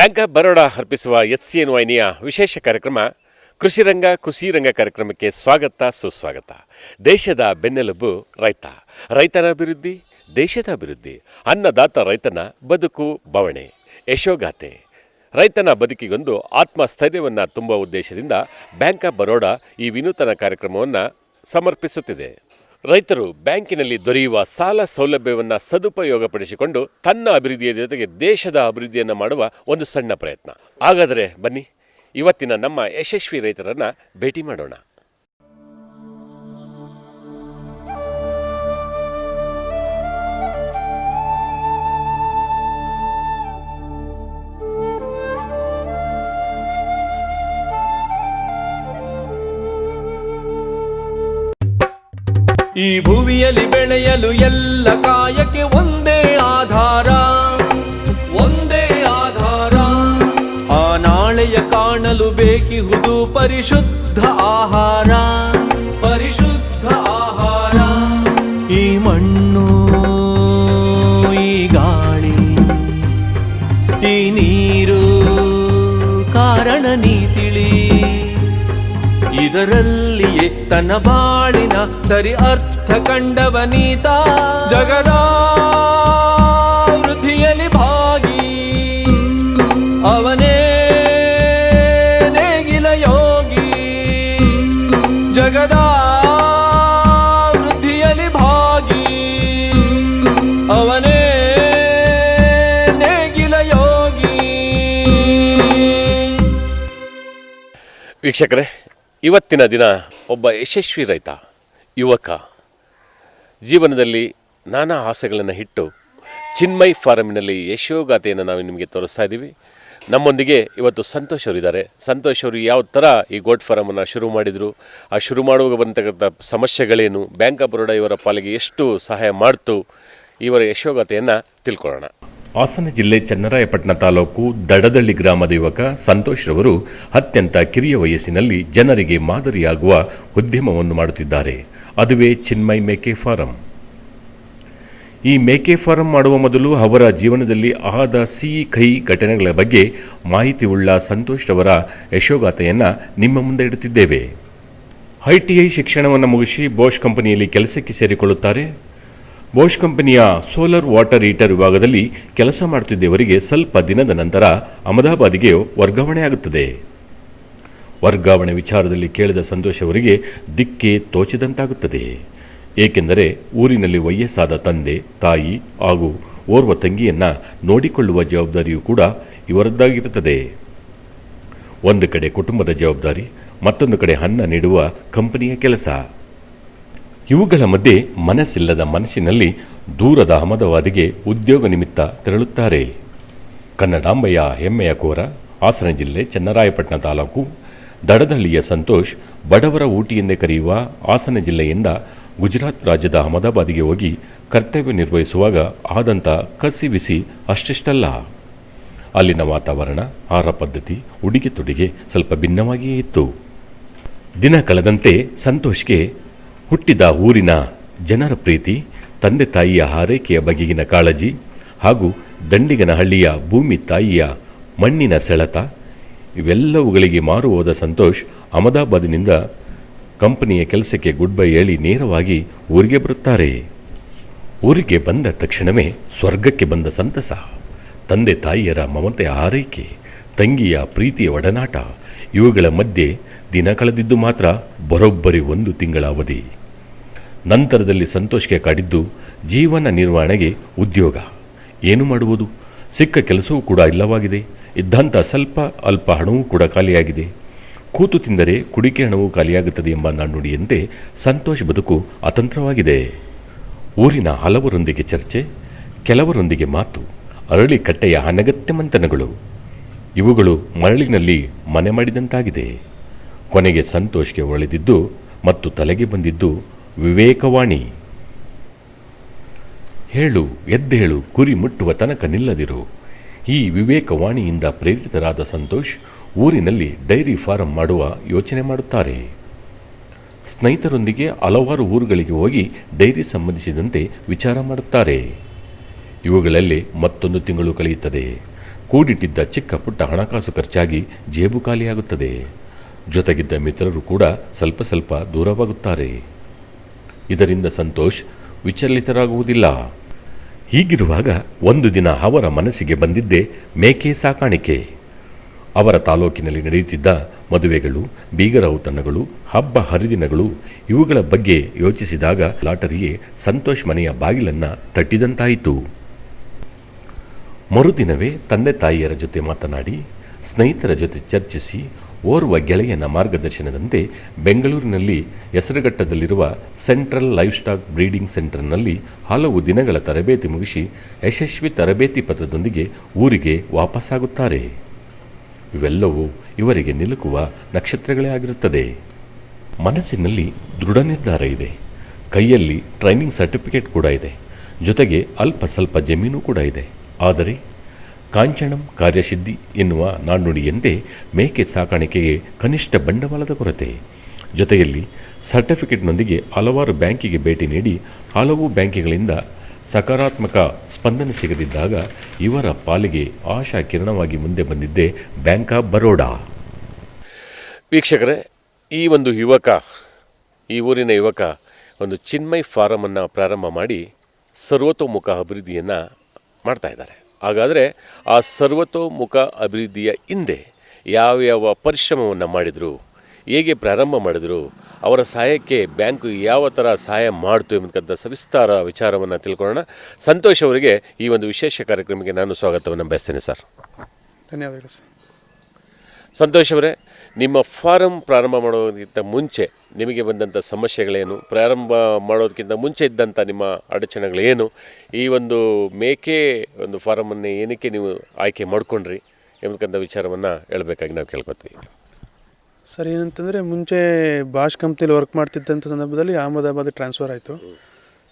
Bank of Baroda ಅರ್ಪಿಸುವ HCN ವಾಹಿನಿಯ ವಿಶೇಷ ಕಾರ್ಯಕ್ರಮ ಕೃಷಿರಂಗ ಕುಸಿರಂಗ ಕಾರ್ಯಕ್ರಮಕ್ಕೆ ಸ್ವಾಗತ ಸುಸ್ವಾಗತ. ದೇಶದ ಬೆನ್ನೆಲುಬು ರೈತ, ರೈತನ ಅಭಿವೃದ್ಧಿ ದೇಶದ ಅಭಿವೃದ್ಧಿ. ಅನ್ನದಾತ ರೈತನ ಬದುಕು ಬವಣೆ, ಯಶೋಗಾಥೆ. ರೈತನ ಬದುಕಿಗೊಂದು ಆತ್ಮಸ್ಥೈರ್ಯವನ್ನು ತುಂಬುವ ಉದ್ದೇಶದಿಂದ ಬ್ಯಾಂಕ್ ಆಫ್ ಬರೋಡಾ ಈ ವಿನೂತನ ಕಾರ್ಯಕ್ರಮವನ್ನು ಸಮರ್ಪಿಸುತ್ತಿದೆ. ರೈತರು ಬ್ಯಾಂಕಿನಲ್ಲಿ ದೊರೆಯುವ ಸಾಲ ಸೌಲಭ್ಯವನ್ನು ಸದುಪಯೋಗಪಡಿಸಿಕೊಂಡು ತನ್ನ ಅಭಿವೃದ್ಧಿಯ ಜೊತೆಗೆ ದೇಶದ ಅಭಿವೃದ್ಧಿಯನ್ನು ಮಾಡುವ ಒಂದು ಸಣ್ಣ ಪ್ರಯತ್ನ. ಹಾಗಾದರೆ ಬನ್ನಿ, ಇವತ್ತಿನ ನಮ್ಮ ಯಶಸ್ವಿ ರೈತರನ್ನು ಭೇಟಿ ಮಾಡೋಣ. ಈ ಭುವಿಯಲ್ಲಿ ಬೆಳೆಯಲು ಎಲ್ಲ ಕಾಯಕ್ಕೆ ಒಂದೇ ಆಧಾರ, ಒಂದೇ ಆಧಾರ. ಆ ನಾಳೆಯ ಕಾಣಲು ಬೇಕಿಹುದು ಪರಿಶುದ್ಧ ಆಹಾರ, ಪರಿಶುದ್ಧ ಆಹಾರ. ಈ ಮಣ್ಣು, ಈ ಗಾಳಿ, ಈ ನೀರು ಕಾರಣ ನೀ ತಿಳಿ. ಇದರಲ್ಲಿಯೇ ತನ್ನ ಬಾಳಿನ ಸರಿ ಅರ್ಥ ಕಂಡವನೀತ. ಜಗದ ವೃದ್ಧಿಯಲ್ಲಿ ಭಾಗಿ ಅವನೇ ನೇಗಿಲ ಯೋಗಿ. ಜಗದ ವೃದ್ಧಿಯಲ್ಲಿ ಭಾಗಿ ಅವನೇ ನೇಗಿಲ ಯೋಗಿ. ವೀಕ್ಷಕರೇ, ಇವತ್ತಿನ ದಿನ ಒಬ್ಬ ಯಶಸ್ವಿ ರೈತ, ಯುವಕ ಜೀವನದಲ್ಲಿ ನಾನಾ ಆಸೆಗಳನ್ನು ಇಟ್ಟು ಚಿನ್ಮಯ್ ಫಾರಮಿನಲ್ಲಿ ಯಶೋಗಾಥೆಯನ್ನು ನಾವು ನಿಮಗೆ ತೋರಿಸ್ತಾ ಇದ್ದೀವಿ. ನಮ್ಮೊಂದಿಗೆ ಇವತ್ತು ಸಂತೋಷ್ ಅವರಿದ್ದಾರೆ. ಸಂತೋಷ್ ಅವರು ಯಾವ ಥರ ಈ ಗೋಟ್ ಫಾರಮನ್ನು ಶುರು ಮಾಡಿದರು, ಆ ಶುರು ಮಾಡುವಾಗ ಬಂತಕ್ಕಂಥ ಸಮಸ್ಯೆಗಳೇನು, ಬ್ಯಾಂಕ್ ಆಫ್ ಬರೋಡಾ ಇವರ ಪಾಲಿಗೆ ಎಷ್ಟು ಸಹಾಯ ಮಾಡ್ತು, ಇವರ ಯಶೋಗಾಥೆಯನ್ನು ತಿಳ್ಕೊಳ್ಳೋಣ. ಹಾಸನ ಜಿಲ್ಲೆ ಚನ್ನರಾಯಪಟ್ಟಣ ತಾಲೂಕು ದಡದಳ್ಳಿ ಗ್ರಾಮದ ಯುವಕ ಸಂತೋಷ್ ರವರು ಅತ್ಯಂತ ಕಿರಿಯ ವಯಸ್ಸಿನಲ್ಲಿ ಜನರಿಗೆ ಮಾದರಿಯಾಗುವ ಉದ್ಯಮವನ್ನು ಮಾಡುತ್ತಿದ್ದಾರೆ. ಅದುವೇ ಚಿನ್ಮಯ್ ಮೇಕೆ ಫಾರಂ. ಈ ಮೇಕೆ ಫಾರಂ ಮಾಡುವ ಮೊದಲು ಅವರ ಜೀವನದಲ್ಲಿ ಆದ ಸಿಹಿ ಕಹಿ ಘಟನೆಗಳ ಬಗ್ಗೆ ಮಾಹಿತಿ ಉಳ್ಳ ಸಂತೋಷ್ ರವರ ಯಶೋಗಾಥೆಯನ್ನು ನಿಮ್ಮ ಮುಂದೆ ಇಡುತ್ತಿದ್ದೇವೆ. ITI ಶಿಕ್ಷಣವನ್ನು ಮುಗಿಸಿ ಬೋಷ್ ಕಂಪನಿಯಲ್ಲಿ ಕೆಲಸಕ್ಕೆ ಸೇರಿಕೊಳ್ಳುತ್ತಾರೆ. ಬೋಷ್ ಕಂಪನಿಯ ಸೋಲಾರ್ ವಾಟರ್ ಹೀಟರ್ ವಿಭಾಗದಲ್ಲಿ ಕೆಲಸ ಮಾಡುತ್ತಿದ್ದವರಿಗೆ ಸ್ವಲ್ಪ ದಿನದ ನಂತರ ಅಹಮದಾಬಾದಿಗೆ ವರ್ಗಾವಣೆ ಆಗುತ್ತದೆ. ವರ್ಗಾವಣೆ ವಿಚಾರದಲ್ಲಿ ಕೇಳಿದ ಸಂತೋಷ್ ಅವರಿಗೆ ದಿಕ್ಕೇ ತೋಚದಂತಾಗುತ್ತದೆ. ಏಕೆಂದರೆ ಊರಿನಲ್ಲಿ ವಯಸ್ಸಾದ ತಂದೆ, ತಾಯಿ ಹಾಗೂ ಓರ್ವ ತಂಗಿಯನ್ನು ನೋಡಿಕೊಳ್ಳುವ ಜವಾಬ್ದಾರಿಯೂ ಕೂಡ ಇವರದ್ದಾಗಿರುತ್ತದೆ. ಒಂದು ಕಡೆ ಕುಟುಂಬದ ಜವಾಬ್ದಾರಿ, ಮತ್ತೊಂದು ಕಡೆ ಅನ್ನ ನೀಡುವ ಕಂಪನಿಯ ಕೆಲಸ. ಇವುಗಳ ಮಧ್ಯೆ ಮನಸ್ಸಿಲ್ಲದ ಮನಸ್ಸಿನಲ್ಲಿ ದೂರದ ಅಹಮದಾಬಾದಿಗೆ ಉದ್ಯೋಗ ನಿಮಿತ್ತ ತೆರಳುತ್ತಾರೆ. ಕನ್ನಡಾಂಬೆಯ ಹೆಮ್ಮೆಯ ಕೋರ, ಹಾಸನ ಜಿಲ್ಲೆ ಚನ್ನರಾಯಪಟ್ಟಣ ತಾಲೂಕು ದಡದಳ್ಳಿಯ ಸಂತೋಷ್ ಬಡವರ ಊಟಿ ಎಂದೇ ಕರೆಯುವ ಹಾಸನ ಜಿಲ್ಲೆಯಿಂದ ಗುಜರಾತ್ ರಾಜ್ಯದ ಅಹಮದಾಬಾದಿಗೆ ಹೋಗಿ ಕರ್ತವ್ಯ ನಿರ್ವಹಿಸುವಾಗ ಆದಂಥ ಕಸಿವಿಸಿ ಅಷ್ಟಿಷ್ಟಲ್ಲ. ಅಲ್ಲಿನ ವಾತಾವರಣ, ಆಹಾರ ಪದ್ಧತಿ, ಉಡುಗೆ ತೊಡುಗೆ ಸ್ವಲ್ಪ ಭಿನ್ನವಾಗಿಯೇ ಇತ್ತು. ದಿನ ಕಳೆದಂತೆ ಸಂತೋಷ್ಗೆ ಹುಟ್ಟಿದ ಊರಿನ ಜನರ ಪ್ರೀತಿ, ತಂದೆ ತಾಯಿಯ ಹಾರೈಕೆಯ ಬಗೆಗಿನ ಕಾಳಜಿ ಹಾಗೂ ದಂಡಿಗನಹಳ್ಳಿಯ ಭೂಮಿ ತಾಯಿಯ ಮಣ್ಣಿನ ಸೆಳೆತ ಇವೆಲ್ಲವುಗಳಿಗೆ ಮಾರು ಹೋದ ಸಂತೋಷ್ ಅಹಮದಾಬಾದಿನಿಂದ ಕಂಪನಿಯ ಕೆಲಸಕ್ಕೆ ಗುಡ್ ಬೈ ಹೇಳಿ ನೇರವಾಗಿ ಊರಿಗೆ ಬರುತ್ತಾರೆ. ಊರಿಗೆ ಬಂದ ತಕ್ಷಣವೇ ಸ್ವರ್ಗಕ್ಕೆ ಬಂದ ಸಂತಸ. ತಂದೆ ತಾಯಿಯರ ಮಮತೆಯ ಹಾರೈಕೆ, ತಂಗಿಯ ಪ್ರೀತಿಯ ಒಡನಾಟ, ಇವುಗಳ ಮಧ್ಯೆ ದಿನ ಕಳೆದಿದ್ದು ಮಾತ್ರ ಬರೋಬ್ಬರಿ 1 ತಿಂಗಳ ಅವಧಿ. ನಂತರದಲ್ಲಿ ಸಂತೋಷ್ಗೆ ಕಾಡಿದ್ದು ಜೀವನ ನಿರ್ವಹಣೆಗೆ ಉದ್ಯೋಗ. ಏನು ಮಾಡುವುದು? ಸಿಕ್ಕ ಕೆಲಸವೂ ಕೂಡ ಇಲ್ಲವಾಗಿದೆ. ಇದ್ದಂಥ ಸ್ವಲ್ಪ ಅಲ್ಪ ಹಣವೂ ಕೂಡ ಖಾಲಿಯಾಗಿದೆ. ಕೂತು ತಿಂದರೆ ಕುಡಿಕೆ ಹಣವೂ ಖಾಲಿಯಾಗುತ್ತದೆ ಎಂಬ ನಾಣ್ಣುಡಿಯಂತೆ ಸಂತೋಷ್ ಬದುಕು ಅತಂತ್ರವಾಗಿದೆ. ಊರಿನ ಹಲವರೊಂದಿಗೆ ಚರ್ಚೆ, ಕೆಲವರೊಂದಿಗೆ ಮಾತು, ಅರಳಿ ಕಟ್ಟೆಯ ಅನಗತ್ಯ ಮಂಥನಗಳು, ಇವುಗಳು ಮರಳಿನಲ್ಲಿ ಮನೆ ಮಾಡಿದಂತಾಗಿದೆ. ಕೊನೆಗೆ ಸಂತೋಷ್ಗೆ ಒಳೆದಿದ್ದು ಮತ್ತು ತಲೆಗೆ ಬಂದಿದ್ದು ವಿವೇಕವಾಣಿ. ಹೇಳು, ಎದ್ದೇಳು, ಗುರಿ ಮುಟ್ಟುವ ತನಕ ನಿಲ್ಲದಿರು. ಈ ವಿವೇಕವಾಣಿಯಿಂದ ಪ್ರೇರಿತರಾದ ಸಂತೋಷ್ ಊರಿನಲ್ಲಿ ಡೈರಿ ಫಾರಂ ಮಾಡುವ ಯೋಚನೆ ಮಾಡುತ್ತಾರೆ. ಸ್ನೇಹಿತರೊಂದಿಗೆ ಹಲವಾರು ಊರುಗಳಿಗೆ ಹೋಗಿ ಡೈರಿ ಸಂಬಂಧಿಸಿದಂತೆ ವಿಚಾರ ಮಾಡುತ್ತಾರೆ. ಇವುಗಳಲ್ಲಿ ಮತ್ತೊಂದು ತಿಂಗಳು ಕಳೆಯುತ್ತದೆ. ಕೂಡಿಟ್ಟಿದ್ದ ಚಿಕ್ಕ ಪುಟ್ಟ ಹಣಕಾಸು ಖರ್ಚಾಗಿ ಜೇಬು ಖಾಲಿಯಾಗುತ್ತದೆ. ಜೊತೆಗಿದ್ದ ಮಿತ್ರರು ಕೂಡ ಸ್ವಲ್ಪ ಸ್ವಲ್ಪ ದೂರವಾಗುತ್ತಾರೆ. ಇದರಿಂದ ಸಂತೋಷ್ ವಿಚಲಿತರಾಗುವುದಿಲ್ಲ. ಹೀಗಿರುವಾಗ ಒಂದು ದಿನ ಅವರ ಮನಸ್ಸಿಗೆ ಬಂದಿದ್ದೇ ಮೇಕೆ ಸಾಕಾಣಿಕೆ. ಅವರ ತಾಲೂಕಿನಲ್ಲಿ ನಡೆಯುತ್ತಿದ್ದ ಮದುವೆಗಳು, ಬೀಗರ ಔತಣಗಳು, ಹಬ್ಬ ಹರಿದಿನಗಳು ಇವುಗಳ ಬಗ್ಗೆ ಯೋಚಿಸಿದಾಗ ಲಾಟರಿಯೇ ಸಂತೋಷ್ ಮನೆಯ ಬಾಗಿಲನ್ನು ತಟ್ಟಿದಂತಾಯಿತು. ಮರುದಿನವೇ ತಂದೆ ತಾಯಿಯರ ಜೊತೆ ಮಾತನಾಡಿ, ಸ್ನೇಹಿತರ ಜೊತೆ ಚರ್ಚಿಸಿ, ಓರ್ವ ಗೆಳೆಯನ ಮಾರ್ಗದರ್ಶನದಂತೆ ಬೆಂಗಳೂರಿನಲ್ಲಿ ಹೆಸರುಘಟ್ಟದಲ್ಲಿರುವ ಸೆಂಟ್ರಲ್ ಲೈಫ್ ಸ್ಟಾಕ್ ಬ್ರೀಡಿಂಗ್ ಸೆಂಟರ್ನಲ್ಲಿ ಹಲವು ದಿನಗಳ ತರಬೇತಿ ಮುಗಿಸಿ ಯಶಸ್ವಿ ತರಬೇತಿ ಪತ್ರದೊಂದಿಗೆ ಊರಿಗೆ ವಾಪಸ್ಸಾಗುತ್ತಾರೆ. ಇವೆಲ್ಲವೂ ಇವರಿಗೆ ನಿಲುಕುವ ನಕ್ಷತ್ರಗಳೇ ಆಗಿರುತ್ತದೆ. ಮನಸ್ಸಿನಲ್ಲಿ ದೃಢ ನಿರ್ಧಾರ ಇದೆ, ಕೈಯಲ್ಲಿ ಟ್ರೈನಿಂಗ್ ಸರ್ಟಿಫಿಕೇಟ್ ಕೂಡ ಇದೆ, ಜೊತೆಗೆ ಅಲ್ಪ ಸ್ವಲ್ಪ ಜಮೀನು ಕೂಡ ಇದೆ. ಆದರೆ ಕಾಂಚಣಂ ಕಾರ್ಯಸಿದ್ಧಿ ಎನ್ನುವ ನಾಣ್ಣುಡಿಯಂತೆ ಮೇಕೆ ಸಾಕಾಣಿಕೆಗೆ ಕನಿಷ್ಠ ಬಂಡವಾಳದ ಕೊರತೆ, ಜೊತೆಯಲ್ಲಿ ಸರ್ಟಿಫಿಕೇಟ್ನೊಂದಿಗೆ ಹಲವಾರು ಬ್ಯಾಂಕಿಗೆ ಭೇಟಿ ನೀಡಿ ಹಲವು ಬ್ಯಾಂಕಿಗಳಿಂದ ಸಕಾರಾತ್ಮಕ ಸ್ಪಂದನೆ ಸಿಗದಿದ್ದಾಗ ಇವರ ಪಾಲಿಗೆ ಆಶಾ ಕಿರಣವಾಗಿ ಮುಂದೆ ಬಂದಿದ್ದೇ ಬ್ಯಾಂಕ್ ಆಫ್ ಬರೋಡಾ. ವೀಕ್ಷಕರೇ, ಈ ಒಂದು ಯುವಕ, ಈ ಊರಿನ ಯುವಕ ಒಂದು ಚಿನ್ಮಯ್ ಫಾರಮನ್ನು ಪ್ರಾರಂಭ ಮಾಡಿ ಸರ್ವತೋಮುಖ ಅಭಿವೃದ್ಧಿಯನ್ನು ಮಾಡ್ತಾ ಇದ್ದಾರೆ. ಹಾಗಾದರೆ ಆ ಸರ್ವತೋಮುಖ ಅಭಿವೃದ್ಧಿಯ ಹಿಂದೆ ಯಾವ್ಯಾವ ಪರಿಶ್ರಮವನ್ನು ಮಾಡಿದರು, ಹೇಗೆ ಪ್ರಾರಂಭ ಮಾಡಿದರು, ಅವರ ಸಹಾಯಕ್ಕೆ ಬ್ಯಾಂಕು ಯಾವ ಥರ ಸಹಾಯ ಮಾಡ್ತು ಎಂಬತಕ್ಕಂಥ ಸವಿಸ್ತಾರ ವಿಚಾರವನ್ನು ತಿಳ್ಕೊಳ್ಳೋಣ. ಸಂತೋಷ್ ಅವರಿಗೆ ಈ ಒಂದು ವಿಶೇಷ ಕಾರ್ಯಕ್ರಮಕ್ಕೆ ನಾನು ಸ್ವಾಗತವನ್ನು ಬಯಸ್ತೇನೆ ಸರ್. ಧನ್ಯವಾದಗಳು ಸರ್. ಸಂತೋಷ್ ಅವರೇ, ನಿಮ್ಮ ಫಾರಂ ಪ್ರಾರಂಭ ಮಾಡೋದಕ್ಕಿಂತ ಮುಂಚೆ ನಿಮಗೆ ಬಂದಂಥ ಸಮಸ್ಯೆಗಳೇನು, ಪ್ರಾರಂಭ ಮಾಡೋದಕ್ಕಿಂತ ಮುಂಚೆ ಇದ್ದಂಥ ನಿಮ್ಮ ಅಡಚಣೆಗಳೇನು, ಈ ಒಂದು ಮೇಕೆ ಒಂದು ಫಾರಮನ್ನು ಏನಕ್ಕೆ ನೀವು ಆಯ್ಕೆ ಮಾಡಿಕೊಂಡ್ರಿ ಎಂಬತಕ್ಕಂಥ ವಿಚಾರವನ್ನು ಹೇಳಬೇಕಾಗಿ ನಾವು ಕೇಳ್ಕೊತೀವಿ. ಸರ್, ಏನಂತಂದರೆ ಮುಂಚೆ ಬಾಷ್ ಕಂಪ್ನಿಲಿ ವರ್ಕ್ ಮಾಡ್ತಿದ್ದಂಥ ಸಂದರ್ಭದಲ್ಲಿ ಅಹಮದಾಬಾದ್ ಟ್ರಾನ್ಸ್ಫರ್ ಆಯಿತು.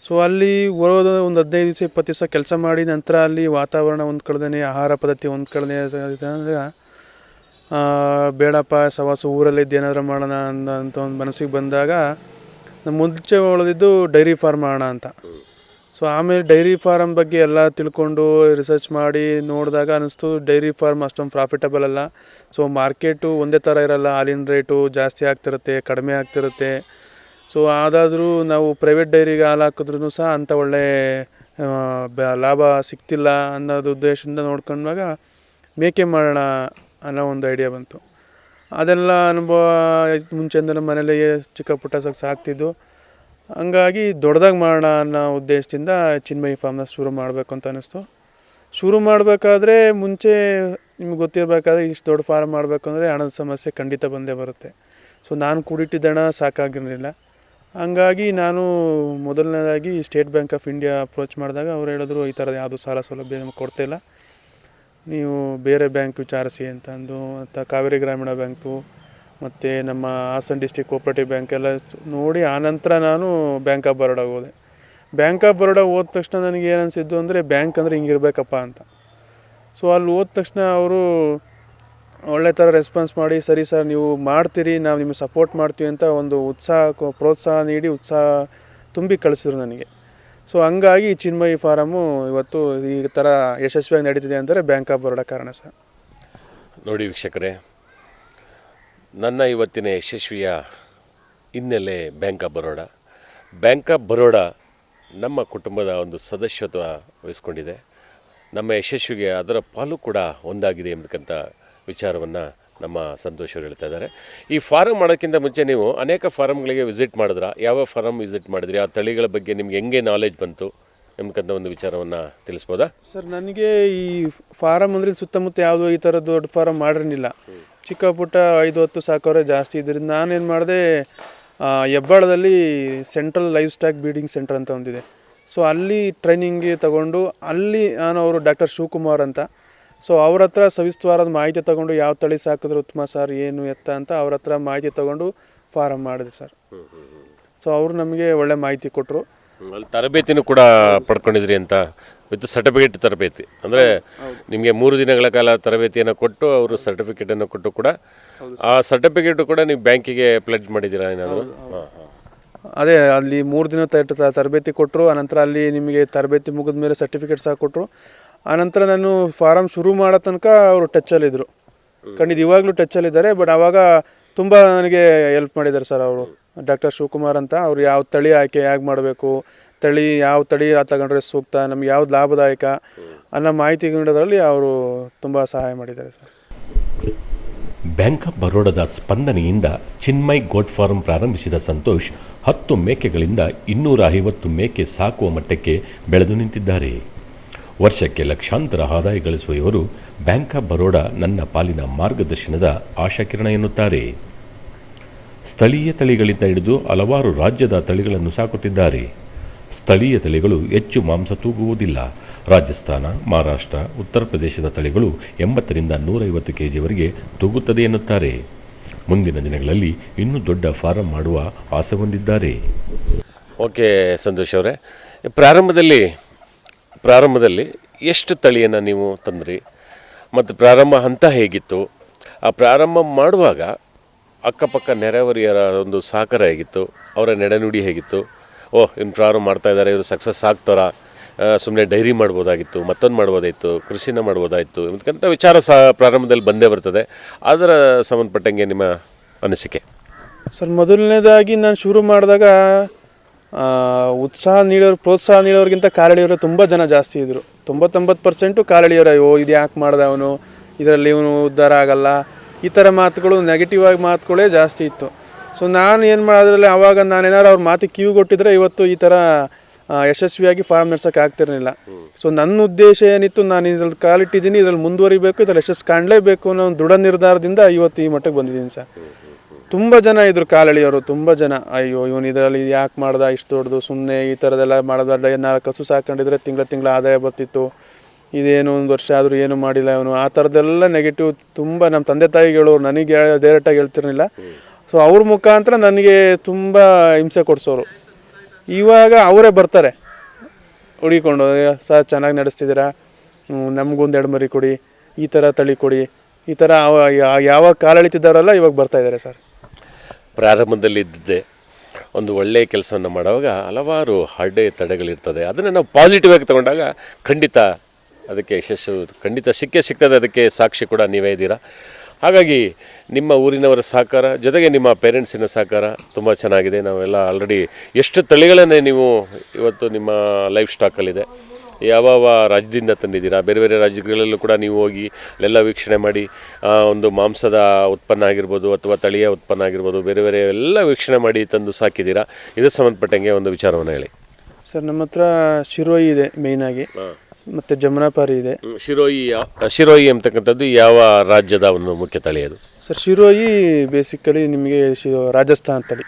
ಸೊ ಅಲ್ಲಿ ಬರೋದು ಒಂದು 15 ದಿವಸ 20 ದಿವಸ ಕೆಲಸ ಮಾಡಿ ನಂತರ ಅಲ್ಲಿ ವಾತಾವರಣ ಹೊಂದ್ಕೊಳ್ದೇ, ಆಹಾರ ಪದ್ಧತಿ ಹೊಂದ್ಕೊಳ್ದೇ ಬೇಡಪ್ಪ ಸವಾಸು ಊರಲ್ಲಿದ್ದು ಏನಾದರೂ ಮಾಡೋಣ ಅಂತ ಒಂದು ಮನಸ್ಸಿಗೆ ಬಂದಾಗ ನಮ್ಮ ಮುಂಚೆ ಉಳಿದಿದ್ದು ಡೈರಿ ಫಾರ್ಮ್ ಮಾಡೋಣ ಅಂತ. ಸೊ ಆಮೇಲೆ ಡೈರಿ ಫಾರಮ್ ಬಗ್ಗೆ ಎಲ್ಲ ತಿಳ್ಕೊಂಡು ರಿಸರ್ಚ್ ಮಾಡಿ ನೋಡಿದಾಗ ಅನ್ನಿಸ್ತು ಡೈರಿ ಫಾರ್ಮ್ ಅಷ್ಟೊಂದು ಪ್ರಾಫಿಟಬಲ್ ಅಲ್ಲ. ಸೊ ಮಾರ್ಕೆಟು ಒಂದೇ ಥರ ಇರೋಲ್ಲ, ಹಾಲಿನ ರೇಟು ಜಾಸ್ತಿ ಆಗ್ತಿರುತ್ತೆ, ಕಡಿಮೆ ಆಗ್ತಿರುತ್ತೆ. ಸೊ ಅದಾದರೂ ನಾವು ಪ್ರೈವೇಟ್ ಡೈರಿಗೆ ಹಾಲು ಹಾಕಿದ್ರೂ ಸಹ ಅಂಥ ಒಳ್ಳೆ ಲಾಭ ಸಿಗ್ತಿಲ್ಲ ಅನ್ನೋದು ಉದ್ದೇಶದಿಂದ ನೋಡ್ಕೊಂಡಾಗ ಮೇಕೆ ಮಾಡೋಣ ಅನ್ನೋ ಒಂದು ಐಡಿಯಾ ಬಂತು. ಅದೆಲ್ಲ ಅನುಭವ ಮುಂಚೆಯಿಂದ ನಮ್ಮ ಮನೇಲಿ ಚಿಕ್ಕ ಪುಟ್ಟ ಸಾಕ್ತಿದ್ದು. ಹಂಗಾಗಿ ದೊಡ್ಡದಾಗಿ ಮಾಡೋಣ ಅನ್ನೋ ಉದ್ದೇಶದಿಂದ ಚಿನ್ಮಯ್ ಫಾರ್ಮ್ನ ಶುರು ಮಾಡಬೇಕು ಅಂತ ಅನ್ನಿಸ್ತು. ಶುರು ಮಾಡಬೇಕಾದ್ರೆ ಮುಂಚೆ ನಿಮ್ಗೆ ಗೊತ್ತಿರಬೇಕಾದ್ರೆ ಇಷ್ಟು ದೊಡ್ಡ ಫಾರ್ಮ್ ಮಾಡಬೇಕು ಅಂದರೆ ಹಣದ ಸಮಸ್ಯೆ ಖಂಡಿತ ಬಂದೇ ಬರುತ್ತೆ. ಸೊ ನಾನು ಕೂಡಿಟ್ಟಿದ್ದ ಹಣ ಸಾಕಾಗಿರಲಿಲ್ಲ. ಹಂಗಾಗಿ ನಾನು ಮೊದಲನೇದಾಗಿ state bank of India approach ಮಾಡಿದಾಗ ಅವ್ರು ಹೇಳಿದ್ರು, ಈ ಥರದ ಯಾವುದು ಸಾಲ ಸೌಲಭ್ಯ ಕೊಡ್ತಾಯಿಲ್ಲ, ನೀವು ಬೇರೆ ಬ್ಯಾಂಕ್ ವಿಚಾರಿಸಿ ಅಂತಂದು. ಮತ್ತು ಕಾವೇರಿ ಗ್ರಾಮೀಣ ಬ್ಯಾಂಕು ಮತ್ತು ನಮ್ಮ ಹಾಸನ ಡಿಸ್ಟಿಕ್ ಕೋಆಪರೇಟಿವ್ ಬ್ಯಾಂಕ್ ಎಲ್ಲ ನೋಡಿ ಆನಂತರ ನಾನು ಬ್ಯಾಂಕ್ ಆಫ್ ಬರೋಡಾಗೆ ಹೋದೆ. ಬ್ಯಾಂಕ್ ಆಫ್ ಬರೋಡಾ ಹೋದ ತಕ್ಷಣ ನನಗೆ ಏನು ಅನಿಸಿದ್ದು ಅಂದರೆ ಬ್ಯಾಂಕ್ ಅಂದರೆ ಹಿಂಗಿರ್ಬೇಕಪ್ಪ ಅಂತ. ಸೊ ಅಲ್ಲಿ ಹೋದ ತಕ್ಷಣ ಅವರು ಒಳ್ಳೆ ಥರ ರೆಸ್ಪಾನ್ಸ್ ಮಾಡಿ, ಸರಿ ಸರ್ ನೀವು ಮಾಡ್ತೀರಿ, ನಾವು ನಿಮಗೆ ಸಪೋರ್ಟ್ ಮಾಡ್ತೀವಿ ಅಂತ ಒಂದು ಪ್ರೋತ್ಸಾಹ ನೀಡಿ ತುಂಬಿ ಕಳಿಸಿದ್ರು ನನಗೆ. ಸೊ ಹಂಗಾಗಿ ಚಿನ್ಮಯ್ ಫಾರಮು ಇವತ್ತು ಈ ಥರ ಯಶಸ್ವಿಯಾಗಿ ನಡೀತಿದೆ ಅಂದರೆ ಬ್ಯಾಂಕ್ ಆಫ್ ಬರೋಡಾ ಕಾರಣ ಸರ್. ನೋಡಿ ವೀಕ್ಷಕರೇ, ನನ್ನ ಇವತ್ತಿನ ಯಶಸ್ವಿಯ ಹಿನ್ನೆಲೆ bank of Baroda. Bank of Baroda ನಮ್ಮ ಕುಟುಂಬದ ಒಂದು ಸದಸ್ಯತ್ವ ವಹಿಸ್ಕೊಂಡಿದೆ. ನಮ್ಮ ಯಶಸ್ವಿಗೆ ಅದರ ಪಾಲು ಕೂಡ ಒಂದಾಗಿದೆ ಎಂಬತಕ್ಕಂಥ ವಿಚಾರವನ್ನು ನಮ್ಮ ಸಂತೋಷ್ ಅವರು ಹೇಳ್ತಾ ಇದ್ದಾರೆ. ಈ ಫಾರಮ್ ಮಾಡೋಕ್ಕಿಂತ ಮುಂಚೆ ನೀವು ಅನೇಕ ಫಾರಮ್ಗಳಿಗೆ ವಿಸಿಟ್ ಮಾಡಿದ್ರ, ಯಾವ ಫಾರಮ್ ವಿಸಿಟ್ ಮಾಡಿದ್ರಿ, ಆ ತಳಿಗಳ ಬಗ್ಗೆ ನಿಮ್ಗೆ ಹೆಂಗೆ ನಾಲೆಜ್ ಬಂತು ಎಂಬತಕ್ಕಂಥ ಒಂದು ವಿಚಾರವನ್ನು ತಿಳಿಸ್ಬೋದಾ ಸರ್? ನನಗೆ ಈ ಫಾರಮ್ ಅಂದರೆ ಸುತ್ತಮುತ್ತ ಯಾವುದೋ ಈ ಥರ ದೊಡ್ಡ ಫಾರಮ್ ಮಾಡಿರಲಿಲ್ಲ. ಚಿಕ್ಕ ಪುಟ್ಟ 5-10 ಸಾಕೋರೆ ಜಾಸ್ತಿ ಇದರಿಂದ ನಾನೇನು ಮಾಡಿದೆ, ಹೆಬ್ಬಾಳದಲ್ಲಿ central livestock breeding centre ಅಂತ ಒಂದಿದೆ. ಸೊ ಅಲ್ಲಿ ಟ್ರೈನಿಂಗ್ಗೆ ತಗೊಂಡು ಅಲ್ಲಿ ನಾನು ಅವರು ಡಾಕ್ಟರ್ ಶಿವಕುಮಾರ್ ಅಂತ, ಸೊ ಅವ್ರ ಹತ್ರ ಸವಿಸ್ತರವಾದ ಮಾಹಿತಿ ತೊಗೊಂಡು ಯಾವ ತಳಿ ಸಾಕಿದ್ರೆ ಉತ್ತಮ ಸರ್, ಏನು ಎತ್ತ ಅಂತ ಅವ್ರ ಹತ್ರ ಮಾಹಿತಿ ತೊಗೊಂಡು ಫಾರಮ್ ಮಾಡಿದೆ ಸರ್. ಸೊ ಅವರು ನಮಗೆ ಒಳ್ಳೆ ಮಾಹಿತಿ ಕೊಟ್ಟರು. ಅಲ್ಲಿ ತರಬೇತಿನೂ ಕೂಡ ಪಡ್ಕೊಂಡಿದ್ರಿ ಅಂತ, ವಿತ್ ಸರ್ಟಿಫಿಕೇಟ್ ತರಬೇತಿ ಅಂದರೆ ನಿಮಗೆ 3 ದಿನಗಳ ಕಾಲ ತರಬೇತಿಯನ್ನು ಕೊಟ್ಟು ಅವರು ಸರ್ಟಿಫಿಕೇಟನ್ನು ಕೊಟ್ಟು ಕೂಡ ಆ ಸರ್ಟಿಫಿಕೇಟು ಕೂಡ ನೀವು ಬ್ಯಾಂಕಿಗೆ ಪ್ಲೆಡ್ಜ್ ಮಾಡಿದ್ದೀರಾ ಏನಾದರೂ? ಅದೇ ಅಲ್ಲಿ 3 ದಿನ ತರಬೇತಿ ಕೊಟ್ಟರು. ಆನಂತರ ಅಲ್ಲಿ ನಿಮಗೆ ತರಬೇತಿ ಮುಗಿದ ಮೇಲೆ ಸರ್ಟಿಫಿಕೇಟ್ ಸಹ ಕೊಟ್ಟರು. ಆನಂತರ ನಾನು ಫಾರಮ್ ಶುರು ಮಾಡೋ ತನಕ ಅವರು ಟಚ್ಚಲ್ಲಿದ್ದರು, ಖಂಡಿತ ಇವಾಗಲೂ ಟಚ್ಚಲ್ಲಿದ್ದಾರೆ. ಬಟ್ ಆವಾಗ ತುಂಬ ನನಗೆ ಹೆಲ್ಪ್ ಮಾಡಿದ್ದಾರೆ ಸರ್ ಅವರು. ಡಾಕ್ಟರ್ ಶಿವಕುಮಾರ್ ಅಂತ, ಅವರು ಯಾವ ತಳಿ ಆಯ್ಕೆ ಹೇಗೆ ಮಾಡಬೇಕು, ಯಾವ ತಳಿ ತಗೊಂಡ್ರೆ ಸೂಕ್ತ, ನಮ್ಗೆ ಯಾವ್ದು ಲಾಭದಾಯಕ ಅನ್ನೋ ಮಾಹಿತಿ ನೀಡೋದ್ರಲ್ಲಿ ಅವರು ತುಂಬ ಸಹಾಯ ಮಾಡಿದ್ದಾರೆ ಸರ್. ಬ್ಯಾಂಕ್ ಆಫ್ ಬರೋಡದ ಸ್ಪಂದನೆಯಿಂದ ಚಿನ್ಮಯ್ ಗೋಟ್ ಫಾರ್ಮ್ ಪ್ರಾರಂಭಿಸಿದ ಸಂತೋಷ್ 10 ಮೇಕೆಗಳಿಂದ 250 ಮೇಕೆ ಸಾಕುವ ಮಟ್ಟಕ್ಕೆ ಬೆಳೆದು ನಿಂತಿದ್ದಾರೆ. ವರ್ಷಕ್ಕೆ ಲಕ್ಷಾಂತರ ಆದಾಯ ಗಳಿಸುವ ಇವರು ಬ್ಯಾಂಕ್ ಆಫ್ ಬರೋಡ ನನ್ನ ಪಾಲಿನ ಮಾರ್ಗದರ್ಶನದ ಆಶಾಕಿರಣ ಎನ್ನುತ್ತಾರೆ. ಸ್ಥಳೀಯ ತಳಿಗಳಿಂದ ಹಿಡಿದು ಹಲವಾರು ರಾಜ್ಯದ ತಳಿಗಳನ್ನು ಸಾಕುತ್ತಿದ್ದಾರೆ. ಸ್ಥಳೀಯ ತಳಿಗಳು ಹೆಚ್ಚು ಮಾಂಸ ತೂಗುವುದಿಲ್ಲ. ರಾಜಸ್ಥಾನ, ಮಹಾರಾಷ್ಟ್ರ, ಉತ್ತರ ಪ್ರದೇಶದ ತಳಿಗಳು 80ರಿಂದ 150 kgವರೆಗೆ ತೂಗುತ್ತದೆ ಎನ್ನುತ್ತಾರೆ. ಮುಂದಿನ ದಿನಗಳಲ್ಲಿ ಇನ್ನೂ ದೊಡ್ಡ ಫಾರಂ ಮಾಡುವ ಆಸೆ ಹೊಂದಿದ್ದಾರೆ. ಓಕೆ ಸಂತೋಷ್ ಅವರೇ, ಪ್ರಾರಂಭದಲ್ಲಿ ಎಷ್ಟು ತಳಿಯನ್ನು ನೀವು ತಂದ್ರಿ ಮತ್ತು ಪ್ರಾರಂಭ ಹಂತ ಹೇಗಿತ್ತು? ಆ ಪ್ರಾರಂಭ ಮಾಡುವಾಗ ಅಕ್ಕಪಕ್ಕ ನೆರೆಹೊರೆಯರ ಒಂದು ಸಹಕಾರ ಹೇಗಿತ್ತು? ಅವರ ನಡೆನುಡಿ ಹೇಗಿತ್ತು? ಇನ್ನು ಪ್ರಾರಂಭ ಮಾಡ್ತಾ ಇದ್ದಾರೆ, ಇವರು ಸಕ್ಸಸ್ ಆಗ್ತಾರಾ, ಸುಮ್ಮನೆ ಡೈರಿ ಮಾಡ್ಬೋದಾಗಿತ್ತು, ಮತ್ತೊಂದು ಮಾಡ್ಬೋದಾಯಿತು, ಕೃಷಿನ ಮಾಡ್ಬೋದಾಯಿತು ಅಂತಕ್ಕಂಥ ವಿಚಾರ ಸಹ ಪ್ರಾರಂಭದಲ್ಲಿ ಬಂದೇ ಬರ್ತದೆ. ಅದರ ಸಂಬಂಧಪಟ್ಟಂಗೆ ನಿಮ್ಮ ಅನಿಸಿಕೆ ಸರ್? ಮೊದಲನೇದಾಗಿ ನಾನು ಶುರು ಮಾಡಿದಾಗ ಪ್ರೋತ್ಸಾಹ ನೀಡೋರಿಗಿಂತ ಕಾಲೆಳೆಯೋರು ತುಂಬ ಜನ ಜಾಸ್ತಿ ಇದ್ದರು. 99% ಕಾಲೆಳೆಯೋರು, ಇದು ಯಾಕೆ ಮಾಡ್ದೆ ಅವನು, ಇದರಲ್ಲಿ ಇವನು ಉದ್ಧಾರ ಆಗಲ್ಲ, ಈ ಥರ ಮಾತುಗಳು, ನೆಗೆಟಿವ್ ಆಗಿ ಮಾತುಗಳೇ ಜಾಸ್ತಿ ಇತ್ತು. ಸೊ ನಾನು ಏನು ಮಾಡೋದ್ರಲ್ಲಿ ಆವಾಗ ನಾನೇನಾರು ಅವ್ರ ಮಾತಿಗೆ ಕಿವಿಗೊಟ್ಟಿದ್ರೆ ಇವತ್ತು ಈ ಥರ ಯಶಸ್ವಿಯಾಗಿ ಫಾರ್ಮ್ ನಡೆಸೋಕೆ ಆಗ್ತಿರಲಿಲ್ಲ. ಸೊ ನನ್ನ ಉದ್ದೇಶ ಏನಿತ್ತು, ನಾನು ಇದ್ರಲ್ಲಿ ಕಾಲಿಟ್ಟಿದ್ದೀನಿ, ಇದರಲ್ಲಿ ಮುಂದುವರಿಬೇಕು, ಇದರಲ್ಲಿ ಯಶಸ್ಸು ಕಾಣಲೇಬೇಕು ಅನ್ನೋ ಒಂದು ದೃಢ ನಿರ್ಧಾರದಿಂದ ಇವತ್ತು ಈ ಮಟ್ಟಕ್ಕೆ ಬಂದಿದ್ದೀನಿ ಸರ್. ತುಂಬ ಜನ ಇದ್ರು ಕಾಲೆಳೆಯೋರು, ತುಂಬ ಜನ, ಅಯ್ಯೋ ಇವನು ಇದರಲ್ಲಿ ಯಾಕೆ ಮಾಡ್ದ ಇಷ್ಟು ದೊಡ್ಡದು, ಸುಮ್ಮನೆ ಈ ಥರದ್ದೆಲ್ಲ ಮಾಡ್ದ, 4 ಹಸು ಸಾಕೊಂಡಿದ್ರೆ ತಿಂಗಳ ಆದಾಯ ಬರ್ತಿತ್ತು, ಇದೇನು 1 ವರ್ಷ ಆದರೂ ಏನು ಮಾಡಿಲ್ಲ ಇವನು, ಆ ಥರದ್ದೆಲ್ಲ ನೆಗೆಟಿವ್ ತುಂಬ ನಮ್ಮ ತಂದೆ ತಾಯಿಗಳು ನನಗೆ ಡೈರೆಕ್ಟಾಗಿ ಹೇಳ್ತಿರಲಿಲ್ಲ. ಸೊ ಅವ್ರ ಮುಖಾಂತರ ನನಗೆ ತುಂಬ ಹಿಂಸೆ ಕೊಡಿಸೋರು. ಇವಾಗ ಅವರೇ ಬರ್ತಾರೆ ಹುಡಿಕೊಂಡು, ಸರ್ ಚೆನ್ನಾಗಿ ನಡೆಸ್ತಿದ್ದೀರಾ, ನಮಗೊಂದು 2 ಮರಿ ಕೊಡಿ, ಈ ಥರ ತಳಿ ಕೊಡಿ, ಈ ಥರ ಯಾವಾಗ ಕಾಲೆಳಿತಿದ್ದಾರಲ್ಲ ಇವಾಗ ಬರ್ತಾಯಿದ್ದಾರೆ ಸರ್. ಪ್ರಾರಂಭದಲ್ಲಿ ಇದ್ದಿದ್ದೆ ಒಂದು ಒಳ್ಳೆಯ ಕೆಲಸವನ್ನು ಮಾಡುವಾಗ ಹಲವಾರು ತಡೆಗಳಿರ್ತದೆ. ಅದನ್ನು ನಾವು ಪಾಸಿಟಿವ್ ಆಗಿ ತಗೊಂಡಾಗ ಖಂಡಿತ ಅದಕ್ಕೆ ಯಶಸ್ಸು ಖಂಡಿತ ಸಿಗ್ತದೆ. ಅದಕ್ಕೆ ಸಾಕ್ಷಿ ಕೂಡ ನೀವೇ ಇದ್ದೀರಾ. ಹಾಗಾಗಿ ನಿಮ್ಮ ಊರಿನವರ ಸಹಕಾರ ಜೊತೆಗೆ ನಿಮ್ಮ ಪೇರೆಂಟ್ಸಿನ ಸಹಕಾರ ತುಂಬ ಚೆನ್ನಾಗಿದೆ. ನಾವೆಲ್ಲ ಆಲ್ರೆಡಿ ಎಷ್ಟು ತಳಿಗಳನ್ನೇ ನೀವು ಇವತ್ತು ನಿಮ್ಮ ಲೈಫ್ ಸ್ಟಾಕಲ್ಲಿದೆ, ಯಾವ ರಾಜ್ಯದಿಂದ ತಂದಿದ್ದೀರಾ, ಬೇರೆ ಬೇರೆ ರಾಜ್ಯಗಳಲ್ಲೂ ಕೂಡ ನೀವು ಹೋಗಿ ಅಲ್ಲೆಲ್ಲ ವೀಕ್ಷಣೆ ಮಾಡಿ ಒಂದು ಮಾಂಸದ ಉತ್ಪನ್ನ ಆಗಿರ್ಬೋದು ಅಥವಾ ತಳಿಯ ಉತ್ಪನ್ನ ಆಗಿರ್ಬೋದು, ಬೇರೆ ಬೇರೆ ಎಲ್ಲ ವೀಕ್ಷಣೆ ಮಾಡಿ ತಂದು ಸಾಕಿದ್ದೀರಾ. ಇದಕ್ಕೆ ಸಂಬಂಧಪಟ್ಟಂಗೆ ಒಂದು ವಿಚಾರವನ್ನು ಹೇಳಿ ಸರ್. ನಮ್ಮ ಹತ್ರ ಶಿರೋಯಿ ಇದೆ ಮೇಯ್ನಾಗಿ, ಮತ್ತು ಜಮುನಾಪಾರಿ ಇದೆ. ಶಿರೋಯಿ ಅಂತಕ್ಕಂಥದ್ದು ಯಾವ ರಾಜ್ಯದ ಒಂದು ಮುಖ್ಯ ತಳಿ ಅದು ಸರ್? ಶಿರೋಯಿ ಬೇಸಿಕಲಿ ನಿಮಗೆ ರಾಜಸ್ಥಾನ ತಳಿ,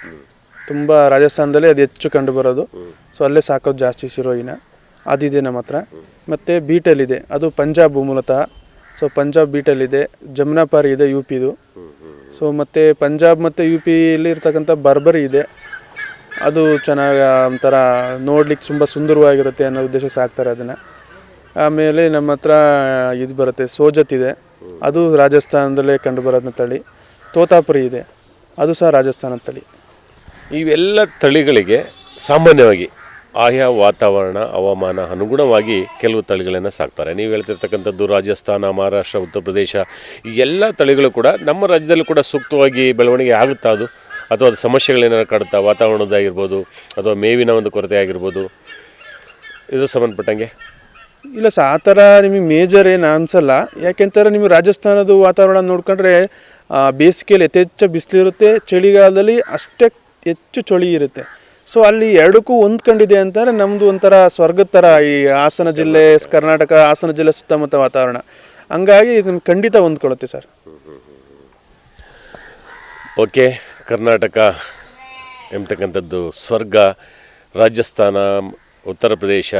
ತುಂಬ ರಾಜಸ್ಥಾನದಲ್ಲಿ ಅದು ಹೆಚ್ಚು ಕಂಡು ಬರೋದು. ಸೊ ಅಲ್ಲೇ ಸಾಕೋದು ಜಾಸ್ತಿ ಶಿರೋಯಿನ, ಅದಿದೆ ನಮ್ಮ ಹತ್ರ. ಮತ್ತು ಬೀಟಲ್ ಇದೆ, ಅದು ಪಂಜಾಬ್ ಮೂಲತಃ. ಸೊ ಪಂಜಾಬ್ ಬೀಟಲ್ ಇದೆ. ಜಮುನಾಪಾರಿ ಇದೆ UPದು. ಸೊ ಮತ್ತು ಪಂಜಾಬ್ ಮತ್ತು UPಯಲ್ಲಿ ಇರ್ತಕ್ಕಂಥ ಬರ್ಬರಿ ಇದೆ, ಅದು ಚೆನ್ನಾಗಿ ಒಂಥರ ನೋಡ್ಲಿಕ್ಕೆ ತುಂಬ ಸುಂದರವಾಗಿರುತ್ತೆ ಅನ್ನೋ ಉದ್ದೇಶ ಸಾಕ್ತಾರೆ ಅದನ್ನು. ಆಮೇಲೆ ನಮ್ಮ ಹತ್ರ ಇದು ಬರುತ್ತೆ, ಸೋಜತ್ ಇದೆ, ಅದು ರಾಜಸ್ಥಾನದಲ್ಲೇ ಕಂಡು ಬರೋದನ್ನ ತಳಿ. ತೋತಾಪುರಿ ಇದೆ, ಅದು ಸಹ ರಾಜಸ್ಥಾನದ ತಳಿ. ಇವೆಲ್ಲ ತಳಿಗಳಿಗೆ ಸಾಮಾನ್ಯವಾಗಿ ಆಯಾ ವಾತಾವರಣ ಹವಾಮಾನ ಅನುಗುಣವಾಗಿ ಕೆಲವು ತಳಿಗಳನ್ನು ಸಾಕ್ತಾರೆ. ನೀವು ಹೇಳ್ತಿರ್ತಕ್ಕಂಥದ್ದು ರಾಜಸ್ಥಾನ, ಮಹಾರಾಷ್ಟ್ರ, ಉತ್ತರ ಪ್ರದೇಶ, ಈ ಎಲ್ಲ ತಳಿಗಳು ಕೂಡ ನಮ್ಮ ರಾಜ್ಯದಲ್ಲೂ ಕೂಡ ಸೂಕ್ತವಾಗಿ ಬೆಳವಣಿಗೆ ಆಗುತ್ತಾ ಅದು, ಅಥವಾ ಅದು ಸಮಸ್ಯೆಗಳೇನಾದ್ರು ಕಾಡುತ್ತಾ, ವಾತಾವರಣದಾಗಿರ್ಬೋದು ಅಥವಾ ಮೇವಿನ ಒಂದು ಕೊರತೆ ಆಗಿರ್ಬೋದು, ಇದು ಸಂಬಂಧಪಟ್ಟಂಗೆ? ಇಲ್ಲ ಸರ್, ಆ ಥರ ನಿಮಗೆ ಮೇಜರ್ ಏನು ಅನಿಸಲ್ಲ. ಯಾಕೆಂತಾರೆ ನಿಮಗೆ ರಾಜಸ್ಥಾನದ ವಾತಾವರಣ ನೋಡ್ಕೊಂಡ್ರೆ ಬೇಸಿಗೆಯಲ್ಲಿ ಯಥೇಚ್ಛ ಬಿಸಿಲಿರುತ್ತೆ, ಚಳಿಗಾಲದಲ್ಲಿ ಅಷ್ಟೇ ಹೆಚ್ಚು ಚಳಿ ಇರುತ್ತೆ. ಸೊ ಅಲ್ಲಿ ಎರಡಕ್ಕೂ ಹೊಂದ್ಕೊಂಡಿದೆ ಅಂತಂದರೆ ನಮ್ಮದು ಒಂಥರ ಸ್ವರ್ಗದ ಥರ ಈ ಹಾಸನ ಜಿಲ್ಲೆ, ಕರ್ನಾಟಕ ಹಾಸನ ಜಿಲ್ಲೆ ಸುತ್ತಮುತ್ತ ವಾತಾವರಣ. ಹಂಗಾಗಿ ನಮ್ಗೆ ಖಂಡಿತ ಹೊಂದ್ಕೊಳ್ಳುತ್ತೆ ಸರ್. ಓಕೆ, ಕರ್ನಾಟಕ ಎಂಬತಕ್ಕಂಥದ್ದು ಸ್ವರ್ಗ. ರಾಜಸ್ಥಾನ, ಉತ್ತರ ಪ್ರದೇಶ,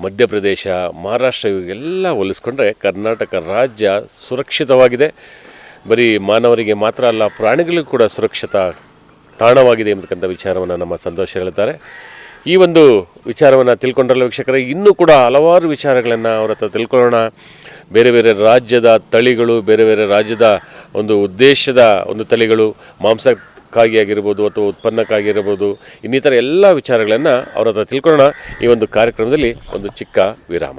ಮಧ್ಯಪ್ರದೇಶ, ಮಹಾರಾಷ್ಟ್ರ ಇವೆಲ್ಲ ಹೋಲಿಸ್ಕೊಂಡ್ರೆ ಕರ್ನಾಟಕ ರಾಜ್ಯ ಸುರಕ್ಷಿತವಾಗಿದೆ. ಬರೀ ಮಾನವರಿಗೆ ಮಾತ್ರ ಅಲ್ಲ, ಪ್ರಾಣಿಗಳಿಗೂ ಕೂಡ ಸುರಕ್ಷಿತ ತಾಣವಾಗಿದೆ ಎಂಬತಕ್ಕಂಥ ವಿಚಾರವನ್ನು ನಮ್ಮ ಸಂತೋಷ ಹೇಳ್ತಾರೆ. ಈ ಒಂದು ವಿಚಾರವನ್ನು ತಿಳ್ಕೊಂಡ್ರಲ್ಲ ವೀಕ್ಷಕರೇ, ಇನ್ನೂ ಕೂಡ ಹಲವಾರು ವಿಚಾರಗಳನ್ನು ಅವ್ರ ಹತ್ರ ತಿಳ್ಕೊಳ್ಳೋಣ. ಬೇರೆ ಬೇರೆ ರಾಜ್ಯದ ತಳಿಗಳು, ಬೇರೆ ಬೇರೆ ರಾಜ್ಯದ ಒಂದು ಉದ್ದೇಶದ ಒಂದು ತಳಿಗಳು, ಮಾಂಸಕ್ಕಾಗಿ ಆಗಿರ್ಬೋದು ಅಥವಾ ಉತ್ಪನ್ನಕ್ಕಾಗಿರ್ಬೋದು, ಇನ್ನಿತರ ಎಲ್ಲ ವಿಚಾರಗಳನ್ನು ಅವ್ರ ಹತ್ರ ತಿಳ್ಕೊಳ್ಳೋಣ. ಈ ಒಂದು ಕಾರ್ಯಕ್ರಮದಲ್ಲಿ ಒಂದು ಚಿಕ್ಕ ವಿರಾಮ.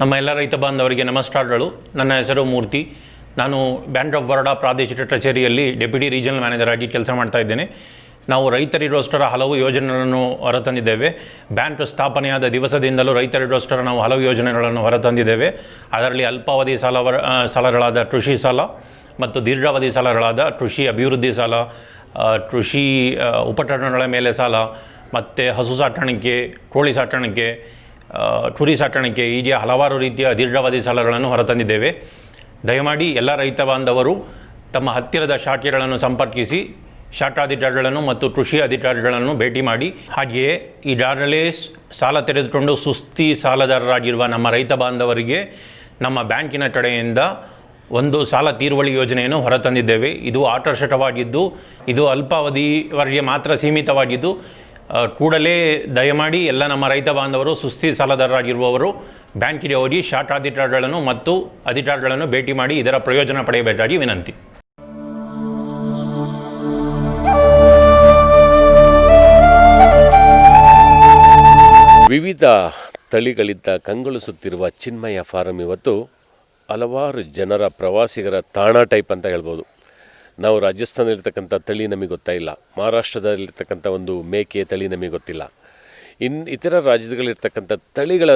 ನಮ್ಮ ಎಲ್ಲ ರೈತ ಬಾಂಧವರಿಗೆ ನಮಸ್ಕಾರಗಳು. ನನ್ನ ಹೆಸರು ಮೂರ್ತಿ. ನಾನು ಬ್ಯಾಂಕ್ ಆಫ್ ಬರೋಡಾ ಪ್ರಾದೇಶಿಕ ಕಚೇರಿಯಲ್ಲಿ ಡೆಪ್ಯೂಟಿ ರೀಜನಲ್ ಮ್ಯಾನೇಜರ್ ಆಗಿ ಕೆಲಸ ಮಾಡ್ತಾ ಇದ್ದೇನೆ. ನಾವು ರೈತರಿಗೋಸ್ಕರ ಹಲವು ಯೋಜನೆಗಳನ್ನು ಹೊರತಂದಿದ್ದೇವೆ. ಬ್ಯಾಂಕ್ ಸ್ಥಾಪನೆಯಾದ ದಿವಸದಿಂದಲೂ ರೈತರಿಗೋಸ್ಕರ ನಾವು ಹಲವು ಯೋಜನೆಗಳನ್ನು ಹೊರತಂದಿದ್ದೇವೆ. ಅದರಲ್ಲಿ ಅಲ್ಪಾವಧಿ ಸಾಲಗಳಾದ ಕೃಷಿ ಸಾಲ ಮತ್ತು ದೀರ್ಘಾವಧಿ ಸಾಲಗಳಾದ ಕೃಷಿ ಅಭಿವೃದ್ಧಿ ಸಾಲ, ಕೃಷಿ ಉಪಕರಣಗಳ ಮೇಲೆ ಸಾಲ, ಮತ್ತು ಹಸು ಸಾಕಾಣಿಕೆ, ಕೋಳಿ ಸಾಕಾಣಿಕೆ, ಕುರಿ ಸಾಕಾಣಿಕೆ, ಹೀಗೆ ಹಲವಾರು ರೀತಿಯ ದೀರ್ಘಾವಧಿ ಸಾಲಗಳನ್ನು ಹೊರತಂದಿದ್ದೇವೆ. ದಯಮಾಡಿ ಎಲ್ಲ ರೈತ ಬಾಂಧವರು ತಮ್ಮ ಹತ್ತಿರದ ಶಾಖೆಗಳನ್ನು ಸಂಪರ್ಕಿಸಿ ಶಾಖಾಧಿಕಾರಿಗಳನ್ನು ಮತ್ತು ಕೃಷಿ ಅಧಿಕಾರಿಗಳನ್ನು ಭೇಟಿ ಮಾಡಿ. ಹಾಗೆಯೇ ಈಗಾಗಲೇ ಸಾಲ ತೆಗೆದುಕೊಂಡು ಸುಸ್ತಿ ಸಾಲದಾರರಾಗಿರುವ ನಮ್ಮ ರೈತ ಬಾಂಧವರಿಗೆ ನಮ್ಮ ಬ್ಯಾಂಕಿನ ಕಡೆಯಿಂದ ಒಂದು ಸಾಲ ತೀರುವಳಿ ಯೋಜನೆಯನ್ನು ಹೊರತಂದಿದ್ದೇವೆ. ಇದು ಆಕರ್ಷಕವಾಗಿದ್ದು, ಇದು ಅಲ್ಪಾವಧಿವರೆಗೆ ಮಾತ್ರ ಸೀಮಿತವಾಗಿದ್ದು, ಕೂಡಲೇ ದಯಮಾಡಿ ಎಲ್ಲ ನಮ್ಮ ರೈತ ಬಾಂಧವರು ಸುಸ್ತಿ ಸಾಲದಾರರಾಗಿರುವವರು ಬ್ಯಾಂಕಿಗೆ ಹೋಗಿ ಶಾಖಾಧಿಕಾರಿಗಳನ್ನು ಮತ್ತು ಅಧಿಕಾರಿಗಳನ್ನು ಭೇಟಿ ಮಾಡಿ ಇದರ ಪ್ರಯೋಜನ ಪಡೆಯಬೇಕಾಗಿ ವಿನಂತಿ. ವಿವಿಧ ತಳಿಗಳಿಂದ ಕಂಗೊಳಿಸುತ್ತಿರುವ ಚಿನ್ಮಯ ಫಾರಂ ಇವತ್ತು ಹಲವಾರು ಜನರ ಪ್ರವಾಸಿಗರ ತಾಣ ಟೈಪ್ ಅಂತ ಹೇಳ್ಬೋದು. ನಾವು ರಾಜಸ್ಥಾನದಲ್ಲಿರ್ತಕ್ಕಂಥ ತಳಿ ನಮಗೆ ಗೊತ್ತಾಯಿಲ್ಲ, ಮಹಾರಾಷ್ಟ್ರದಲ್ಲಿರ್ತಕ್ಕಂಥ ಒಂದು ಮೇಕೆ ತಳಿ ನಮಗೆ ಗೊತ್ತಿಲ್ಲ, ಇತರ ರಾಜ್ಯದಲ್ಲಿರ್ತಕ್ಕಂಥ ತಳಿಗಳ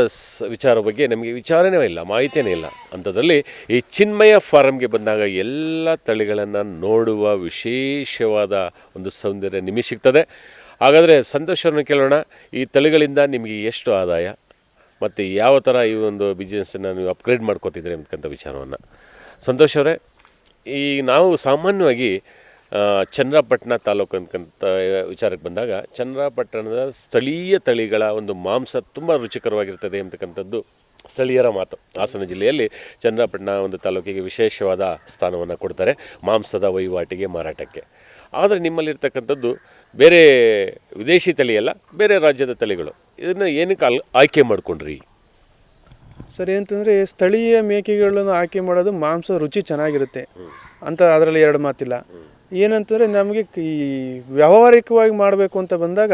ವಿಚಾರ ಬಗ್ಗೆ ನಮಗೆ ವಿಚಾರನೇ ಇಲ್ಲ, ಮಾಹಿತಿಯೇ ಇಲ್ಲ. ಅಂಥದ್ರಲ್ಲಿ ಈ ಚಿನ್ಮಯ ಫಾರಮ್ಗೆ ಬಂದಾಗ ಎಲ್ಲ ತಳಿಗಳನ್ನು ನೋಡುವ ವಿಶೇಷವಾದ ಒಂದು ಸೌಂದರ್ಯ ನಿಮಗೆ ಸಿಗ್ತದೆ. ಹಾಗಾದರೆ ಸಂತೋಷವನ್ನು ಕೇಳೋಣ, ಈ ತಳಿಗಳಿಂದ ನಿಮಗೆ ಎಷ್ಟು ಆದಾಯ ಮತ್ತು ಯಾವ ಥರ ಈ ಒಂದು ಬಿಸ್ನೆಸ್ಸನ್ನು ನೀವು ಅಪ್ಗ್ರೇಡ್ ಮಾಡ್ಕೋತಿದ್ದೀರಿ ಅಂತಕ್ಕಂಥ ವಿಚಾರವನ್ನು. ಸಂತೋಷ್ ಅವರೇ, ಈ ನಾವು ಸಾಮಾನ್ಯವಾಗಿ ಚನ್ನರಾಯಪಟ್ಟಣ ತಾಲೂಕು ಅಂತಕ್ಕಂಥ ವಿಚಾರಕ್ಕೆ ಬಂದಾಗ ಚನ್ನರಾಯಪಟ್ಟಣದ ಸ್ಥಳೀಯ ತಳಿಗಳ ಒಂದು ಮಾಂಸ ತುಂಬ ರುಚಿಕರವಾಗಿರ್ತದೆ ಅಂತಕ್ಕಂಥದ್ದು ಸ್ಥಳೀಯರ ಮಾತು. ಹಾಸನ ಜಿಲ್ಲೆಯಲ್ಲಿ ಚನ್ನರಾಯಪಟ್ಟಣ ಒಂದು ತಾಲೂಕಿಗೆ ವಿಶೇಷವಾದ ಸ್ಥಾನವನ್ನು ಕೊಡ್ತಾರೆ ಮಾಂಸದ ವಹಿವಾಟಿಗೆ, ಮಾರಾಟಕ್ಕೆ. ಆದರೆ ನಿಮ್ಮಲ್ಲಿರ್ತಕ್ಕಂಥದ್ದು ಬೇರೆ ವಿದೇಶಿ ತಳಿಯಲ್ಲ, ಬೇರೆ ರಾಜ್ಯದ ತಳಿಗಳು. ಇದನ್ನು ಏನಕ್ಕೆ ಆಯ್ಕೆ ಮಾಡಿಕೊಂಡ್ರಿ? ಸರ್, ಏನಂತಂದರೆ ಸ್ಥಳೀಯ ಮೇಕೆಗಳನ್ನು ಆಯ್ಕೆ ಮಾಡೋದು ಮಾಂಸ ರುಚಿ ಚೆನ್ನಾಗಿರುತ್ತೆ ಅಂತ, ಅದರಲ್ಲಿ ಎರಡು ಮಾತಿಲ್ಲ. ಏನಂತಂದರೆ ನಮಗೆ ಈ ವ್ಯಾವಹಾರಿಕವಾಗಿ ಮಾಡಬೇಕು ಅಂತ ಬಂದಾಗ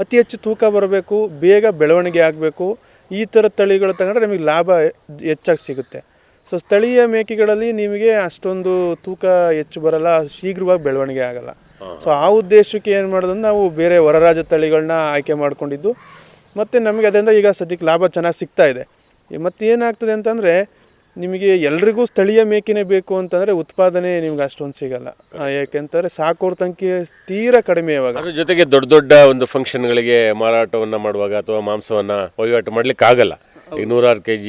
ಅತಿ ಹೆಚ್ಚು ತೂಕ ಬರಬೇಕು, ಬೇಗ ಬೆಳವಣಿಗೆ ಆಗಬೇಕು. ಈ ಥರ ತಳಿಗಳು ತಗೊಂಡ್ರೆ ನಮಗೆ ಲಾಭ ಹೆಚ್ಚಾಗಿ ಸಿಗುತ್ತೆ. ಸೊ ಸ್ಥಳೀಯ ಮೇಕೆಗಳಲ್ಲಿ ನಿಮಗೆ ಅಷ್ಟೊಂದು ತೂಕ ಹೆಚ್ಚು ಬರಲ್ಲ, ಶೀಘ್ರವಾಗಿ ಬೆಳವಣಿಗೆ ಆಗಲ್ಲ. ಸೊ ಆ ಉದ್ದೇಶಕ್ಕೆ ಏನು ಮಾಡೋದು, ನಾವು ಬೇರೆ ಹೊರ ರಾಜ್ಯ ತಳಿಗಳನ್ನ ಆಯ್ಕೆ ಮಾಡ್ಕೊಂಡಿದ್ದು. ಮತ್ತು ನಮಗೆ ಅದರಿಂದ ಈಗ ಸದ್ಯಕ್ಕೆ ಲಾಭ ಚೆನ್ನಾಗಿ ಸಿಗ್ತಾ ಇದೆ. ಮತ್ತು ಏನಾಗ್ತದೆ ಅಂತಂದರೆ, ನಿಮಗೆ ಎಲ್ರಿಗೂ ಸ್ಥಳೀಯ ಮೇಕೆನೇ ಬೇಕು ಅಂತಂದರೆ ಉತ್ಪಾದನೆ ನಿಮ್ಗೆ ಅಷ್ಟೊಂದು ಸಿಗಲ್ಲ. ಯಾಕೆಂತಂದರೆ ಸಾಕೋರ ಸಂಖ್ಯೆ ತೀರಾ ಕಡಿಮೆ ಇವಾಗ. ಅದ್ರ ಜೊತೆಗೆ ದೊಡ್ಡ ದೊಡ್ಡ ಒಂದು ಫಂಕ್ಷನ್ಗಳಿಗೆ ಮಾರಾಟವನ್ನು ಮಾಡುವಾಗ ಅಥವಾ ಮಾಂಸವನ್ನು ವಹಿವಾಟು ಮಾಡಲಿಕ್ಕೆ ಆಗಲ್ಲ. ಈಗ 100 kg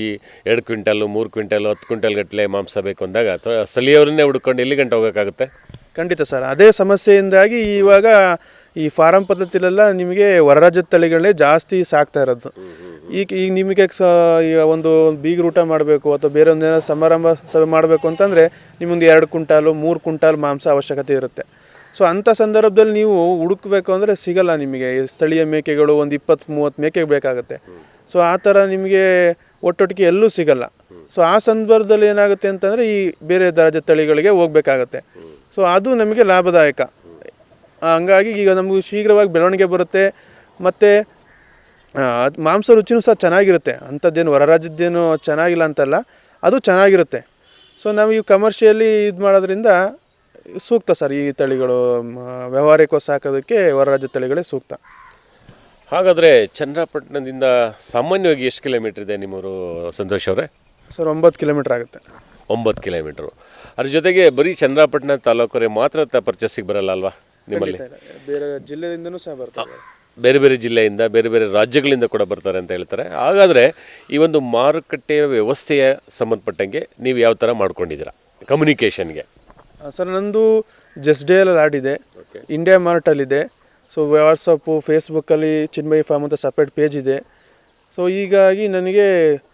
2 ಕ್ವಿಂಟಲು 3 ಕ್ವಿಂಟಲು 10 ಕ್ವಿಂಟಲ್ ಗಟ್ಟಲೆ ಮಾಂಸ ಬೇಕು ಅಂದಾಗ ಸ್ಥಳೀಯವರನ್ನೇ ಹುಡ್ಕೊಂಡು ಎಲ್ಲಿ ಗಂಟೆ ಹೋಗೋಕ್ಕಾಗುತ್ತೆ? ಖಂಡಿತ ಸರ್, ಅದೇ ಸಮಸ್ಯೆಯಿಂದಾಗಿ ಇವಾಗ ಈ ಫಾರಂ ಪದ್ಧತಿಲೆಲ್ಲ ನಿಮಗೆ ಹೊರ ರಾಜ್ಯದ ತಳಿಗಳನ್ನೇ ಜಾಸ್ತಿ ಸಾಕ್ತಾ ಇರೋದು. ಈಗ ನಿಮಗೆ ಈಗ ಒಂದು ಬೀಗರ ಊಟ ಮಾಡಬೇಕು ಅಥವಾ ಬೇರೆ ಒಂದೇನೋ ಸಮಾರಂಭ ಸಭೆ ಮಾಡಬೇಕು ಅಂತಂದರೆ ನಿಮ್ಮೊಂದು 2 ಕ್ವಿಂಟಾಲು 3 ಕ್ವಿಂಟಾಲ್ ಮಾಂಸ ಅವಶ್ಯಕತೆ ಇರುತ್ತೆ. ಸೊ ಅಂಥ ಸಂದರ್ಭದಲ್ಲಿ ನೀವು ಹುಡುಕಬೇಕು ಅಂದರೆ ಸಿಗಲ್ಲ ನಿಮಗೆ. ಸ್ಥಳೀಯ ಮೇಕೆಗಳು ಒಂದು 20-30 ಮೇಕೆಗೆ ಬೇಕಾಗುತ್ತೆ. ಸೊ ಆ ಥರ ನಿಮಗೆ ಒಟ್ಟೊಟ್ಟಿಗೆ ಎಲ್ಲೂ ಸಿಗಲ್ಲ. ಸೊ ಆ ಸಂದರ್ಭದಲ್ಲಿ ಏನಾಗುತ್ತೆ ಅಂತಂದರೆ ಈ ಬೇರೆ ರಾಜ್ಯ ತಳಿಗಳಿಗೆ ಹೋಗ್ಬೇಕಾಗತ್ತೆ. ಸೊ ಅದು ನಮಗೆ ಲಾಭದಾಯಕ. ಹಂಗಾಗಿ ಈಗ ನಮಗೂ ಶೀಘ್ರವಾಗಿ ಬೆಳವಣಿಗೆ ಬರುತ್ತೆ, ಮತ್ತು ಮಾಂಸ ರುಚಿನೂ ಸಹ ಚೆನ್ನಾಗಿರುತ್ತೆ. ಅಂಥದ್ದೇನು ಹೊರ ರಾಜ್ಯದ್ದೇನು ಚೆನ್ನಾಗಿಲ್ಲ ಅಂತಲ್ಲ, ಅದು ಚೆನ್ನಾಗಿರುತ್ತೆ. ಸೊ ನಾವು ಈ ಕಮರ್ಷಿಯಲಿ ಇದು ಮಾಡೋದ್ರಿಂದ ಸೂಕ್ತ ಸರ್. ಈ ತಳಿಗಳು ವ್ಯಾವಹಾರಿಕವಾಗಿ ಸಾಕೋದಕ್ಕೆ ಹೊರ ರಾಜ್ಯ ತಳಿಗಳೇ ಸೂಕ್ತ. ಹಾಗಾದರೆ ಚನ್ನರಾಯಪಟ್ಟಣದಿಂದ ಸಾಮಾನ್ಯವಾಗಿ ಎಷ್ಟು ಕಿಲೋಮೀಟ್ರ್ ಇದೆ ನಿಮ್ಮೂರು ಸಂತೋಷ್ ಅವರೇ? ಸರ್ 9 ಕಿಲೋಮೀಟ್ರ್ ಆಗುತ್ತೆ. 9 ಕಿಲೋಮೀಟ್ರು. ಅದ್ರ ಜೊತೆಗೆ ಬರೀ ಚನ್ನರಾಯಪಟ್ಟಣ ತಾಲೂಕರೇ ಮಾತ್ರ ಪರ್ಚೇಸಿಗೆ ಬರಲ್ಲ ಅಲ್ವಾ ನಿಮ್ಮಲ್ಲಿ? ಬೇರೆ ಜಿಲ್ಲೆಯಿಂದನೂ ಸಹ ಬರ್ತಾರೆ, ಬೇರೆ ಬೇರೆ ಜಿಲ್ಲೆಯಿಂದ ಬೇರೆ ಬೇರೆ ರಾಜ್ಯಗಳಿಂದ ಕೂಡ ಬರ್ತಾರೆ ಅಂತ ಹೇಳ್ತಾರೆ. ಹಾಗಾದರೆ ಈ ಒಂದು ಮಾರುಕಟ್ಟೆಯ ವ್ಯವಸ್ಥೆಯ ಸಂಬಂಧಪಟ್ಟಂಗೆ ನೀವು ಯಾವ ಥರ ಮಾಡ್ಕೊಂಡಿದ್ದೀರಾ ಕಮ್ಯುನಿಕೇಷನ್ಗೆ? ಸರ್, ನಂದು ಜಸ್ಟ್ ಡೇಯಲ್ಲಿ ಆಡಿದೆ, ಇಂಡಿಯಾ ಮಾರ್ಟಲ್ಲಿದೆ. ಸೊ ವಾಟ್ಸಪ್ಪು, ಫೇಸ್ಬುಕ್ಕಲ್ಲಿ ಚಿನ್ಮಯಿ ಫಾರ್ಮ್ ಅಂತ ಸಪ್ರೇಟ್ ಪೇಜ್ ಇದೆ. ಸೊ ಹೀಗಾಗಿ ನನಗೆ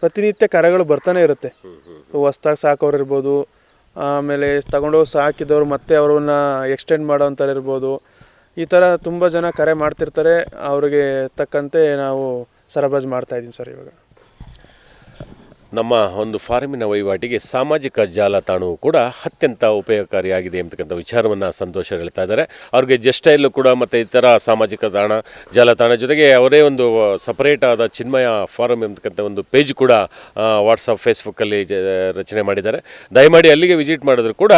ಪ್ರತಿನಿತ್ಯ ಕರೆಗಳು ಬರ್ತಾನೆ ಇರುತ್ತೆ. ಸೊ ಹೊಸ್ದಾಗಿ ಸಾಕೋರು ಇರ್ಬೋದು, ಆಮೇಲೆ ತಗೊಂಡೋಗಿ ಸಾಕಿದವರು ಮತ್ತೆ ಅವ್ರನ್ನ ಎಕ್ಸ್ಟೆಂಡ್ ಮಾಡೋವಂಥವ್ರು ಇರ್ಬೋದು. ಈ ಥರ ತುಂಬ ಜನ ಕರೆ ಮಾಡ್ತಿರ್ತಾರೆ. ಅವ್ರಿಗೆ ತಕ್ಕಂತೆ ನಾವು ಸರಬರಾಜು ಮಾಡ್ತಾಯಿದ್ದೀವಿ ಸರ್ ಇವಾಗ. ನಮ್ಮ ಒಂದು ಫಾರ್ಮಿನ ವಹಿವಾಟಿಗೆ ಸಾಮಾಜಿಕ ಜಾಲತಾಣವು ಕೂಡ ಅತ್ಯಂತ ಉಪಯೋಗಕಾರಿಯಾಗಿದೆ ಎಂಬತಕ್ಕಂಥ ವಿಚಾರವನ್ನು ಸಂತೋಷ ಹೇಳ್ತಾ ಇದ್ದಾರೆ. ಅವ್ರಿಗೆ ಜೆಸ್ಟೈಲು ಕೂಡ ಮತ್ತು ಇತರ ಸಾಮಾಜಿಕ ಜಾಲತಾಣ ಜೊತೆಗೆ ಅವರೇ ಒಂದು ಸಪರೇಟ್ ಆದ ಚಿನ್ಮಯ ಫಾರಮ್ ಎಂಬತಕ್ಕಂಥ ಒಂದು ಪೇಜ್ ಕೂಡ ವಾಟ್ಸಪ್ ಫೇಸ್ಬುಕ್ಕಲ್ಲಿ ರಚನೆ ಮಾಡಿದ್ದಾರೆ. ದಯಮಾಡಿ ಅಲ್ಲಿಗೆ ವಿಸಿಟ್ ಮಾಡಿದ್ರು ಕೂಡ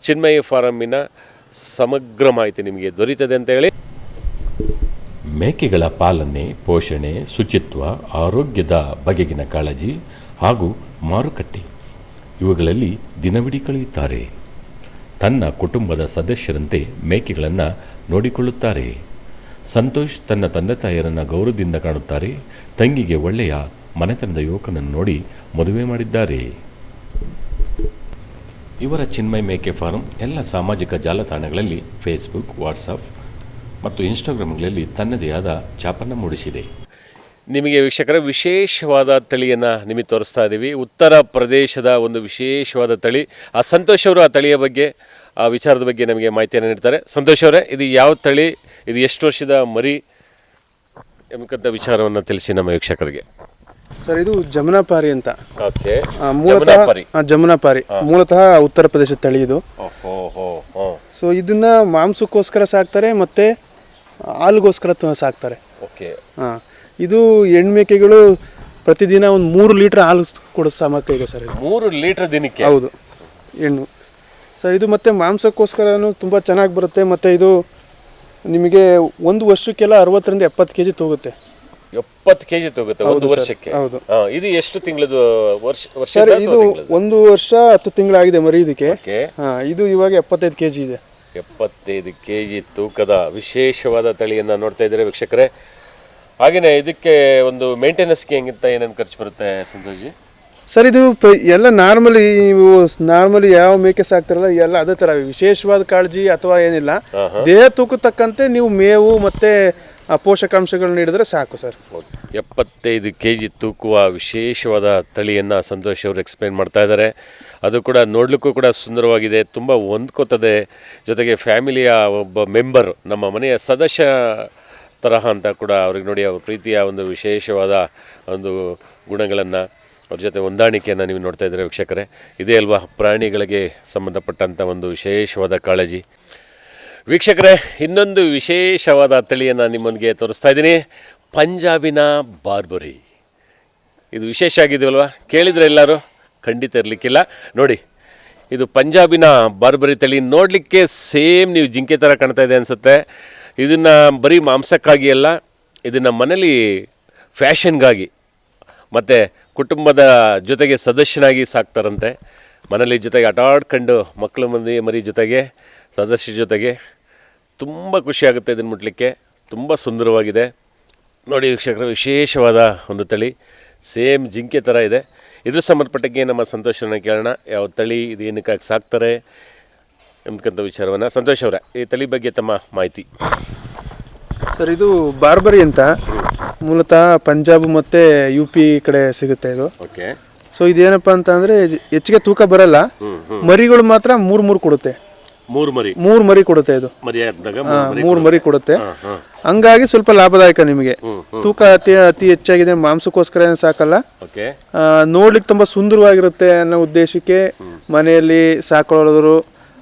ಚಿನ್ಮಯ ಫಾರಮಿನ ಸಮಗ್ರ ಮಾಹಿತಿ ನಿಮಗೆ ದೊರೀತದೆ ಅಂತ ಹೇಳಿ. ಮೇಕೆಗಳ ಪಾಲನೆ, ಪೋಷಣೆ, ಶುಚಿತ್ವ, ಆರೋಗ್ಯದ ಬಗೆಗಿನ ಕಾಳಜಿ ಹಾಗೂ ಮಾರುಕಟ್ಟೆ ಇವುಗಳಲ್ಲಿ ದಿನವಿಡೀ ಕಳೆಯುತ್ತಾರೆ. ತನ್ನ ಕುಟುಂಬದ ಸದಸ್ಯರಂತೆ ಮೇಕೆಗಳನ್ನು ನೋಡಿಕೊಳ್ಳುತ್ತಾರೆ. ಸಂತೋಷ್ ತನ್ನ ತಂದೆ ತಾಯಿಯರನ್ನು ಗೌರವದಿಂದ ಕಾಣುತ್ತಾರೆ. ತಂಗಿಗೆ ಒಳ್ಳೆಯ ಮನೆತನದ ಯುವಕನನ್ನು ನೋಡಿ ಮದುವೆ ಮಾಡಿದ್ದಾರೆ. ಇವರ ಚಿನ್ಮಯ ಮೇಕೆ ಫಾರಂ ಎಲ್ಲ ಸಾಮಾಜಿಕ ಜಾಲತಾಣಗಳಲ್ಲಿ ಫೇಸ್ಬುಕ್, ವಾಟ್ಸಪ್ ಮತ್ತು ಇನ್ಸ್ಟಾಗ್ರಾಮ್ಗಳಲ್ಲಿ ತನ್ನದೇ ಆದ ಛಾಪನ್ನು ಮೂಡಿಸಿದೆ. ನಿಮಗೆ ವೀಕ್ಷಕರೇ ವಿಶೇಷವಾದ ತಳಿಯನ್ನು ನಿಮಗೆ ತೋರಿಸ್ತಾ ಇದ್ದೀವಿ. ಉತ್ತರ ಪ್ರದೇಶದ ಒಂದು ವಿಶೇಷವಾದ ತಳಿ. ಆ ಸಂತೋಷ್ ಅವರು ಆ ತಳಿಯ ಬಗ್ಗೆ, ಆ ವಿಚಾರದ ಬಗ್ಗೆ ನಮಗೆ ಮಾಹಿತಿಯನ್ನು ನೀಡ್ತಾರೆ. ಸಂತೋಷ್ ಅವರೇ, ಇದು ಯಾವ ತಳಿ, ಇದು ಎಷ್ಟು ವರ್ಷದ ಮರಿ ಎಂಬಂಥ ವಿಚಾರವನ್ನು ತಿಳಿಸಿ ನಮ್ಮ ವೀಕ್ಷಕರಿಗೆ. ಸರ್, ಇದು ಜಮುನಾಪಾರಿ ಅಂತ. ಓಕೆ, ಮೂಲತಃ ಜಮುನಾಪಾರಿ ಮೂಲತಃ ಉತ್ತರ ಪ್ರದೇಶದ ತಳಿ ಇದು. ಸೊ ಇದನ್ನ ಮಾಂಸಕ್ಕೋಸ್ಕರ ಸಾಕ್ತಾರೆ ಮತ್ತು ಹಾಲಿಗೋಸ್ಕರ ಸಾಕ್ತಾರೆ. ಓಕೆ. ಇದು ಹೆಣ್ಮೇಕೆಗಳು ಪ್ರತಿದಿನ ಒಂದು 3 ಲೀಟ್ರ್ ಹಾಲು ಕೊಡೋ ಸಾಮರ್ಥ್ಯ ಇದೆ ಸರ್. 3 ಲೀಟ್ರ್ ದಿನಕ್ಕೆ? ಹೌದು, ಹೆಣ್ಣು. ಸರ್ ಇದು ಮತ್ತು ಮಾಂಸಕ್ಕೋಸ್ಕರನೂ ತುಂಬ ಚೆನ್ನಾಗಿ ಬರುತ್ತೆ. ಮತ್ತು ಇದು ನಿಮಗೆ ಒಂದು ವರ್ಷಕ್ಕೆಲ್ಲ 60ರಿಂದ 70 kg ತೂಗುತ್ತೆ. 70 kg ತೂಗುತ್ತೆ ಒಂದು ವರ್ಷಕ್ಕೆ? ಹೌದು. ಇದು ಎಷ್ಟು ತಿಂಗಳದು ವರ್ಷ? ಸರ್ ಇದು 1 ವರ್ಷ 10 ತಿಂಗಳಾಗಿದೆ ಮರಿ ಇದಕ್ಕೆ. ಇದು ಇವಾಗ 75 kg ಇದೆ. 75 kg ತೂಕದ ವಿಶೇಷವಾದ ತಳಿಯನ್ನು ನೋಡ್ತಾ ಇದ್ದಾರೆ ವೀಕ್ಷಕರೇ. ಹಾಗೆಯೇ ಇದಕ್ಕೆ ಒಂದು ಮೇಂಟೆನೆನ್ಸ್ಗೆ ಹೆಂಗಿಂತ ಏನೇನು ಖರ್ಚು ಬರುತ್ತೆ ಸಂತೋಷಿ? ಸರ್ ಇದು ಎಲ್ಲ ನಾರ್ಮಲಿ ಯಾವ ಮೇಕೆ ಸಾಕ್ತಾರಲ್ಲ ಎಲ್ಲ ಅದೇ ಥರ, ವಿಶೇಷವಾದ ಕಾಳಜಿ ಅಥವಾ ಏನಿಲ್ಲ. ದೇಹ ತೂಕ ತಕ್ಕಂತೆ ನೀವು ಮೇವು ಮತ್ತು ಪೋಷಕಾಂಶಗಳನ್ನ ನೀಡಿದ್ರೆ ಸಾಕು ಸರ್. 75 kg ತೂಕುವ ವಿಶೇಷವಾದ ತಳಿಯನ್ನು ಸಂತೋಷ್ ಅವರು ಎಕ್ಸ್ಪ್ಲೇನ್ ಮಾಡ್ತಾ ಇದ್ದಾರೆ. ಅದು ಕೂಡ ನೋಡಲಿಕ್ಕೂ ಕೂಡ ಸುಂದರವಾಗಿದೆ, ತುಂಬ ಹೊಂದ್ಕೋತದೆ. ಜೊತೆಗೆ ಫ್ಯಾಮಿಲಿಯ ಒಬ್ಬ ಮೆಂಬರ್, ನಮ್ಮ ಮನೆಯ ಸದಸ್ಯ ತರಹ ಅಂತ ಕೂಡ ಅವ್ರಿಗೆ ನೋಡಿ ಅವ್ರ ಪ್ರೀತಿಯ ಒಂದು ವಿಶೇಷವಾದ ಒಂದು ಗುಣಗಳನ್ನು, ಅವ್ರ ಜೊತೆ ಹೊಂದಾಣಿಕೆಯನ್ನು ನೀವು ನೋಡ್ತಾ ಇದ್ದೀರಾ ವೀಕ್ಷಕರೇ. ಇದೇ ಅಲ್ವಾ ಪ್ರಾಣಿಗಳಿಗೆ ಸಂಬಂಧಪಟ್ಟಂಥ ಒಂದು ವಿಶೇಷವಾದ ಕಾಳಜಿ. ವೀಕ್ಷಕರೇ, ಇನ್ನೊಂದು ವಿಶೇಷವಾದ ತಳಿಯನ್ನು ನಿಮ್ಮೊಂದಿಗೆ ತೋರಿಸ್ತಾ ಇದ್ದೀನಿ. ಪಂಜಾಬಿನ ಬಾರ್ಬರಿ. ಇದು ವಿಶೇಷ ಆಗಿದೆಯಲ್ವಾ? ಕೇಳಿದರೆ ಎಲ್ಲರೂ? ಖಂಡಿತ ಇರಲಿಕ್ಕಿಲ್ಲ. ನೋಡಿ, ಇದು ಪಂಜಾಬಿನ ಬಾರ್ಬರಿ ತಳಿ. ನೋಡಲಿಕ್ಕೆ ಸೇಮ್ ನೀವು ಜಿಂಕೆ ಥರ ಕಾಣ್ತಾ ಇದೆ ಅನಿಸುತ್ತೆ. ಇದನ್ನು ಬರೀ ಮಾಂಸಕ್ಕಾಗಿ ಅಲ್ಲ, ಇದನ್ನು ಮನೇಲಿ ಫ್ಯಾಷನ್ಗಾಗಿ ಮತ್ತು ಕುಟುಂಬದ ಜೊತೆಗೆ ಸದಸ್ಯನಾಗಿ ಸಾಕ್ತಾರಂತೆ. ಮನೇಲಿ ಜೊತೆಗೆ ಆಟಾಡ್ಕೊಂಡು ಮಕ್ಕಳು ಮರಿ ಜೊತೆಗೆ ಸದಸ್ಯರ ಜೊತೆಗೆ ತುಂಬ ಖುಷಿಯಾಗುತ್ತೆ ಇದನ್ನು ಮುಟ್ಲಿಕ್ಕೆ. ತುಂಬ ಸುಂದರವಾಗಿದೆ ನೋಡಿ ವೀಕ್ಷಕರ, ವಿಶೇಷವಾದ ಒಂದು ತಳಿ. ಸೇಮ್ ಜಿಂಕೆ ಥರ ಇದೆ. ಇದ್ರ ಸಂಬಂಧಪಟ್ಟಕ್ಕೆ ನಮ್ಮ ಸಂತೋಷನ ಕೇಳೋಣ. ಯಾವ ತಳಿ, ಇದು ಏನಕ್ಕಾಗಿ ಸಾಕ್ತಾರೆ ಎಂಬಕ್ಕಂಥ ವಿಚಾರವನ್ನು. ಸಂತೋಷ್ ಅವರೇ, ಈ ತಳಿ ಬಗ್ಗೆ ತಮ್ಮ ಮಾಹಿತಿ. ಸರ್ ಇದು ಬಾರ್ಬರಿ ಅಂತ ಮೂಲತಃ ಪಂಜಾಬ್ ಮತ್ತು UP ಕಡೆ ಸಿಗುತ್ತೆ ಇದು. ಓಕೆ. ಸೊ ಇದೇನಪ್ಪ ಅಂತ ಅಂದರೆ ಹೆಚ್ಚಿಗೆ ತೂಕ ಬರಲ್ಲ, ಮರಿಗಳು ಮಾತ್ರ 3 ಕೊಡುತ್ತೆ. 3 ಮರಿ ಕೊಡುತ್ತೆ ಇದು. 3 ಮರಿ ಕೊಡುತ್ತೆ. ಹಂಗಾಗಿ ಸ್ವಲ್ಪ ಲಾಭದಾಯಕ ನಿಮಗೆ. ತೂಕ ಅತಿ ಹೆಚ್ಚಾಗಿದೆ, ಮಾಂಸಕ್ಕೋಸ್ಕರ ಏನು ಸಾಕಲ್ಲ, ನೋಡ್ಲಿಕ್ಕೆ ತುಂಬ ಸುಂದರವಾಗಿರುತ್ತೆ ಅನ್ನೋ ಉದ್ದೇಶಕ್ಕೆ ಮನೆಯಲ್ಲಿ ಸಾಕೊಳ್ಳೋದ್ರು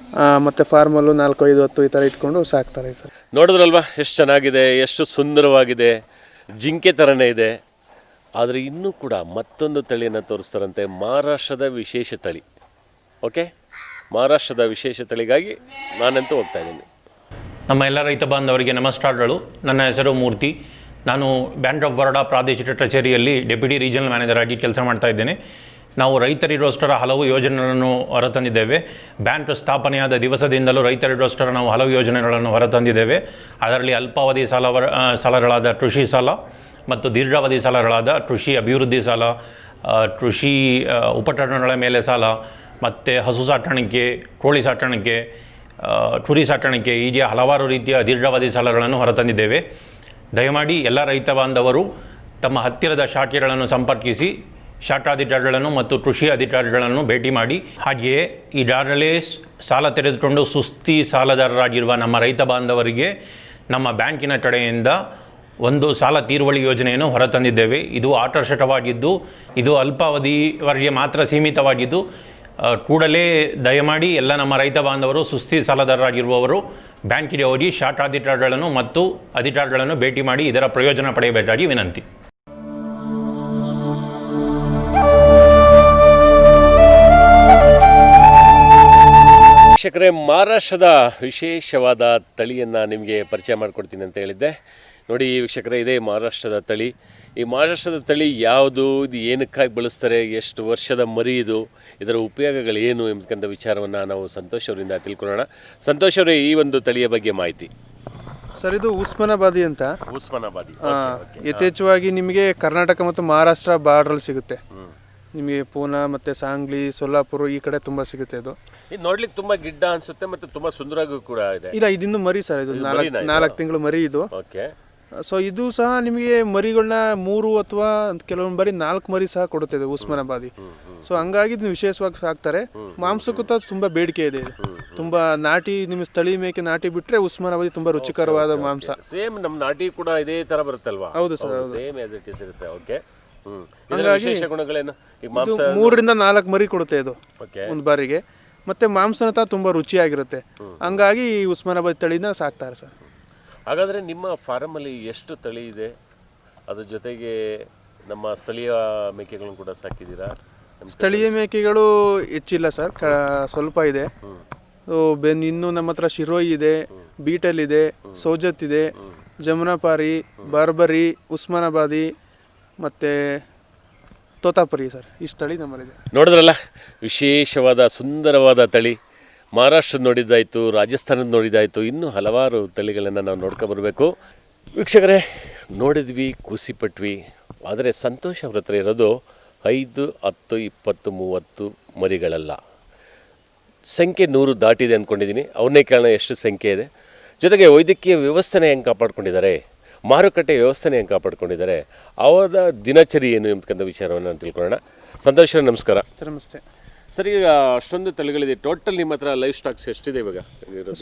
ಮತ್ತು ಫಾರ್ಮಲ್ಲೂ 4, 5, 10 ಈ ಥರ ಇಟ್ಕೊಂಡು ಸಾಕ್ತಾರೆ ಸರ್. ನೋಡಿದ್ರಲ್ವಾ ಎಷ್ಟು ಚೆನ್ನಾಗಿದೆ, ಎಷ್ಟು ಸುಂದರವಾಗಿದೆ, ಜಿಂಕೆ ಥರನೇ ಇದೆ. ಆದರೆ ಇನ್ನೂ ಕೂಡ ಮತ್ತೊಂದು ತಳಿಯನ್ನು ತೋರಿಸ್ತಾರಂತೆ, ಮಹಾರಾಷ್ಟ್ರದ ವಿಶೇಷ ತಳಿ. ಓಕೆ, ಮಹಾರಾಷ್ಟ್ರದ ವಿಶೇಷ ತಳಿಗಾಗಿ ನಾನಂತೂ ಹೋಗ್ತಾ ಇದ್ದೀನಿ. ನಮ್ಮ ಎಲ್ಲ ರೈತ ಬಾಂಧವರಿಗೆ ನಮಸ್ಕಾರಗಳು. ನನ್ನ ಹೆಸರು ಮೂರ್ತಿ. ನಾನು ಬ್ಯಾಂಡ್ ಆಫ್ ಬರೋಡಾ ಪ್ರಾದೇಶಿಕ ಕಚೇರಿಯಲ್ಲಿ ಡೆಪ್ಯೂಟಿ ರೀಜನಲ್ ಮ್ಯಾನೇಜರ್ ಆಗಿ ಕೆಲಸ ಮಾಡ್ತಾ ಇದ್ದೇನೆ. ನಾವು ರೈತರಿಗೋಸ್ಕರ ಹಲವು ಯೋಜನೆಗಳನ್ನು ಹೊರತಂದಿದ್ದೇವೆ. ಬ್ಯಾಂಕ್ ಸ್ಥಾಪನೆಯಾದ ದಿವಸದಿಂದಲೂ ರೈತರಿಗೋಸ್ಕರ ನಾವು ಹಲವು ಯೋಜನೆಗಳನ್ನು ಹೊರತಂದಿದ್ದೇವೆ. ಅದರಲ್ಲಿ ಅಲ್ಪಾವಧಿ ಸಾಲಗಳಾದ ಕೃಷಿ ಸಾಲ ಮತ್ತು ದೀರ್ಘಾವಧಿ ಸಾಲಗಳಾದ ಕೃಷಿ ಅಭಿವೃದ್ಧಿ ಸಾಲ, ಕೃಷಿ ಉಪಕರಣಗಳ ಮೇಲೆ ಸಾಲ, ಮತ್ತು ಹಸು ಸಾಕಾಣಿಕೆ, ಕೋಳಿ ಸಾಕಾಣಿಕೆ, ಕುರಿ ಸಾಕಾಣಿಕೆ, ಹೀಗೆ ಹಲವಾರು ರೀತಿಯ ದೀರ್ಘಾವಧಿ ಸಾಲಗಳನ್ನು ಹೊರತಂದಿದ್ದೇವೆ. ದಯಮಾಡಿ ಎಲ್ಲ ರೈತ ಬಾಂಧವರು ತಮ್ಮ ಹತ್ತಿರದ ಶಾಖೆಗಳನ್ನು ಸಂಪರ್ಕಿಸಿ ಶಾಖಾಧಿಕಾರಿಗಳನ್ನು ಮತ್ತು ಕೃಷಿ ಅಧಿಕಾರಿಗಳನ್ನು ಭೇಟಿ ಮಾಡಿ. ಹಾಗೆಯೇ ಈಗಾಗಲೇ ಸಾಲ ತೆಗೆದುಕೊಂಡು ಸುಸ್ತಿ ಸಾಲದಾರರಾಗಿರುವ ನಮ್ಮ ರೈತ ಬಾಂಧವರಿಗೆ ನಮ್ಮ ಬ್ಯಾಂಕಿನ ಕಡೆಯಿಂದ ಒಂದು ಸಾಲ ತೀರುವಳಿ ಯೋಜನೆಯನ್ನು ಹೊರತಂದಿದ್ದೇವೆ. ಇದು ಆಕರ್ಷಕವಾಗಿದ್ದು ಇದು ಅಲ್ಪಾವಧಿವರೆಗೆ ಮಾತ್ರ ಸೀಮಿತವಾಗಿದ್ದು ಕೂಡಲೇ ದಯಮಾಡಿ ಎಲ್ಲ ನಮ್ಮ ರೈತ ಬಾಂಧವರು ಸುಸ್ಥಿರ ಸಾಲದಾರರಾಗಿರುವವರು ಬ್ಯಾಂಕಿಗೆ ಹೋಗಿ ಶಾಖಾ ಅಧಿಕಾರಿಗಳನ್ನು ಮತ್ತು ಅಧಿಕಾರಿಗಳನ್ನು ಭೇಟಿ ಮಾಡಿ ಇದರ ಪ್ರಯೋಜನ ಪಡೆಯಬೇಕಾಗಿ ವಿನಂತಿ. ವೀಕ್ಷಕರೇ, ಮಹಾರಾಷ್ಟ್ರದ ವಿಶೇಷವಾದ ತಳಿಯನ್ನು ನಿಮಗೆ ಪರಿಚಯ ಮಾಡಿಕೊಡ್ತೀನಿ ಅಂತ ಹೇಳಿದ್ದೆ. ನೋಡಿ ವೀಕ್ಷಕರೇ, ಇದೇ ಮಹಾರಾಷ್ಟ್ರದ ತಳಿ. ಈ ಮಹಾರಾಷ್ಟ್ರದ ತಳಿ ಯಾವುದು, ಇದು ಏನಕ್ಕಾಗಿ ಬಳಸ್ತಾರೆ, ಎಷ್ಟು ವರ್ಷದ ಮರಿ ಇದು, ಇದರ ಉಪಯೋಗಗಳು ಏನು ಎಂಬತಕ್ಕಂಥ ವಿಚಾರವನ್ನು ನಾವು ಸಂತೋಷ್ ಅವರಿಂದ ತಿಳ್ಕೊಳ್ಳೋಣ. ಸಂತೋಷ್ ಅವರೇ, ಈ ಒಂದು ತಳಿಯ ಬಗ್ಗೆ ಮಾಹಿತಿ. ಸರ್, ಇದು ಉಸ್ಮಾನಾಬಾದಿ ಅಂತ. ಉಸ್ಮಾನಾಬಾದಿ ಯಥೇಚ್ಛವಾಗಿ ನಿಮಗೆ ಕರ್ನಾಟಕ ಮತ್ತು ಮಹಾರಾಷ್ಟ್ರ ಬಾರ್ಡ್ರಲ್ಲಿ ಸಿಗುತ್ತೆ. ನಿಮಗೆ ಪೂನಾ ಮತ್ತು ಸಾಂಗ್ಲಿ, ಸೊಲ್ಲಾಪುರ ಈ ಕಡೆ ತುಂಬ ಸಿಗುತ್ತೆ. ಇದು ನೋಡ್ಲಿಕ್ಕೆ ತುಂಬ ಗಿಡ್ಡ ಅನಿಸುತ್ತೆ ಮತ್ತು ತುಂಬ ಸುಂದರವಾಗೂ ಕೂಡ ಇದೆ. ಇಲ್ಲ, ಇದಿನ್ನು ಮರಿ ಸರ್. ಇದು 4 ತಿಂಗಳು ಮರಿ ಇದು. ಓಕೆ. ಸೊ ಇದು ಸಹ ನಿಮಗೆ ಮರಿಗಳನ್ನ 3 ಅಥವಾ ಕೆಲವೊಂದು ಬಾರಿ 4 ಮರಿ ಸಹ ಕೊಡುತ್ತೆ ಇದು ಉಸ್ಮಾನಾಬಾದಿ. ಸೊ ಹಂಗಾಗಿ ಇದನ್ನು ವಿಶೇಷವಾಗಿ ಸಾಕ್ತಾರೆ. ಮಾಂಸಕ್ಕೂ ತುಂಬ ಬೇಡಿಕೆ ಇದೆ. ತುಂಬ ನಾಟಿ, ನಿಮ್ಮ ಸ್ಥಳೀಯ ಮೇಕೆ ನಾಟಿ ಬಿಟ್ಟರೆ ಉಸ್ಮಾನಾಬಾದಿ ತುಂಬ ರುಚಿಕರವಾದ ಮಾಂಸ. ಸೇಮ್ ನಮ್ಮ ನಾಟಿ ಕೂಡ ಇದೇ ಥರ ಬರುತ್ತಲ್ವಾ? ಹೌದು ಸರ್, ಹೌದು. ಸೇಮ್ ಆಸ್ ಇಟ್ ಇಸ್ ಇರುತ್ತೆ. ಓಕೆ. ವಿಶೇಷ ಗುಣಗಳೇನು? ಈಗ ಮಾಂಸ 3 ರಿಂದ 4 ಮರಿ ಕೊಡುತ್ತೆ ಇದು ಓಕೆ ಒಂದು ಬಾರಿಗೆ. ಮತ್ತೆ ಮಾಂಸನ ತುಂಬ ರುಚಿಯಾಗಿರುತ್ತೆ. ಹಂಗಾಗಿ ಈ ಉಸ್ಮಾನಾಬಾದಿ ತಳಿನ ಸಾಕ್ತಾರೆ ಸರ್. ಹಾಗಾದರೆ ನಿಮ್ಮ ಫಾರಮಲ್ಲಿ ಎಷ್ಟು ತಳಿ ಇದೆ? ಅದ್ರ ಜೊತೆಗೆ ನಮ್ಮ ಸ್ಥಳೀಯ ಮೇಕೆಗಳನ್ನು ಕೂಡ ಸಾಕಿದ್ದೀರಾ? ಸ್ಥಳೀಯ ಮೇಕೆಗಳು ಹೆಚ್ಚಿಲ್ಲ ಸರ್, ಸ್ವಲ್ಪ ಇದೆ. ಇನ್ನು ನಮ್ಮ ಹತ್ರ ಶಿರೋಯಿ ಇದೆ, ಬೀಟಲ್ ಇದೆ, ಸೋಜತ್ ಇದೆ, ಜಮುನಾಪಾರಿ, ಬಾರ್ಬರಿ, ಉಸ್ಮಾನಾಬಾದಿ ಮತ್ತು ತೋತಾಪುರಿ ಸರ್. ಇಷ್ಟು ತಳಿ ನಮ್ಮಲ್ಲಿದೆ. ನೋಡಿದ್ರಲ್ಲ, ವಿಶೇಷವಾದ ಸುಂದರವಾದ ತಳಿ. ಮಹಾರಾಷ್ಟ್ರದ ನೋಡಿದ್ದಾಯಿತು, ರಾಜಸ್ಥಾನದ ನೋಡಿದ್ದಾಯಿತು, ಇನ್ನೂ ಹಲವಾರು ತಳಿಗಳನ್ನು ನಾವು ನೋಡ್ಕೊಬರ್ಬೇಕು. ವೀಕ್ಷಕರೇ, ನೋಡಿದ್ವಿ, ಖುಷಿಪಟ್ವಿ. ಆದರೆ ಸಂತೋಷ್ ಅವ್ರ ಹತ್ರ ಇರೋದು 5, 10, 20, 30 ಮರಿಗಳಲ್ಲ. ಸಂಖ್ಯೆ 100 ದಾಟಿದೆ ಅಂದ್ಕೊಂಡಿದ್ದೀನಿ. ಅವನ್ನೇ ಕೇಳೋಣ ಎಷ್ಟು ಸಂಖ್ಯೆ ಇದೆ. ಜೊತೆಗೆ ವೈದ್ಯಕೀಯ ವ್ಯವಸ್ಥೆನ ಹೆಂಗೆ ಕಾಪಾಡ್ಕೊಂಡಿದ್ದಾರೆ, ಮಾರುಕಟ್ಟೆ ವ್ಯವಸ್ಥೆನ ಹೆಂಗೆ ಕಾಪಾಡ್ಕೊಂಡಿದ್ದಾರೆ, ಅವರ ದಿನಚರಿ ಏನು ಎಂಬತಕ್ಕಂಥ ವಿಚಾರವನ್ನು ತಿಳ್ಕೊಳ್ಳೋಣ. ಸಂತೋಷ್ ಅವರೇ, ನಮಸ್ಕಾರ. ನಮಸ್ತೆ ಸರ್. ಈಗ ಅಷ್ಟೊಂದು ತಳಿಗಳಿದೆ. ಟೋಟಲ್ ನಿಮ್ಮ ಹತ್ರ ಲೈಫ್ ಸ್ಟಾಕ್ಸ್ ಎಷ್ಟಿದೆ ಇವಾಗ?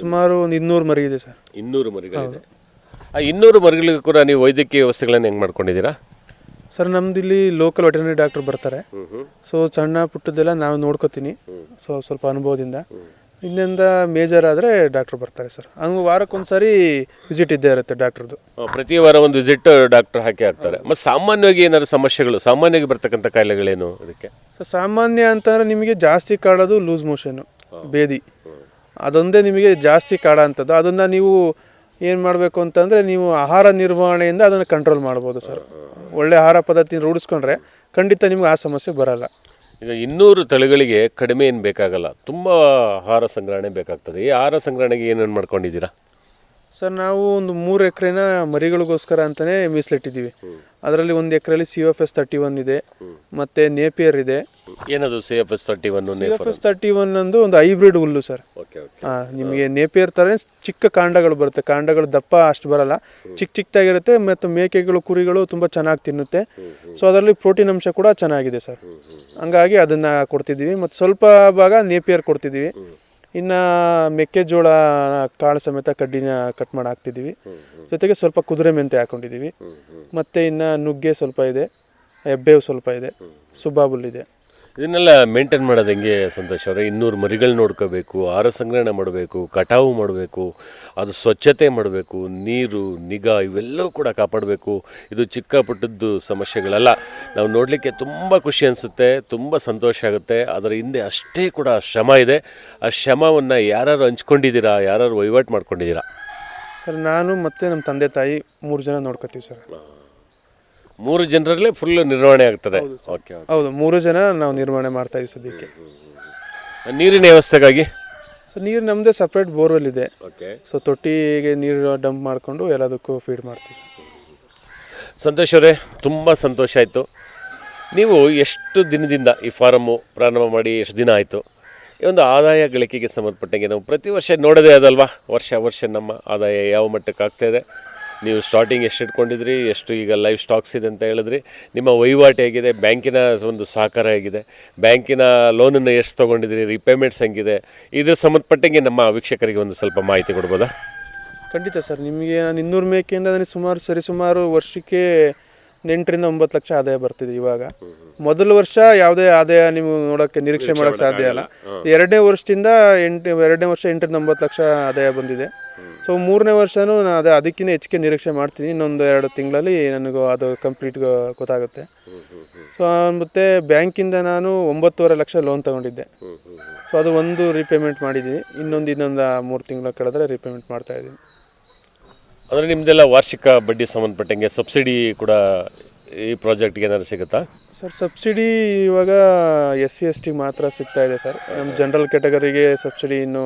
ಸುಮಾರು ಒಂದು 200 ಮರಿ ಇದೆ ಸರ್. 200 ಮರಿಗಳಿದೆ. ಆ 200 ಮರಿಗಳಿಗೂ ಕೂಡ ನೀವು ವೈದ್ಯಕೀಯ ವ್ಯವಸ್ಥೆಗಳನ್ನು ಹೆಂಗೆ ಮಾಡ್ಕೊಂಡಿದ್ದೀರಾ? ಸರ್, ನಮ್ದು ಇಲ್ಲಿ ಲೋಕಲ್ ವೆಟರ್ನರಿ ಡಾಕ್ಟರ್ ಬರ್ತಾರೆ. ಸೊ ಸಣ್ಣ ಪುಟ್ಟದೆಲ್ಲ ನಾವು ನೋಡ್ಕೋತೀನಿ. ಸೊ ಸ್ವಲ್ಪ ಅನುಭವದಿಂದ. ಇನ್ನೊಂದ ಮೇಜರ್ ಆದರೆ ಡಾಕ್ಟ್ರು ಬರ್ತಾರೆ ಸರ್. ಹಂಗೆ ವಾರಕ್ಕೊಂದ್ಸರಿ ವಿಸಿಟ್ ಇದ್ದೇ ಇರುತ್ತೆ ಡಾಕ್ಟ್ರದ್ದು. ಪ್ರತಿ ವಾರ ಒಂದು ವಿಸಿಟ್ ಡಾಕ್ಟರ್ ಹಾಕ್ತಾರೆ. ಮತ್ತು ಸಾಮಾನ್ಯವಾಗಿ ಏನಾದ್ರು ಸಮಸ್ಯೆಗಳು, ಸಾಮಾನ್ಯವಾಗಿ ಬರ್ತಕ್ಕಂಥ ಕಾಯಿಲೆಗಳೇನು ಅದಕ್ಕೆ? ಸೊ ಸಾಮಾನ್ಯ ಅಂತಂದರೆ ನಿಮಗೆ ಜಾಸ್ತಿ ಕಾಡೋದು ಲೂಸ್ ಮೋಷನ್ನು, ಬೇದಿ. ಅದೊಂದೇ ನಿಮಗೆ ಜಾಸ್ತಿ ಕಾಡ ಅಂಥದ್ದು. ಅದನ್ನು ನೀವು ಏನು ಮಾಡಬೇಕು ಅಂತಂದರೆ, ನೀವು ಆಹಾರ ನಿರ್ವಹಣೆಯಿಂದ ಅದನ್ನು ಕಂಟ್ರೋಲ್ ಮಾಡ್ಬೋದು ಸರ್. ಒಳ್ಳೆ ಆಹಾರ ಪದ್ಧತಿ ರೂಢಿಸ್ಕೊಂಡ್ರೆ ಖಂಡಿತ ನಿಮ್ಗೆ ಆ ಸಮಸ್ಯೆ ಬರೋಲ್ಲ. ಈಗ 200 ತಳಿಗಳಿಗೆ ಕಡಿಮೆ ಏನು ಬೇಕಾಗಲ್ಲ, ತುಂಬ ಆಹಾರ ಸಂಗ್ರಹಣೆ ಬೇಕಾಗ್ತದೆ. ಈ ಆಹಾರ ಸಂಗ್ರಹಣೆಗೆ ಏನೇನು ಮಾಡ್ಕೊಂಡಿದ್ದೀರಾ? ಸರ್, ನಾವು ಒಂದು 3 ಎಕರೆನ ಮರಿಗಳಿಗೋಸ್ಕರ ಅಂತಲೇ ಮೀಸಲಿಟ್ಟಿದ್ದೀವಿ. ಅದರಲ್ಲಿ 1 ಎಕರೆಯಲ್ಲಿ CFS 31 ಇದೆ, ಮತ್ತು ನೇಪಿಯರ್ ಇದೆ. ಏನದು CFS 31? CFS 31 ಅಂದು ಒಂದು ಹೈಬ್ರಿಡ್ ಹುಲ್ಲು ಸರ್. ನಿಮಗೆ ನೇಪಿಯರ್ ಥರ ಚಿಕ್ಕ ಕಾಂಡಗಳು ಬರುತ್ತೆ. ಕಾಂಡಗಳು ದಪ್ಪ ಅಷ್ಟು ಬರಲ್ಲ, ಚಿಕ್ಕದಾಗಿರುತ್ತೆ. ಮತ್ತು ಮೇಕೆಗಳು, ಕುರಿಗಳು ತುಂಬ ಚೆನ್ನಾಗಿ ತಿನ್ನುತ್ತೆ. ಸೊ ಅದರಲ್ಲಿ ಪ್ರೋಟೀನ್ ಅಂಶ ಕೂಡ ಚೆನ್ನಾಗಿದೆ ಸರ್. ಹಂಗಾಗಿ ಅದನ್ನು ಕೊಡ್ತಿದ್ದೀವಿ. ಮತ್ತು ಸ್ವಲ್ಪ ಭಾಗ ನೇಪಿಯರ್ ಕೊಡ್ತಿದ್ದೀವಿ. ಇನ್ನು ಮೆಕ್ಕೆಜೋಳ ಕಾಳು ಸಮೇತ ಕಡ್ಡಿನ ಕಟ್ ಮಾಡಿ ಹಾಕ್ತಿದ್ದೀವಿ. ಜೊತೆಗೆ ಸ್ವಲ್ಪ ಕುದುರೆ ಮೆಂತೆ ಹಾಕ್ಕೊಂಡಿದ್ದೀವಿ. ಮತ್ತು ಇನ್ನು ನುಗ್ಗೆ ಸ್ವಲ್ಪ ಇದೆ, ಹೆಬ್ಬೇವು ಸ್ವಲ್ಪ ಇದೆ, ಸುಬಾಬುಲ್ ಇದೆ. ಇದನ್ನೆಲ್ಲ ಮೇಂಟೈನ್ ಮಾಡೋದು ಹೆಂಗೆ ಸಂತೋಷ್ ಅವರೇ? 200 ಮರಿಗಳು ನೋಡ್ಕೋಬೇಕು, ಆಹಾರ ಸಂಗ್ರಹಣೆ ಮಾಡಬೇಕು, ಕಟಾವು ಮಾಡಬೇಕು, ಅದು ಸ್ವಚ್ಛತೆ ಮಾಡಬೇಕು, ನೀರು, ನಿಗಾ ಇವೆಲ್ಲವೂ ಕೂಡ ಕಾಪಾಡಬೇಕು. ಇದು ಚಿಕ್ಕ ಪುಟ್ಟದ್ದು ಸಮಸ್ಯೆಗಳಲ್ಲ. ನಾವು ನೋಡಲಿಕ್ಕೆ ತುಂಬ ಖುಷಿ ಅನಿಸುತ್ತೆ, ತುಂಬ ಸಂತೋಷ ಆಗುತ್ತೆ. ಅದರ ಹಿಂದೆ ಅಷ್ಟೇ ಕೂಡ ಶ್ರಮ ಇದೆ. ಆ ಶ್ರಮವನ್ನು ಯಾರು ಹಂಚ್ಕೊಂಡಿದ್ದೀರಾ, ಯಾರು ವಹಿವಾಟು ಮಾಡ್ಕೊಂಡಿದ್ದೀರಾ? ಸರ್, ನಾನು ಮತ್ತು ನಮ್ಮ ತಂದೆ ತಾಯಿ 3 ಜನ ನೋಡ್ಕೋತೀವಿ ಸರ್. 3 ಜನರಲ್ಲೇ ಫುಲ್ ನಿರ್ವಹಣೆ ಆಗ್ತದೆ? ಓಕೆ. ಹೌದು, 3 ಜನ ನಾವು ನಿರ್ವಹಣೆ ಮಾಡ್ತಾ ಇದ್ದೀವಿ ಸದ್ಯಕ್ಕೆ. ನೀರಿನ ವ್ಯವಸ್ಥೆಗಾಗಿ? ಸೊ ನೀರು ನಮ್ಮದೇ ಸಪ್ರೇಟ್ ಬೋರ್ವೆಲ್ ಇದೆ. ಓಕೆ. ಸೊ ತೊಟ್ಟಿಗೆ ನೀರು ಡಂಪ್ ಮಾಡಿಕೊಂಡು ಎಲ್ಲದಕ್ಕೂ ಫೀಡ್ ಮಾಡ್ತೀವಿ ಸರ್. ಸಂತೋಷ್ ಅವರೇ, ತುಂಬ ಸಂತೋಷ ಆಯಿತು. ನೀವು ಎಷ್ಟು ದಿನದಿಂದ ಈ ಫಾರಮ್ಮು ಪ್ರಾರಂಭ ಮಾಡಿ ಎಷ್ಟು ದಿನ ಆಯಿತು? ಈ ಒಂದು ಆದಾಯ ಗಳಿಕೆಗೆ ಸಂಬಂಧಪಟ್ಟಂಗೆ ನಾವು ಪ್ರತಿ ವರ್ಷ ನೋಡೋದೇ ಅದಲ್ವಾ, ವರ್ಷ ನಮ್ಮ ಆದಾಯ ಯಾವ ಮಟ್ಟಕ್ಕೆ ಆಗ್ತಾಯಿದೆ, ನೀವು ಸ್ಟಾರ್ಟಿಂಗ್ ಎಷ್ಟು ಇಟ್ಕೊಂಡಿದ್ರಿ, ಎಷ್ಟು ಈಗ ಲೈಫ್ ಸ್ಟಾಕ್ಸ್ ಇದೆ ಅಂತ ಹೇಳಿದ್ರಿ, ನಿಮ್ಮ ವಹಿವಾಟು ಹೇಗಿದೆ, ಬ್ಯಾಂಕಿನ ಒಂದು ಸಹಕಾರ ಹೇಗಿದೆ, ಬ್ಯಾಂಕಿನ ಲೋನನ್ನು ಎಷ್ಟು ತೊಗೊಂಡಿದ್ರಿ, ರಿಪೇಮೆಂಟ್ಸ್ ಹೆಂಗಿದೆ, ಇದ್ರ ಸಂಬಂಧಪಟ್ಟಂಗೆ ನಮ್ಮ ವೀಕ್ಷಕರಿಗೆ ಒಂದು ಸ್ವಲ್ಪ ಮಾಹಿತಿ ಕೊಡ್ಬೋದಾ? ಖಂಡಿತ ಸರ್. ನಿಮಗೆ 200 ಮೇಕೆಯಿಂದ ನನಗೆ ಸುಮಾರು ವರ್ಷಕ್ಕೆ 8ರಿಂದ 9 ಲಕ್ಷ ಆದಾಯ ಬರ್ತಿದೆ. ಇವಾಗ ಮೊದಲ ವರ್ಷ ಯಾವುದೇ ಆದಾಯ ನೀವು ನೋಡೋಕ್ಕೆ ನಿರೀಕ್ಷೆ ಮಾಡೋಕ್ಕೆ ಸಾಧ್ಯ ಇಲ್ಲ. ಎರಡನೇ ವರ್ಷ 8ರಿಂದ 9 ಲಕ್ಷ ಆದಾಯ ಬಂದಿದೆ. ಸೊ 3ನೇ ವರ್ಷವೂ ನಾನು ಅದಕ್ಕಿಂತ ಹೆಚ್ಚಿಗೆ ನಿರೀಕ್ಷೆ ಮಾಡ್ತೀನಿ. ಇನ್ನೊಂದು 2 ತಿಂಗಳಲ್ಲಿ ನನಗೂ ಅದು ಕಂಪ್ಲೀಟ್ ಗೊತ್ತಾಗುತ್ತೆ. ಸೊ ಮತ್ತು ಬ್ಯಾಂಕಿಂದ ನಾನು 9.5 ಲಕ್ಷ ಲೋನ್ ತೊಗೊಂಡಿದ್ದೆ. ಸೊ ಅದು ಒಂದು ರೀಪೇಮೆಂಟ್ ಮಾಡಿದ್ದೀನಿ. ಇನ್ನೊಂದು 3 ತಿಂಗಳ ಕಳೆದ್ರೆ ರೀಪೇಮೆಂಟ್ ಮಾಡ್ತಾಯಿದ್ದೀನಿ. ಅಂದರೆ ನಿಮ್ಮದೆಲ್ಲ ವಾರ್ಷಿಕ ಬಡ್ಡಿ ಸಂಬಂಧಪಟ್ಟಂಗೆ ಸಬ್ಸಿಡಿ ಕೂಡ ಈ ಪ್ರಾಜೆಕ್ಟ್ಗೆ ಏನಾದ್ರು ಸಿಗುತ್ತಾ ಸರ್? ಸಬ್ಸಿಡಿ ಇವಾಗ SC/ST ಮಾತ್ರ ಸಿಗ್ತಾ ಇದೆ ಸರ್. ನಮ್ಮ ಜನರಲ್ ಕ್ಯಾಟಗರಿಗೆ ಸಬ್ಸಿಡಿ ಇನ್ನೂ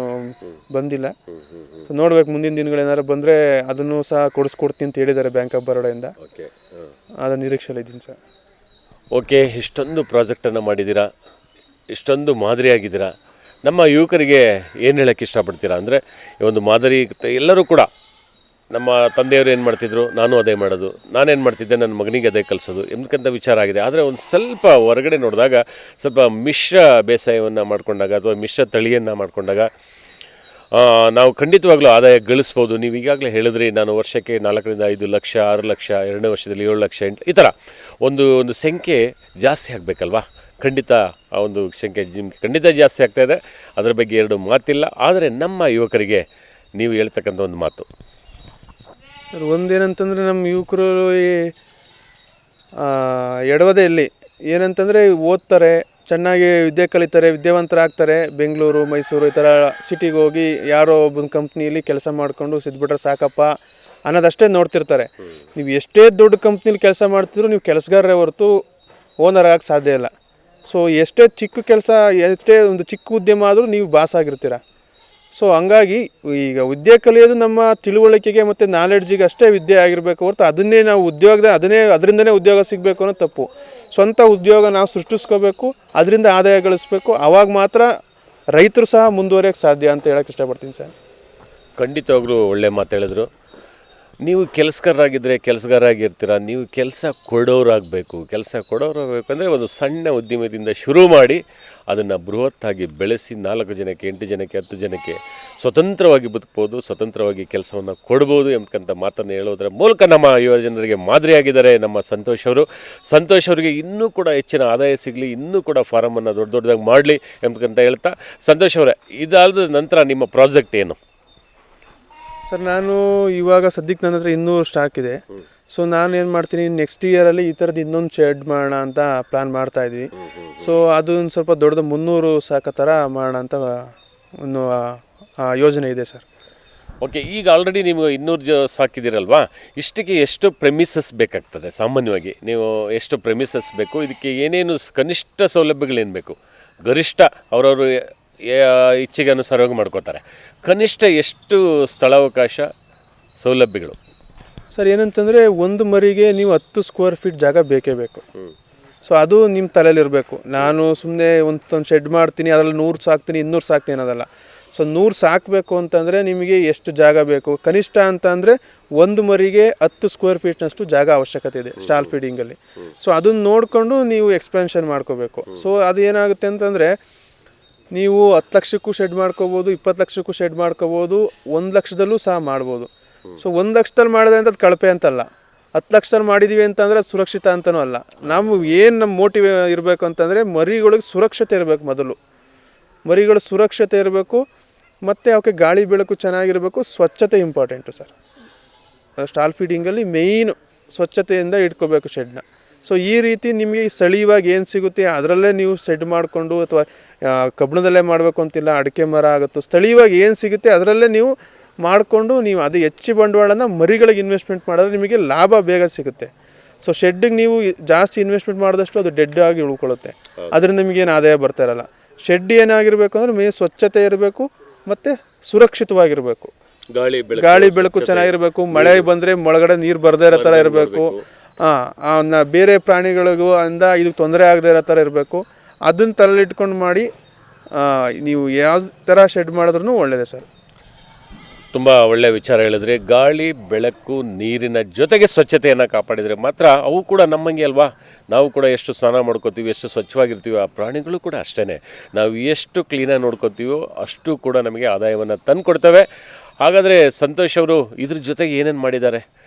ಬಂದಿಲ್ಲ. ಸೊ ನೋಡ್ಬೇಕು, ಮುಂದಿನ ದಿನಗಳೇನಾದ್ರು ಬಂದರೆ ಅದನ್ನು ಸಹ ಕೊಡಿಸ್ಕೊಡ್ತೀನಿ ಅಂತ ಹೇಳಿದ್ದಾರೆ ಬ್ಯಾಂಕ್ ಆಫ್ ಬರೋಡಾಯಿಂದ. ಅದರ ನಿರೀಕ್ಷೆಯಲ್ಲಿ ಇದ್ದೀನಿ ಸರ್. ಓಕೆ, ಇಷ್ಟೊಂದು ಪ್ರಾಜೆಕ್ಟನ್ನು ಮಾಡಿದ್ದೀರಾ, ಇಷ್ಟೊಂದು ಮಾದರಿಯಾಗಿದ್ದೀರಾ. ನಮ್ಮ ಯುವಕರಿಗೆ ಏನು ಹೇಳೋಕ್ಕೆ ಇಷ್ಟಪಡ್ತೀರಾ? ಅಂದರೆ ಈ ಒಂದು ಮಾದರಿ ಎಲ್ಲರೂ ಕೂಡ ನಮ್ಮ ತಂದೆಯವರು ಏನು ಮಾಡ್ತಿದ್ರು, ನಾನು ಅದೇ ಮಾಡೋದು, ನಾನೇನು ಮಾಡ್ತಿದ್ದೆ ನನ್ನ ಮಗನಿಗೆ ಅದೇ ಕಲಿಸೋದು ಎಂಬಕ್ಕಂಥ ವಿಚಾರ ಆಗಿದೆ. ಆದರೆ ಒಂದು ಸ್ವಲ್ಪ ಹೊರಗಡೆ ನೋಡಿದಾಗ ಸ್ವಲ್ಪ ಮಿಶ್ರ ಬೇಸಾಯವನ್ನು ಮಾಡಿಕೊಂಡಾಗ ಅಥವಾ ಮಿಶ್ರ ತಳಿಯನ್ನು ಮಾಡಿಕೊಂಡಾಗ ನಾವು ಖಂಡಿತವಾಗ್ಲೂ ಆದಾಯ ಗಳಿಸ್ಬೋದು. ನೀವು ಈಗಾಗಲೇ ಹೇಳಿದ್ರಿ, ನಾನು ವರ್ಷಕ್ಕೆ 4ರಿಂದ 5 ಲಕ್ಷ, 6 ಲಕ್ಷ, 2ನೇ ವರ್ಷದಲ್ಲಿ 7 ಲಕ್ಷ, 8 ಈ ಥರ ಒಂದು ಸಂಖ್ಯೆ ಜಾಸ್ತಿ ಆಗಬೇಕಲ್ವಾ? ಖಂಡಿತ ಆ ಒಂದು ಸಂಖ್ಯೆ ಖಂಡಿತ ಜಾಸ್ತಿ ಆಗ್ತಾಯಿದೆ, ಅದರ ಬಗ್ಗೆ 2 ಮಾತಿಲ್ಲ. ಆದರೆ ನಮ್ಮ ಯುವಕರಿಗೆ ನೀವು ಹೇಳ್ತಕ್ಕಂಥ ಒಂದು ಮಾತು ಸರ್, ಒಂದೇನಂತಂದರೆ ನಮ್ಮ ಯುವಕರು ಎಡವದೆಯಲ್ಲಿ ಏನಂತಂದರೆ ಓದ್ತಾರೆ, ಚೆನ್ನಾಗಿ ವಿದ್ಯೆ ಕಲಿತಾರೆ, ವಿದ್ಯಾವಂತರಾಗ್ತಾರೆ. ಬೆಂಗಳೂರು, ಮೈಸೂರು ಈ ಥರ ಸಿಟಿಗೆ ಹೋಗಿ ಯಾರೋ ಒಬ್ಬನ ಕಂಪ್ನಿಯಲ್ಲಿ ಕೆಲಸ ಮಾಡಿಕೊಂಡು ಸಿದ್ಬಿಟ್ರೆ ಸಾಕಪ್ಪ ಅನ್ನೋದಷ್ಟೇ ನೋಡ್ತಿರ್ತಾರೆ. ನೀವು ಎಷ್ಟೇ ದೊಡ್ಡ ಕಂಪ್ನಿಲಿ ಕೆಲಸ ಮಾಡ್ತಿದ್ರು ನೀವು ಕೆಲಸಗಾರರೇ ಹೊರತು ಓನರ್ ಆಗಕ್ಕೆ ಸಾಧ್ಯ ಇಲ್ಲ. ಸೊ ಎಷ್ಟೇ ಚಿಕ್ಕ ಕೆಲಸ, ಎಷ್ಟೇ ಒಂದು ಚಿಕ್ಕ ಉದ್ಯಮ ಆದರೂ ನೀವು ಬಾಸ್ ಆಗಿರ್ತೀರ. ಸೊ ಹಂಗಾಗಿ ಈಗ ವಿದ್ಯೆ ಕಲಿಯೋದು ನಮ್ಮ ತಿಳುವಳಿಕೆಗೆ ಮತ್ತು ನಾಲೆಡ್ಜಿಗೆ ಅಷ್ಟೇ ವಿದ್ಯೆ ಆಗಿರಬೇಕು ಹೊರತು ಅದನ್ನೇ ನಾವು ಅದರಿಂದನೇ ಉದ್ಯೋಗ ಸಿಗಬೇಕು ಅನ್ನೋ ತಪ್ಪು. ಸ್ವಂತ ಉದ್ಯೋಗ ನಾವು ಸೃಷ್ಟಿಸ್ಕೋಬೇಕು, ಅದರಿಂದ ಆದಾಯ ಗಳಿಸ್ಬೇಕು. ಆವಾಗ ಮಾತ್ರ ರೈತರು ಸಹ ಮುಂದುವರಿಯೋಕ್ಕೆ ಸಾಧ್ಯ ಅಂತ ಹೇಳೋಕ್ಕೆ ಇಷ್ಟಪಡ್ತೀನಿ ಸರ್. ಖಂಡಿತವಾಗ್ಲೂ ಒಳ್ಳೆ ಮಾತು ಹೇಳಿದ್ರು. ನೀವು ಕೆಲಸಗಾರರಾಗಿದ್ದರೆ ಕೆಲಸಗಾರಾಗಿರ್ತೀರ, ನೀವು ಕೆಲಸ ಕೊಡೋರಾಗಬೇಕು. ಅಂದರೆ ಒಂದು ಸಣ್ಣ ಉದ್ಯಮದಿಂದ ಶುರು ಮಾಡಿ ಅದನ್ನು ಬೃಹತ್ತಾಗಿ ಬೆಳೆಸಿ 4 ಜನಕ್ಕೆ, 8 ಜನಕ್ಕೆ, 10 ಜನಕ್ಕೆ ಸ್ವತಂತ್ರವಾಗಿ ಬದುಕ್ಬೋದು, ಸ್ವತಂತ್ರವಾಗಿ ಕೆಲಸವನ್ನು ಕೊಡ್ಬೋದು ಎಂಬಂಥ ಮಾತನ್ನು ಹೇಳೋದರ ಮೂಲಕ ನಮ್ಮ ಯುವ ಜನರಿಗೆ ಮಾದರಿಯಾಗಿದ್ದಾರೆ ನಮ್ಮ ಸಂತೋಷ್ ಅವರು. ಸಂತೋಷ್ ಅವರಿಗೆ ಇನ್ನೂ ಕೂಡ ಹೆಚ್ಚಿನ ಆದಾಯ ಸಿಗಲಿ, ಇನ್ನೂ ಕೂಡ ಫಾರಮನ್ನು ದೊಡ್ಡದಾಗಿ ಮಾಡಲಿ ಎಂಬಂತ ಹೇಳ್ತಾ, ಸಂತೋಷ್ ಅವರೇ, ಇದಾದ ನಂತರ ನಿಮ್ಮ ಪ್ರಾಜೆಕ್ಟ್ ಏನು ಸರ್? ನಾನು ಇವಾಗ ಸದ್ಯಕ್ಕೆ ನನ್ನ ಹತ್ರ 200 ಸ್ಟಾಕ್ ಇದೆ. ಸೊ ನಾನು ಏನು ಮಾಡ್ತೀನಿ, ನೆಕ್ಸ್ಟ್ ಇಯರಲ್ಲಿ ಈ ಥರದ್ದು ಇನ್ನೊಂದು ಶೆಡ್ ಮಾಡೋಣ ಅಂತ ಪ್ಲ್ಯಾನ್ ಮಾಡ್ತಾಯಿದ್ವಿ. ಸೊ ಅದೊಂದು ಸ್ವಲ್ಪ ದೊಡ್ಡದು 300 ಸಾಕೋ ಥರ ಮಾಡೋಣ ಅಂತ ಒಂದು ಯೋಜನೆ ಇದೆ ಸರ್. ಓಕೆ, ಈಗ ಆಲ್ರೆಡಿ ನೀವು 200 ಸಾಕಿದ್ದೀರಲ್ವಾ? ಇಷ್ಟಕ್ಕೆ ಎಷ್ಟು ಪ್ರೆಮಿಸಸ್ ಬೇಕಾಗ್ತದೆ ಸಾಮಾನ್ಯವಾಗಿ? ನೀವು ಎಷ್ಟು ಪ್ರೆಮಿಸಸ್ ಬೇಕು? ಇದಕ್ಕೆ ಏನೇನು ಕನಿಷ್ಠ ಸೌಲಭ್ಯಗಳೇನು ಬೇಕು? ಗರಿಷ್ಠ ಅವರವರು ಇಚ್ಛೆಗೆ ಅನುಸಾರವಾಗಿ ಮಾಡ್ಕೋತಾರೆ. ಕನಿಷ್ಠ ಎಷ್ಟು ಸ್ಥಳಾವಕಾಶ, ಸೌಲಭ್ಯಗಳು? ಸರ್ ಏನಂತಂದರೆ, ಒಂದು ಮರಿಗೆ ನೀವು 10 ಸ್ಕ್ವೇರ್ ಫೀಟ್ ಜಾಗ ಬೇಕೇ ಬೇಕು. ಸೊ ಅದು ನಿಮ್ಮ ತಲೆಯಲ್ಲಿರಬೇಕು. ನಾನು ಸುಮ್ಮನೆ ಒಂದು ಶೆಡ್ ಮಾಡ್ತೀನಿ, ಅದರಲ್ಲಿ 100 ಸಾಕ್ತೀನಿ, 200 ಸಾಕ್ತೀನಿ ಅನ್ನೋದಲ್ಲ. ಸೊ 100 ಸಾಕಬೇಕು ಅಂತಂದರೆ ನಿಮಗೆ ಎಷ್ಟು ಜಾಗ ಬೇಕು? ಕನಿಷ್ಠ ಅಂತ ಅಂದರೆ ಒಂದು ಮರಿಗೆ 10 ಸ್ಕ್ವೇರ್ ಫೀಟ್ನಷ್ಟು ಜಾಗ ಅವಶ್ಯಕತೆ ಇದೆ ಸ್ಟಾಲ್ ಫೀಡಿಂಗಲ್ಲಿ. ಸೊ ಅದನ್ನು ನೋಡಿಕೊಂಡು ನೀವು ಎಕ್ಸ್ಪೆನ್ಷನ್ ಮಾಡ್ಕೋಬೇಕು. ಸೊ ಅದು ಏನಾಗುತ್ತೆ ಅಂತಂದರೆ, ನೀವು 10 ಲಕ್ಷಕ್ಕೂ ಶೆಡ್ ಮಾಡ್ಕೋಬೋದು, 20 ಲಕ್ಷಕ್ಕೂ ಶೆಡ್ ಮಾಡ್ಕೋಬೋದು, 1 ಲಕ್ಷದಲ್ಲೂ ಸಹ ಮಾಡ್ಬೋದು. ಸೊ 1 ಲಕ್ಷದಲ್ಲಿ ಮಾಡಿದ್ರೆ ಅಂತ ಅದು ಕಳಪೆ ಅಂತಲ್ಲ, 10 ಲಕ್ಷದಲ್ಲಿ ಮಾಡಿದ್ದೀವಿ ಅಂತಂದರೆ ಸುರಕ್ಷಿತ ಅಂತಲೂ ಅಲ್ಲ. ನಾವು ಏನು ನಮ್ಮ ಮೋಟಿವ್ ಇರಬೇಕು ಅಂತಂದರೆ, ಮರಿಗಳಿಗೆ ಸುರಕ್ಷತೆ ಇರಬೇಕು. ಮೊದಲು ಮರಿಗಳು ಸುರಕ್ಷತೆ ಇರಬೇಕು, ಮತ್ತು ಅವಕ್ಕೆ ಗಾಳಿ ಬೆಳಕು ಚೆನ್ನಾಗಿರಬೇಕು, ಸ್ವಚ್ಛತೆ ಇಂಪಾರ್ಟೆಂಟು ಸರ್. ಸ್ಟಾಲ್ ಫೀಡಿಂಗಲ್ಲಿ ಮೇಯ್ನು ಸ್ವಚ್ಛತೆಯಿಂದ ಇಟ್ಕೋಬೇಕು ಶೆಡ್ನ. ಸೊ ಈ ರೀತಿ ನಿಮಗೆ ಸ್ಥಳೀಯವಾಗಿ ಏನು ಸಿಗುತ್ತೆ ಅದರಲ್ಲೇ ನೀವು ಶೆಡ್ ಮಾಡಿಕೊಂಡು, ಅಥವಾ ಕಬ್ಬಣದಲ್ಲೇ ಮಾಡಬೇಕು ಅಂತಿಲ್ಲ, ಅಡಿಕೆ ಮರ ಆಗುತ್ತೋ, ಸ್ಥಳೀಯವಾಗಿ ಏನು ಸಿಗುತ್ತೆ ಅದರಲ್ಲೇ ನೀವು ಮಾಡಿಕೊಂಡು, ನೀವು ಅದು ಹೆಚ್ಚು ಬಂಡವಾಳನ ಮರಿಗಳಿಗೆ ಇನ್ವೆಸ್ಟ್ಮೆಂಟ್ ಮಾಡಿದ್ರೆ ನಿಮಗೆ ಲಾಭ ಬೇಗ ಸಿಗುತ್ತೆ. ಸೊ ಶೆಡ್ಡಿಗೆ ನೀವು ಜಾಸ್ತಿ ಇನ್ವೆಸ್ಟ್ಮೆಂಟ್ ಮಾಡಿದಷ್ಟು ಅದು ಡೆಡ್ ಆಗಿ ಉಳ್ಕೊಳ್ಳುತ್ತೆ, ಅದರಿಂದ ನಿಮಗೇನು ಆದಾಯ ಬರ್ತಾ ಇರಲ್ಲ. ಶೆಡ್ ಏನಾಗಿರಬೇಕು ಅಂದರೆ ಮೇ ಸ್ವಚ್ಛತೆ ಇರಬೇಕು ಮತ್ತು ಸುರಕ್ಷಿತವಾಗಿರಬೇಕು. ಗಾಳಿ ಬೆಳಕು ಚೆನ್ನಾಗಿರಬೇಕು, ಮಳೆ ಬಂದರೆ ಒಳಗಡೆ ನೀರು ಬರದೇ ಇರೋ ಥರ ಇರಬೇಕು. ಬೇರೆ ಪ್ರಾಣಿಗಳಿಗೂ ಅಂದ ಇದಕ್ಕೆ ತೊಂದರೆ ಆಗದೇ ಇರೋ ಥರ ಇರಬೇಕು. ಅದನ್ನು ತಲೆಲಿಟ್ಕೊಂಡು ಮಾಡಿ ನೀವು ಯಾವ ಥರ ಶೆಡ್ ಮಾಡಿದ್ರೂ ಒಳ್ಳೆಯದೇ ಸರ್. ತುಂಬ ಒಳ್ಳೆಯ ವಿಚಾರ ಹೇಳಿದ್ರೆ, ಗಾಳಿ ಬೆಳಕು ನೀರಿನ ಜೊತೆಗೆ ಸ್ವಚ್ಛತೆಯನ್ನು ಕಾಪಾಡಿದರೆ ಮಾತ್ರ ಅವು ಕೂಡ ನಮ್ಮಂಗೆ ಅಲ್ವಾ? ನಾವು ಕೂಡ ಎಷ್ಟು ಸ್ನಾನ ಮಾಡ್ಕೋತೀವಿ, ಎಷ್ಟು ಸ್ವಚ್ಛವಾಗಿರ್ತೀವಿ, ಆ ಪ್ರಾಣಿಗಳು ಕೂಡ ಅಷ್ಟೇ. ನಾವು ಎಷ್ಟು ಕ್ಲೀನಾಗಿ ನೋಡ್ಕೋತೀವೋ ಅಷ್ಟು ಕೂಡ ನಮಗೆ ಆದಾಯವನ್ನು ತಂದು ಕೊಡ್ತವೆ. ಹಾಗಾದರೆ ಸಂತೋಷ್ ಅವರು ಇದ್ರ ಜೊತೆಗೆ ಏನೇನು ಮಾಡಿದ್ದಾರೆ?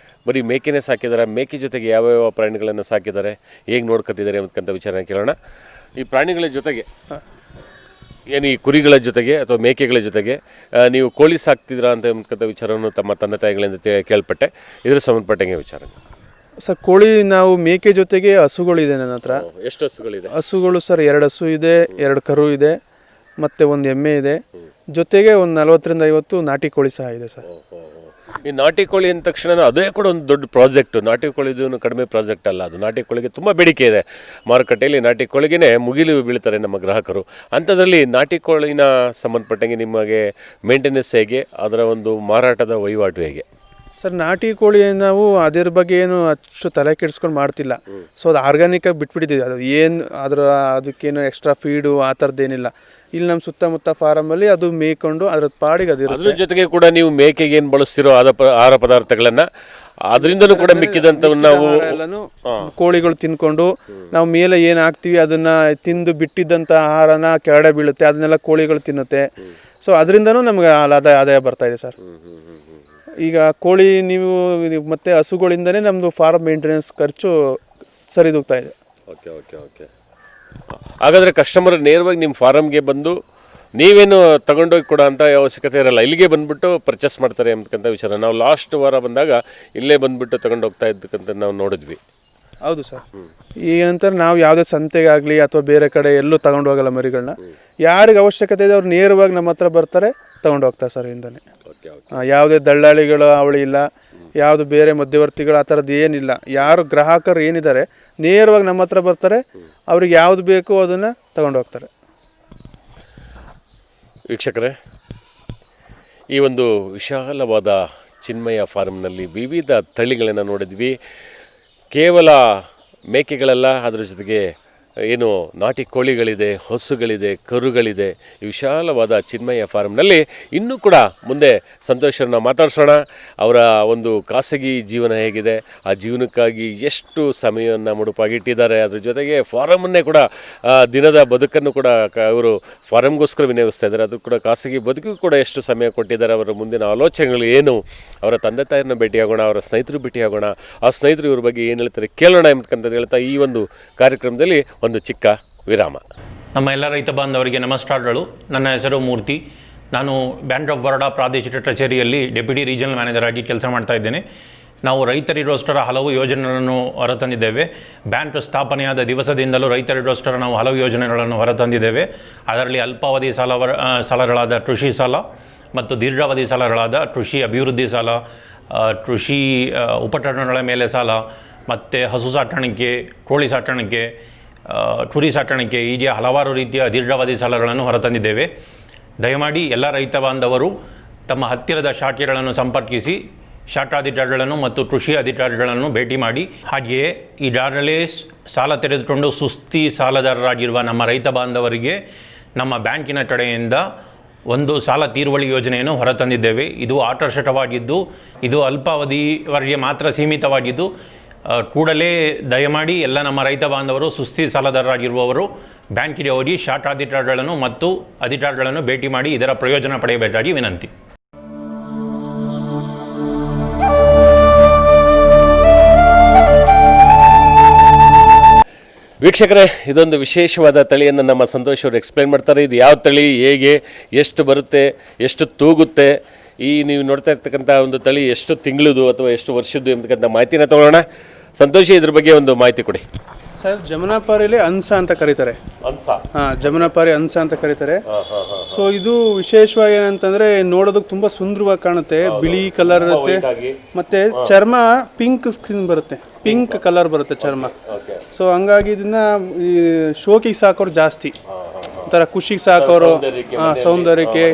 ಬರೀ ಮೇಕೆನೇ ಸಾಕಿದ್ದಾರೆ, ಮೇಕೆ ಜೊತೆಗೆ ಯಾವ್ಯಾವ ಪ್ರಾಣಿಗಳನ್ನು ಸಾಕಿದ್ದಾರೆ, ಹೇಗೆ ನೋಡ್ಕೊತಿದ್ದಾರೆ ಅಂತಕ್ಕಂಥ ವಿಚಾರನ ಕೇಳೋಣ. ಈ ಪ್ರಾಣಿಗಳ ಜೊತೆಗೆ ಏನು ಈ ಕುರಿಗಳ ಜೊತೆಗೆ ಅಥವಾ ಮೇಕೆಗಳ ಜೊತೆಗೆ ನೀವು ಕೋಳಿ ಸಾಕ್ತಿದ್ದೀರಾ ಅಂತಕ್ಕಂಥ ವಿಚಾರವನ್ನು ತಮ್ಮ ತಂದೆ ತಾಯಿಗಳಿಂದ ಕೇಳ್ಪಟ್ಟೆ. ಇದ್ರ ಸಂಬಂಧಪಟ್ಟಂಗೆ ವಿಚಾರ ಸರ್. ಕೋಳಿ ನಾವು ಮೇಕೆ ಜೊತೆಗೆ ಹಸುಗಳಿದೆ ನನ್ನ ಹತ್ರ. ಎಷ್ಟು ಹಸುಗಳಿದೆ? ಹಸುಗಳು ಸರ್ 2 ಹಸು ಇದೆ, 2 ಕರು ಇದೆ, ಮತ್ತು 1 ಎಮ್ಮೆ ಇದೆ. ಜೊತೆಗೆ ಒಂದು 40ರಿಂದ 50 ನಾಟಿ ಕೋಳಿ ಸಹ ಇದೆ ಸರ್. ಈ ನಾಟಿ ಕೋಳಿ ಅಂದ ತಕ್ಷಣ ಅದೇ ಕೂಡ ಒಂದು ದೊಡ್ಡ ಪ್ರಾಜೆಕ್ಟು. ನಾಟಿ ಕೋಳಿದು ಕಡಿಮೆ ಪ್ರಾಜೆಕ್ಟ್ ಅಲ್ಲ ಅದು. ನಾಟಿ ಕೋಳಿಗೆ ತುಂಬ ಬೇಡಿಕೆ ಇದೆ ಮಾರುಕಟ್ಟೆಯಲ್ಲಿ. ನಾಟಿ ಕೋಳಿಗೆ ಮುಗಿಲು ಬೀಳ್ತಾರೆ ನಮ್ಮ ಗ್ರಾಹಕರು. ಅಂಥದ್ರಲ್ಲಿ ನಾಟಿ ಕೋಳಿನ ಸಂಬಂಧಪಟ್ಟಂಗೆ ನಿಮಗೆ ಮೇಂಟೆನೆನ್ಸ್ ಹೇಗೆ, ಅದರ ಒಂದು ಮಾರಾಟದ ವಹಿವಾಟು ಹೇಗೆ? ಸರ್ ನಾಟಿ ಕೋಳಿ ನಾವು ಅದ್ರ ಬಗ್ಗೆ ಏನು ಅಷ್ಟು ತಲೆ ಕೆಡಿಸ್ಕೊಂಡು ಮಾಡ್ತಿಲ್ಲ. ಸೊ ಅದು ಆರ್ಗ್ಯಾನಿಕಾಗಿ ಬಿಟ್ಬಿಟ್ಟಿದ್ದೀವಿ. ಅದು ಏನು ಅದಕ್ಕೇನು ಎಕ್ಸ್ಟ್ರಾ ಫೀಡು ಆ ಥರದ್ದೇನಿಲ್ಲ. ಇಲ್ಲಿ ನಮ್ಮ ಸುತ್ತಮುತ್ತ ಫಾರಮಲ್ಲಿ ಅದು ಮೇಯ್ಕೊಂಡು ಅದ್ರ ಪಾಡಿಗೆ ಅದಿರುತ್ತೆ. ಅದ್ರ ಜೊತೆಗೆ ಕೂಡ ನೀವು ಮೇಕೆಗೆ ಏನು ಬಳಸ್ತಿರೋ ಆಹಾರ ಪದಾರ್ಥಗಳನ್ನು ಅದರಿಂದಲೂ ಕೂಡ ಮಿಕ್ಕಿದಂಥವು ನಾವು ಎಲ್ಲನೂ ಕೋಳಿಗಳು ತಿನ್ಕೊಂಡು ನಾವು ಮೇಲೆ ಏನು ಹಾಕ್ತೀವಿ ಅದನ್ನು ತಿಂದು ಬಿಟ್ಟಿದ್ದಂಥ ಆಹಾರನ ಕೆಳಗಡೆ ಬೀಳುತ್ತೆ, ಅದನ್ನೆಲ್ಲ ಕೋಳಿಗಳು ತಿನ್ನುತ್ತೆ. ಸೊ ಅದರಿಂದನೂ ನಮಗೆ ಆದಾಯ ಬರ್ತಾ ಇದೆ ಸರ್. ಈಗ ಕೋಳಿ ನೀವು ಮತ್ತು ಹಸುಗಳಿಂದನೇ ನಮ್ಮದು ಫಾರಮ್ ಮೇಂಟೆನೆನ್ಸ್ ಖರ್ಚು ಸರಿದೂಗ್ತಾ ಇದೆ. Okay okay okay. ಹಾಗಾದರೆ ಕಸ್ಟಮರ್ ನೇರವಾಗಿ ನಿಮ್ಮ ಫಾರಮ್ಗೆ ಬಂದು ನೀವೇನು ತಗೊಂಡೋಗಿ ಕೊಡೋ ಅಂಥ ಅವಶ್ಯಕತೆ ಇರಲ್ಲ, ಇಲ್ಲಿಗೆ ಬಂದುಬಿಟ್ಟು ಪರ್ಚೇಸ್ ಮಾಡ್ತಾರೆ ಅಂತಕ್ಕಂಥ ವಿಚಾರ. ನಾವು ಲಾಸ್ಟ್ ವಾರ ಬಂದಾಗ ಇಲ್ಲೇ ಬಂದುಬಿಟ್ಟು ತಗೊಂಡು ಹೋಗ್ತಾ ಇದ್ದಕ್ಕಂತ ನಾವು ನೋಡಿದ್ವಿ. ಹೌದು ಸರ್. ಈಗ ನಂತರ ನಾವು ಯಾವುದೇ ಸಂತೆಗಾಗಲಿ ಅಥವಾ ಬೇರೆ ಕಡೆ ಎಲ್ಲೂ ತಗೊಂಡು ಹೋಗಲ್ಲ ಮರಿಗಳನ್ನ. ಯಾರಿಗೆ ಅವಶ್ಯಕತೆ ಇದೆ ಅವ್ರು ನೇರವಾಗಿ ನಮ್ಮ ಹತ್ರ ಬರ್ತಾರೆ, ತಗೊಂಡು ಹೋಗ್ತಾರೆ ಸರ್ ಇಂದನೇ. ಯಾವುದೇ ದಳ್ಳಾಳಿಗಳು ಅವಳಿ ಇಲ್ಲ, ಯಾವುದು ಬೇರೆ ಮಧ್ಯವರ್ತಿಗಳು ಆ ಥರದ್ದು ಏನಿಲ್ಲ. ಯಾರು ಗ್ರಾಹಕರು ಏನಿದ್ದಾರೆ ನೇರವಾಗಿ ನಮ್ಮ ಹತ್ರ ಬರ್ತಾರೆ, ಅವ್ರಿಗೆ ಯಾವುದು ಬೇಕು ಅದನ್ನು ತಗೊಂಡು ಹೋಗ್ತಾರೆ. ವೀಕ್ಷಕರೇ, ಈ ಒಂದು ವಿಶಾಲವಾದ ಚಿನ್ಮಯ ಫಾರ್ಮ್ನಲ್ಲಿ ವಿವಿಧ ತಳಿಗಳನ್ನು ನೋಡಿದ್ವಿ. ಕೇವಲ ಮೇಕೆಗಳಲ್ಲ, ಅದರ ಜೊತೆಗೆ ಏನು ನಾಟಿ ಕೋಳಿಗಳಿದೆ, ಹಸುಗಳಿದೆ, ಕರುಗಳಿದೆ. ಈ ವಿಶಾಲವಾದ ಚಿನ್ಮಯ ಫಾರ್ಮ್ನಲ್ಲಿ ಇನ್ನೂ ಕೂಡ ಮುಂದೆ ಸಂತೋಷರನ್ನ ಮಾತಾಡ್ಸೋಣ. ಅವರ ಒಂದು ಖಾಸಗಿ ಜೀವನ ಹೇಗಿದೆ, ಆ ಜೀವನಕ್ಕಾಗಿ ಎಷ್ಟು ಸಮಯವನ್ನು ಮುಡುಪಾಗಿಟ್ಟಿದ್ದಾರೆ, ಅದ್ರ ಜೊತೆಗೆ ಫಾರಮನ್ನೇ ಕೂಡ ದಿನದ ಬದುಕನ್ನು ಕೂಡ ಅವರು ಫಾರಮ್ಗೋಸ್ಕರ ವಿನಿಯೋಗಿಸ್ತಾ ಇದ್ದಾರೆ. ಅದು ಕೂಡ ಖಾಸಗಿ ಬದುಕಿಗೂ ಕೂಡ ಎಷ್ಟು ಸಮಯ ಕೊಟ್ಟಿದ್ದಾರೆ, ಅವರ ಮುಂದಿನ ಆಲೋಚನೆಗಳು ಏನು, ಅವರ ತಂದೆ ತಾಯಿಯನ್ನು ಭೇಟಿಯಾಗೋಣ, ಅವರ ಸ್ನೇಹಿತರು ಭೇಟಿಯಾಗೋಣ, ಆ ಸ್ನೇಹಿತರು ಇವ್ರ ಬಗ್ಗೆ ಏನು ಹೇಳ್ತಾರೆ ಕೇಳೋಣ ಎಂಬಂತ ಹೇಳ್ತಾ ಈ ಒಂದು ಕಾರ್ಯಕ್ರಮದಲ್ಲಿ ಒಂದು ಚಿಕ್ಕ ವಿರಾಮ. ನಮ್ಮ ಎಲ್ಲ ರೈತ ಬಾಂಧವರಿಗೆ ನಮಸ್ಕಾರಗಳು. ನನ್ನ ಹೆಸರು ಮೂರ್ತಿ. ನಾನು ಬ್ಯಾಂಡ್ ಆಫ್ ಬರೋಡಾ ಪ್ರಾದೇಶಿಕ ಕಚೇರಿಯಲ್ಲಿ ಡೆಪ್ಯೂಟಿ ರೀಜನಲ್ ಮ್ಯಾನೇಜರ್ ಆಗಿ ಕೆಲಸ ಮಾಡ್ತಾ ಇದ್ದೇನೆ. ನಾವು ರೈತರಿಗೋಸ್ಕರ ಹಲವು ಯೋಜನೆಗಳನ್ನು ಹೊರತಂದಿದ್ದೇವೆ. ಬ್ಯಾಂಕ್ ಸ್ಥಾಪನೆಯಾದ ದಿವಸದಿಂದಲೂ ರೈತರಿಗೋಸ್ಕರ ನಾವು ಹಲವು ಯೋಜನೆಗಳನ್ನು ಹೊರತಂದಿದ್ದೇವೆ. ಅದರಲ್ಲಿ ಅಲ್ಪಾವಧಿ ಸಾಲಗಳಾದ ಕೃಷಿ ಸಾಲ ಮತ್ತು ದೀರ್ಘಾವಧಿ ಸಾಲಗಳಾದ ಕೃಷಿ ಅಭಿವೃದ್ಧಿ ಸಾಲ, ಕೃಷಿ ಉಪಕರಣಗಳ ಮೇಲೆ ಸಾಲ, ಮತ್ತು ಹಸು ಸಾಕಾಣಿಕೆ, ಕೋಳಿ ಸಾಕಾಣಿಕೆ, ಕುರಿ ಸಾಕಾಣಿಕೆ, ಹೀಗೆ ಹಲವಾರು ರೀತಿಯ ದೀರ್ಘಾವಧಿ ಸಾಲಗಳನ್ನು ಹೊರತಂದಿದ್ದೇವೆ. ದಯಮಾಡಿ ಎಲ್ಲ ರೈತ ಬಾಂಧವರು ತಮ್ಮ ಹತ್ತಿರದ ಶಾಖೆಗಳನ್ನು ಸಂಪರ್ಕಿಸಿ ಶಾಖಾಧಿಕಾರಿಗಳನ್ನು ಮತ್ತು ಕೃಷಿ ಅಧಿಕಾರಿಗಳನ್ನು ಭೇಟಿ ಮಾಡಿ. ಹಾಗೆಯೇ ಈಗಾಗಲೇ ಸಾಲ ತೆಗೆದುಕೊಂಡು ಸುಸ್ತಿ ಸಾಲದಾರರಾಗಿರುವ ನಮ್ಮ ರೈತ ಬಾಂಧವರಿಗೆ ನಮ್ಮ ಬ್ಯಾಂಕಿನ ಕಡೆಯಿಂದ ಒಂದು ಸಾಲ ತೀರುವಳಿ ಯೋಜನೆಯನ್ನು ಹೊರತಂದಿದ್ದೇವೆ. ಇದು ಆಕರ್ಷಕವಾಗಿದ್ದು, ಇದು ಅಲ್ಪಾವಧಿವರೆಗೆ ಮಾತ್ರ ಸೀಮಿತವಾಗಿದ್ದು, ಕೂಡಲೇ ದಯಮಾಡಿ ಎಲ್ಲ ನಮ್ಮ ರೈತ ಬಾಂಧವರು ಸುಸ್ತಿ ಸಾಲದಾರರಾಗಿರುವವರು ಬ್ಯಾಂಕಿಗೆ ಹೋಗಿ ಶಾಖಾಧಿಕಾರಿಗಳನ್ನು ಮತ್ತು ಅಧಿಕಾರಿಗಳನ್ನು ಭೇಟಿ ಮಾಡಿ ಇದರ ಪ್ರಯೋಜನ ಪಡೆಯಬೇಕಾಗಿ ವಿನಂತಿ. ವೀಕ್ಷಕರೇ, ಇದೊಂದು ವಿಶೇಷವಾದ ತಳಿಯನ್ನು ನಮ್ಮ ಸಂತೋಷ್ ಅವರು ಎಕ್ಸ್ಪ್ಲೈನ್ ಮಾಡ್ತಾರೆ. ಇದು ಯಾವ ತಳಿ, ಹೇಗೆ, ಎಷ್ಟು ಬರುತ್ತೆ, ಎಷ್ಟು ತೂಗುತ್ತೆ, ಈ ನೀವು ನೋಡ್ತಾ ಇರ್ತಕ್ಕಂಥ ಒಂದು ತಳಿ ಎಷ್ಟು ತಿಂಗಳದು ಅಥವಾ ಎಷ್ಟು ವರ್ಷದ್ದು ಎಂಬತಕ್ಕಂಥ ಮಾಹಿತಿನ ತಗೊಳ್ಳೋಣ. ಸಂತೋಷಿ, ಇದ್ರ ಬಗ್ಗೆ ಒಂದು ಮಾಹಿತಿ ಕೊಡಿ ಸರ್. ಜಮುನಾಪಾರಿಲಿ ಹಂಸ ಅಂತ ಕರೀತಾರೆ. ಜಮುನಾಪಾರಿ ಹಂಸ ಅಂತ ಕರೀತಾರೆ. ಸೊ ಇದು ವಿಶೇಷವಾಗಿ ಏನಂತಂದ್ರೆ ನೋಡೋದಕ್ಕೆ ತುಂಬಾ ಸುಂದರವಾಗಿ ಕಾಣುತ್ತೆ. ಬಿಳಿ ಕಲರ್ ಇರುತ್ತೆ, ಮತ್ತೆ ಚರ್ಮ ಪಿಂಕ್ ಸ್ಕಿನ್ ಬರುತ್ತೆ, ಪಿಂಕ್ ಕಲರ್ ಬರುತ್ತೆ ಚರ್ಮ. ಸೊ ಹಂಗಾಗಿ ಇದನ್ನ ಈ ಶೋಕಿಗೆ ಸಾಕೋರು ಜಾಸ್ತಿ, ಒಂಥರ ಖುಷಿಗೆ ಸಾಕೋರು, ಸೌಂದರ್ಯಕ್ಕೆ.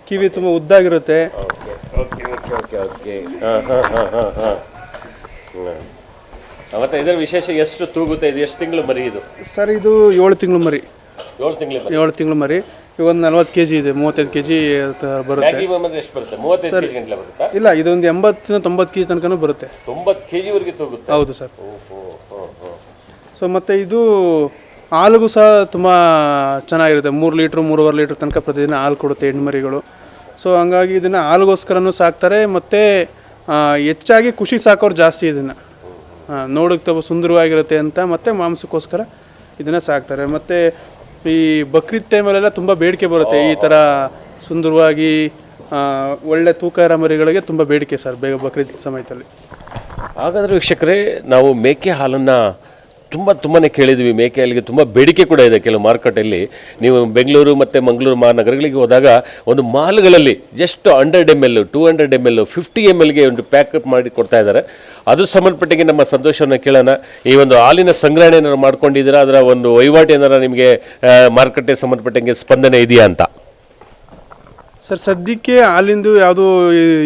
ಕಿವಿ ತುಂಬ ಉದ್ದಾಗಿರುತ್ತೆ. ಮತ್ತೆ ಇದರ ವಿಶೇಷ ಎಷ್ಟು ತೂಗುತ್ತೆ, ಇದು ಎಷ್ಟು ತಿಂಗಳು ಮರಿ ಇದು? ಸರ್ ಇದು 7 ತಿಂಗಳು ಮರಿ. 7 ತಿಂಗಳು ಮರಿ. ಈಗ ಒಂದು 40 kg ಇದೆ, 35 kg ಬರುತ್ತೆ. ಎಷ್ಟು ಬರುತ್ತೆ? 35 kg ಬರುತ್ತಾ? ಇಲ್ಲ, ಇದೊಂದು 80-90 kg ತನಕನೂ ಬರುತ್ತೆ. 90 kg ವರೆಗೆ ತೂಗುತ್ತೆ? ಹೌದು ಸರ್. ಸೊ ಮತ್ತೆ ಇದು ಹಾಲಿಗೂ ಸಹ ತುಂಬ ಚೆನ್ನಾಗಿರುತ್ತೆ. 3 ಲೀಟ್ರ್ 3.5 ಲೀಟ್ರ್ ತನಕ ಪ್ರತಿದಿನ ಹಾಲು ಕೊಡುತ್ತೆ ಹೆಣ್ಣು ಮರಿಗಳು. ಸೊ ಹಂಗಾಗಿ ಇದನ್ನು ಹಾಲಿಗೋಸ್ಕರನೂ ಸಾಕ್ತಾರೆ, ಮತ್ತು ಹೆಚ್ಚಾಗಿ ಖುಷಿ ಸಾಕೋರು ಜಾಸ್ತಿ ಇದನ್ನು, ನೋಡೋಕ್ಕೆ ಸುಂದರವಾಗಿರುತ್ತೆ ಅಂತ, ಮತ್ತು ಮಾಂಸಕ್ಕೋಸ್ಕರ ಇದನ್ನು ಸಾಕ್ತಾರೆ. ಮತ್ತು ಈ ಬಕ್ರೀದ್ ಟೈಮಲ್ಲೆಲ್ಲ ತುಂಬ ಬೇಡಿಕೆ ಬರುತ್ತೆ ಈ ಥರ ಸುಂದರವಾಗಿ ಒಳ್ಳೆ ತೂಕ ಇರೋ ಮರಿಗಳಿಗೆ ತುಂಬ ಬೇಡಿಕೆ ಸರ್ ಬೇಗ ಬಕ್ರೀದ್ ಸಮಯದಲ್ಲಿ. ಹಾಗಾದರೆ ವೀಕ್ಷಕರೇ, ನಾವು ಮೇಕೆ ಹಾಲನ್ನು ತುಂಬಾ ಕೇಳಿದ್ವಿ. ಮೇಕೆ ಹಾಲಿಗೆ ತುಂಬ ಬೇಡಿಕೆ ಕೂಡ ಇದೆ ಕೆಲವು ಮಾರುಕಟ್ಟೆಯಲ್ಲಿ. ನೀವು ಬೆಂಗಳೂರು ಮತ್ತು ಮಂಗಳೂರು ಮಹಾನಗರಗಳಿಗೆ ಹೋದಾಗ ಒಂದು ಮಾಲ್ಗಳಲ್ಲಿ ಜಸ್ಟ್ 100 ml 200 ml 50 mlಗೆ ಒಂದು ಪ್ಯಾಕಪ್ ಮಾಡಿ ಕೊಡ್ತಾ ಇದ್ದಾರೆ. ಅದು ಸಂಬಂಧಪಟ್ಟಂಗೆ ನಮ್ಮ ಸಂತೋಷವನ್ನು ಕೇಳೋಣ. ಈ ಒಂದು ಹಾಲಿನ ಸಂಗ್ರಹಣೆ ಏನಾರು ಮಾಡ್ಕೊಂಡಿದ್ದೀರಾ, ಅದರ ಒಂದು ವಹಿವಾಟು ಏನಾರು ನಿಮಗೆ ಮಾರುಕಟ್ಟೆ ಸಂಬಂಧಪಟ್ಟಂಗೆ ಸ್ಪಂದನೆ ಇದೆಯಾ ಅಂತ? ಸರ್ ಸದ್ಯಕ್ಕೆ ಹಾಲಿಂದು ಯಾವುದೂ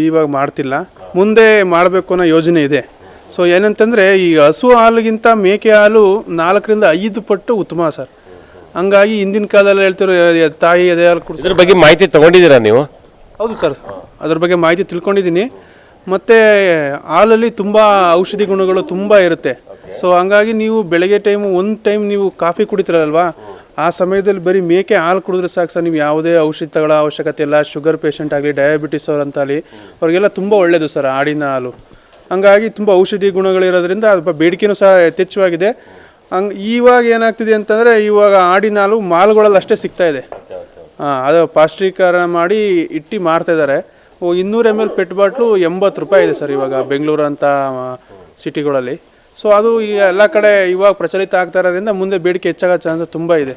ಇವಾಗ ಮಾಡ್ತಿಲ್ಲ, ಮುಂದೆ ಮಾಡಬೇಕು ಅನ್ನೋ ಯೋಜನೆ ಇದೆ. ಸೊ ಏನಂತಂದರೆ ಈ ಹಸು ಹಾಲಿಗಿಂತ ಮೇಕೆ ಹಾಲು 4 ರಿಂದ 5 ಪಟ್ಟು ಉತ್ತಮ ಸರ್. ಹಂಗಾಗಿ ಹಿಂದಿನ ಕಾಲದಲ್ಲಿ ಹೇಳ್ತಿರೋ ತಾಯಿ ಎದೆ ಹಾಲು ಕುಡಿಸಿ. ಇದ್ರ ಬಗ್ಗೆ ಮಾಹಿತಿ ತೊಗೊಂಡಿದ್ದೀರಾ ನೀವು? ಹೌದು ಸರ್, ಅದ್ರ ಬಗ್ಗೆ ಮಾಹಿತಿ ತಿಳ್ಕೊಂಡಿದ್ದೀನಿ. ಮತ್ತು ಹಾಲಲ್ಲಿ ತುಂಬ ಔಷಧಿ ಗುಣಗಳು ತುಂಬ ಇರುತ್ತೆ. ಸೊ ಹಂಗಾಗಿ ನೀವು ಬೆಳಗ್ಗೆ ಒಂದು ಟೈಮ್ ನೀವು ಕಾಫಿ ಕುಡಿತೀರಲ್ವಾ, ಆ ಸಮಯದಲ್ಲಿ ಬರೀ ಮೇಕೆ ಹಾಲು ಕುಡಿದ್ರೆ ಸಾಕು ಸರ್, ನೀವು ಯಾವುದೇ ಔಷಧಿ ತಗೊಳ್ಳೋ ಅವಶ್ಯಕತೆ ಇಲ್ಲ. ಶುಗರ್ ಪೇಷಂಟ್ ಆಗಲಿ, ಡಯಾಬಿಟಿಸ್ ಅವರಂತಾಗಲಿ ಅವ್ರಿಗೆಲ್ಲ ತುಂಬ ಒಳ್ಳೆಯದು ಸರ್ ಆಡಿನ ಹಾಲು. ಹಂಗಾಗಿ ತುಂಬ ಔಷಧಿ ಗುಣಗಳಿರೋದ್ರಿಂದ ಅದು ಬೇಡಿಕೆನೂ ಸಹ ಯಥೇಚ್ಛವಾಗಿದೆ. ಇವಾಗ ಏನಾಗ್ತಿದೆ ಅಂತಂದರೆ, ಇವಾಗ ಆಡಿನ ಹಾಲು ಮಾಲ್ಗಳಲ್ಲಿ ಅಷ್ಟೇ ಸಿಗ್ತಾಯಿದೆ. ಅದು ಪಾಸ್ಟ್ರೀಕರಣ ಮಾಡಿ ಇಟ್ಟು ಮಾರ್ತಾಯಿದ್ದಾರೆ. 200 ml ಪೆಟ್ ಬಾಟ್ಲು 80 ರೂಪಾಯಿ ಇದೆ ಸರ್ ಇವಾಗ ಬೆಂಗಳೂರು ಅಂತ ಸಿಟಿಗಳಲ್ಲಿ. ಸೊ ಅದು ಈ ಎಲ್ಲ ಕಡೆ ಇವಾಗ ಪ್ರಚಲಿತ ಆಗ್ತಾ ಇರೋದ್ರಿಂದ ಮುಂದೆ ಬೇಡಿಕೆ ಹೆಚ್ಚಾಗೋ ಚಾನ್ಸಸ್ ತುಂಬ ಇದೆ.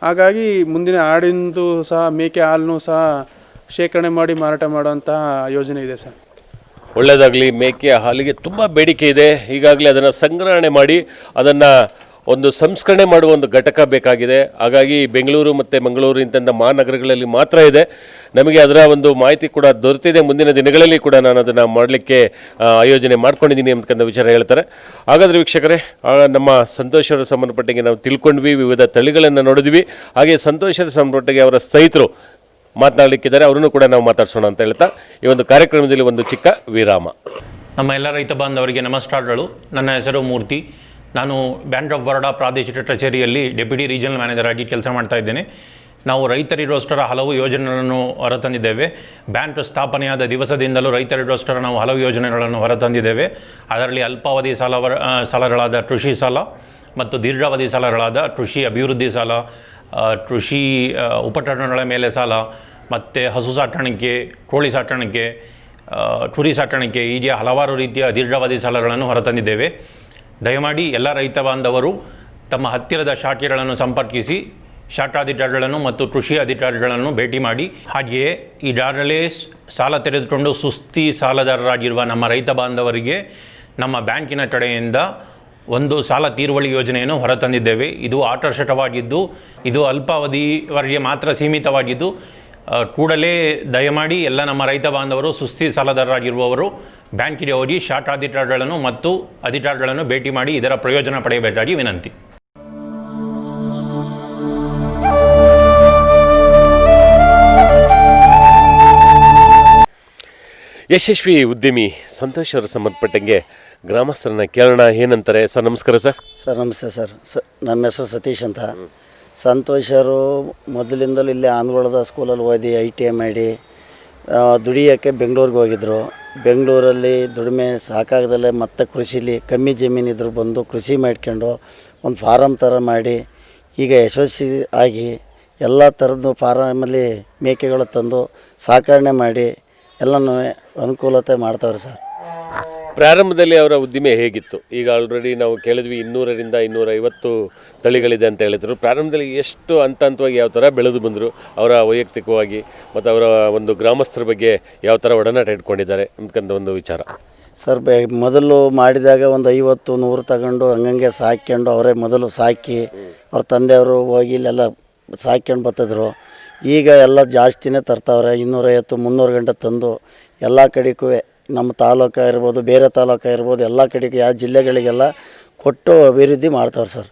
ಹಾಗಾಗಿ ಮುಂದಿನ ಆಡಿಂದು ಸಹ ಮೇಕೆ ಹಾಲನ್ನು ಸಹ ಶೇಖರಣೆ ಮಾಡಿ ಮಾರಾಟ ಮಾಡುವಂಥ ಯೋಜನೆ ಇದೆ ಸರ್. ಒಳ್ಳೆಯದಾಗಲಿ. ಮೇಕೆ ಹಾಲಿಗೆ ತುಂಬ ಬೇಡಿಕೆ ಇದೆ. ಈಗಾಗಲೇ ಅದನ್ನು ಸಂಗ್ರಹಣೆ ಮಾಡಿ ಅದನ್ನು ಒಂದು ಸಂಸ್ಕರಣೆ ಮಾಡುವ ಒಂದು ಘಟಕ ಬೇಕಾಗಿದೆ. ಹಾಗಾಗಿ ಬೆಂಗಳೂರು ಮತ್ತು ಮಂಗಳೂರು ಇಂಥ ಮಹಾನಗರಗಳಲ್ಲಿ ಮಾತ್ರ ಇದೆ. ನಮಗೆ ಅದರ ಒಂದು ಮಾಹಿತಿ ಕೂಡ ದೊರೆತಿದೆ. ಮುಂದಿನ ದಿನಗಳಲ್ಲಿ ಕೂಡ ನಾನು ಅದನ್ನು ಮಾಡಲಿಕ್ಕೆ ಆಯೋಜನೆ ಮಾಡ್ಕೊಂಡಿದ್ದೀನಿ ಅಂತಕ್ಕಂಥ ವಿಚಾರ ಹೇಳ್ತಾರೆ. ಹಾಗಾದರೆ ವೀಕ್ಷಕರೇ, ನಮ್ಮ ಸಂತೋಷರ ಸಂಬಂಧಪಟ್ಟಂಗೆ ನಾವು ತಿಳ್ಕೊಂಡ್ವಿ, ವಿವಿಧ ತಳಿಗಳನ್ನು ನೋಡಿದ್ವಿ. ಹಾಗೆ ಸಂತೋಷದ ಸಂಬಂಧಪಟ್ಟಂಗೆ ಅವರ ಸ್ನೇಹಿತರು ಮಾತನಾಡಲಿಕ್ಕಿದ್ದಾರೆ, ಅವರನ್ನು ಕೂಡ ನಾವು ಮಾತಾಡ್ಸೋಣ ಅಂತ ಹೇಳ್ತಾ ಈ ಒಂದು ಕಾರ್ಯಕ್ರಮದಲ್ಲಿ ಒಂದು ಚಿಕ್ಕ ವಿರಾಮ. ನಮ್ಮ ಎಲ್ಲ ರೈತ ಬಾಂಧವರಿಗೆ ನಮಸ್ಕಾರಗಳು. ನನ್ನ ಹೆಸರು ಮೂರ್ತಿ. ನಾನು ಬ್ಯಾಂಕ್ ಆಫ್ ಬರೋಡಾ ಪ್ರಾದೇಶಿಕ ಕಚೇರಿಯಲ್ಲಿ ಡೆಪ್ಯೂಟಿ ರೀಜನಲ್ ಮ್ಯಾನೇಜರ್ ಆಗಿ ಕೆಲಸ ಮಾಡ್ತಾ ಇದ್ದೇನೆ. ನಾವು ರೈತರಿಗೋಸ್ಕರ ಹಲವು ಯೋಜನೆಗಳನ್ನು ಹೊರತಂದಿದ್ದೇವೆ. ಬ್ಯಾಂಕ್ ಸ್ಥಾಪನೆಯಾದ ದಿವಸದಿಂದಲೂ ರೈತರಿಗೋಸ್ಕರ ನಾವು ಹಲವು ಯೋಜನೆಗಳನ್ನು ಹೊರತಂದಿದ್ದೇವೆ. ಅದರಲ್ಲಿ ಅಲ್ಪಾವಧಿ ಸಾಲಗಳಾದ ಕೃಷಿ ಸಾಲ ಮತ್ತು ದೀರ್ಘಾವಧಿ ಸಾಲಗಳಾದ ಕೃಷಿ ಅಭಿವೃದ್ಧಿ ಸಾಲ, ಕೃಷಿ ಉಪಕರಣಗಳ ಮೇಲೆ ಸಾಲ, ಮತ್ತು ಹಸು ಸಾಕಾಣಿಕೆ, ಕೋಳಿ ಸಾಕಾಣಿಕೆ, ಕುರಿ ಸಾಕಾಣಿಕೆ, ಹೀಗೆ ಹಲವಾರು ರೀತಿಯ ದೀರ್ಘಾವಧಿ ಸಾಲಗಳನ್ನು ಹೊರತಂದಿದ್ದೇವೆ. ದಯಮಾಡಿ ಎಲ್ಲ ರೈತ ಬಾಂಧವರು ತಮ್ಮ ಹತ್ತಿರದ ಶಾಖೆಗಳನ್ನು ಸಂಪರ್ಕಿಸಿ ಶಾಖಾಧಿಕಾರಿಗಳನ್ನು ಮತ್ತು ಕೃಷಿ ಅಧಿಕಾರಿಗಳನ್ನು ಭೇಟಿ ಮಾಡಿ. ಹಾಗೆಯೇ ಈಗಾಗಲೇ ಸಾಲ ತೆಗೆದುಕೊಂಡು ಸುಸ್ತಿ ಸಾಲದಾರರಾಗಿರುವ ನಮ್ಮ ರೈತ ಬಾಂಧವರಿಗೆ ನಮ್ಮ ಬ್ಯಾಂಕಿನ ಕಡೆಯಿಂದ ಒಂದು ಸಾಲ ತೀರುವಳಿ ಯೋಜನೆಯನ್ನು ಹೊರತಂದಿದ್ದೇವೆ. ಇದು ಆಕರ್ಷಕವಾಗಿದ್ದು, ಇದು ಅಲ್ಪಾವಧಿವರೆಗೆ ಮಾತ್ರ ಸೀಮಿತವಾಗಿದ್ದು, ಕೂಡಲೇ ದಯಮಾಡಿ ಎಲ್ಲ ನಮ್ಮ ರೈತ ಬಾಂಧವರು ಸುಸ್ತಿ ಸಾಲದಾರರಾಗಿರುವವರು ಬ್ಯಾಂಕಿಗೆ ಹೋಗಿ ಶಾಖಾಧಿಕಾರಿಗಳನ್ನು ಮತ್ತು ಅಧಿಕಾರಿಗಳನ್ನು ಭೇಟಿ ಮಾಡಿ ಇದರ ಪ್ರಯೋಜನ ಪಡೆಯಬೇಕಾಗಿ ವಿನಂತಿ. ಯಶಸ್ವಿ ಉದ್ಯಮಿ ಸಂತೋಷ್ ಅವರ ಸಂಬಂಧಪಟ್ಟಂಗೆ ಗ್ರಾಮಸ್ಥರನ್ನ ಕೇಳೋಣ, ಏನಂತಾರೆ. ಸರ್ ನಮಸ್ಕಾರ. ಸರ್ ನಮಸ್ತೆ ಸರ್. ನಮ್ಮ ಹೆಸರು ಸತೀಶ್ ಅಂತ. ಸಂತೋಷರು ಮೊದಲಿಂದಲೂ ಇಲ್ಲೇ ಆಂಧ್ರವಾಡದ ಸ್ಕೂಲಲ್ಲಿ ಓದಿ ITI ಮಾಡಿ ದುಡಿಯೋಕ್ಕೆ ಬೆಂಗಳೂರಿಗೆ ಹೋಗಿದ್ದರು. ಬೆಂಗಳೂರಲ್ಲಿ ದುಡಿಮೆ ಸಾಕಾಗದಲ್ಲೇ ಮತ್ತೆ ಕೃಷಿಲಿ ಕಮ್ಮಿ ಜಮೀನಿದ್ರು ಬಂದು ಕೃಷಿ ಮಾಡ್ಕೊಂಡು ಒಂದು ಫಾರಮ್ ಥರ ಮಾಡಿ ಈಗ ಯಶಸ್ವಿ ಆಗಿ ಎಲ್ಲ ಥರದ್ದು ಫಾರಮಲ್ಲಿ ಮೇಕೆಗಳು ತಂದು ಸಾಕಣೆ ಮಾಡಿ ಎಲ್ಲನೂ ಅನುಕೂಲತೆ ಮಾಡ್ತಾವ್ರೆ ಸರ್. ಪ್ರಾರಂಭದಲ್ಲಿ ಅವರ ಉದ್ದಿಮೆ ಹೇಗಿತ್ತು? ಈಗ ಆಲ್ರೆಡಿ ನಾವು ಕೇಳಿದ್ವಿ 200ರಿಂದ 250 ತಳಿಗಳಿದೆ ಅಂತ ಹೇಳಿದ್ರು. ಪ್ರಾರಂಭದಲ್ಲಿ ಎಷ್ಟು ಹಂತವಾಗಿ ಯಾವ ಥರ ಬೆಳೆದು ಬಂದರು, ಅವರ ವೈಯಕ್ತಿಕವಾಗಿ ಮತ್ತು ಅವರ ಒಂದು ಗ್ರಾಮಸ್ಥರ ಬಗ್ಗೆ ಯಾವ ಥರ ಒಡನಾಟ ಇಟ್ಕೊಂಡಿದ್ದಾರೆ ಅಂತಕ್ಕಂಥ ಒಂದು ವಿಚಾರ. ಸರ್ ಮೊದಲು ಮಾಡಿದಾಗ ಒಂದು 50-100 ತಗೊಂಡು ಹಂಗಂಗೆ ಸಾಕ್ಕೊಂಡು ಅವರೇ ಮೊದಲು ಸಾಕಿ ಅವ್ರ ತಂದೆಯವರು ಹೋಗಿ ಇಲ್ಲೆಲ್ಲ ಸಾಕ್ಕೊಂಡು ಬರ್ತಿದ್ರು. ಈಗ ಎಲ್ಲ ಜಾಸ್ತಿನೇ ತರ್ತಾವ್ರೆ. 250-300 ಗಂಟೆ ತಂದು ಎಲ್ಲ ಕಡೆಗೂ ನಮ್ಮ ತಾಲೂಕು ಇರ್ಬೋದು, ಬೇರೆ ತಾಲೂಕು ಇರ್ಬೋದು, ಎಲ್ಲ ಕಡೆಗೆ ಯಾವ ಜಿಲ್ಲೆಗಳಿಗೆಲ್ಲ ಕೊಟ್ಟು ಅಭಿವೃದ್ಧಿ ಮಾಡ್ತಾವ್ರೆ ಸರ್.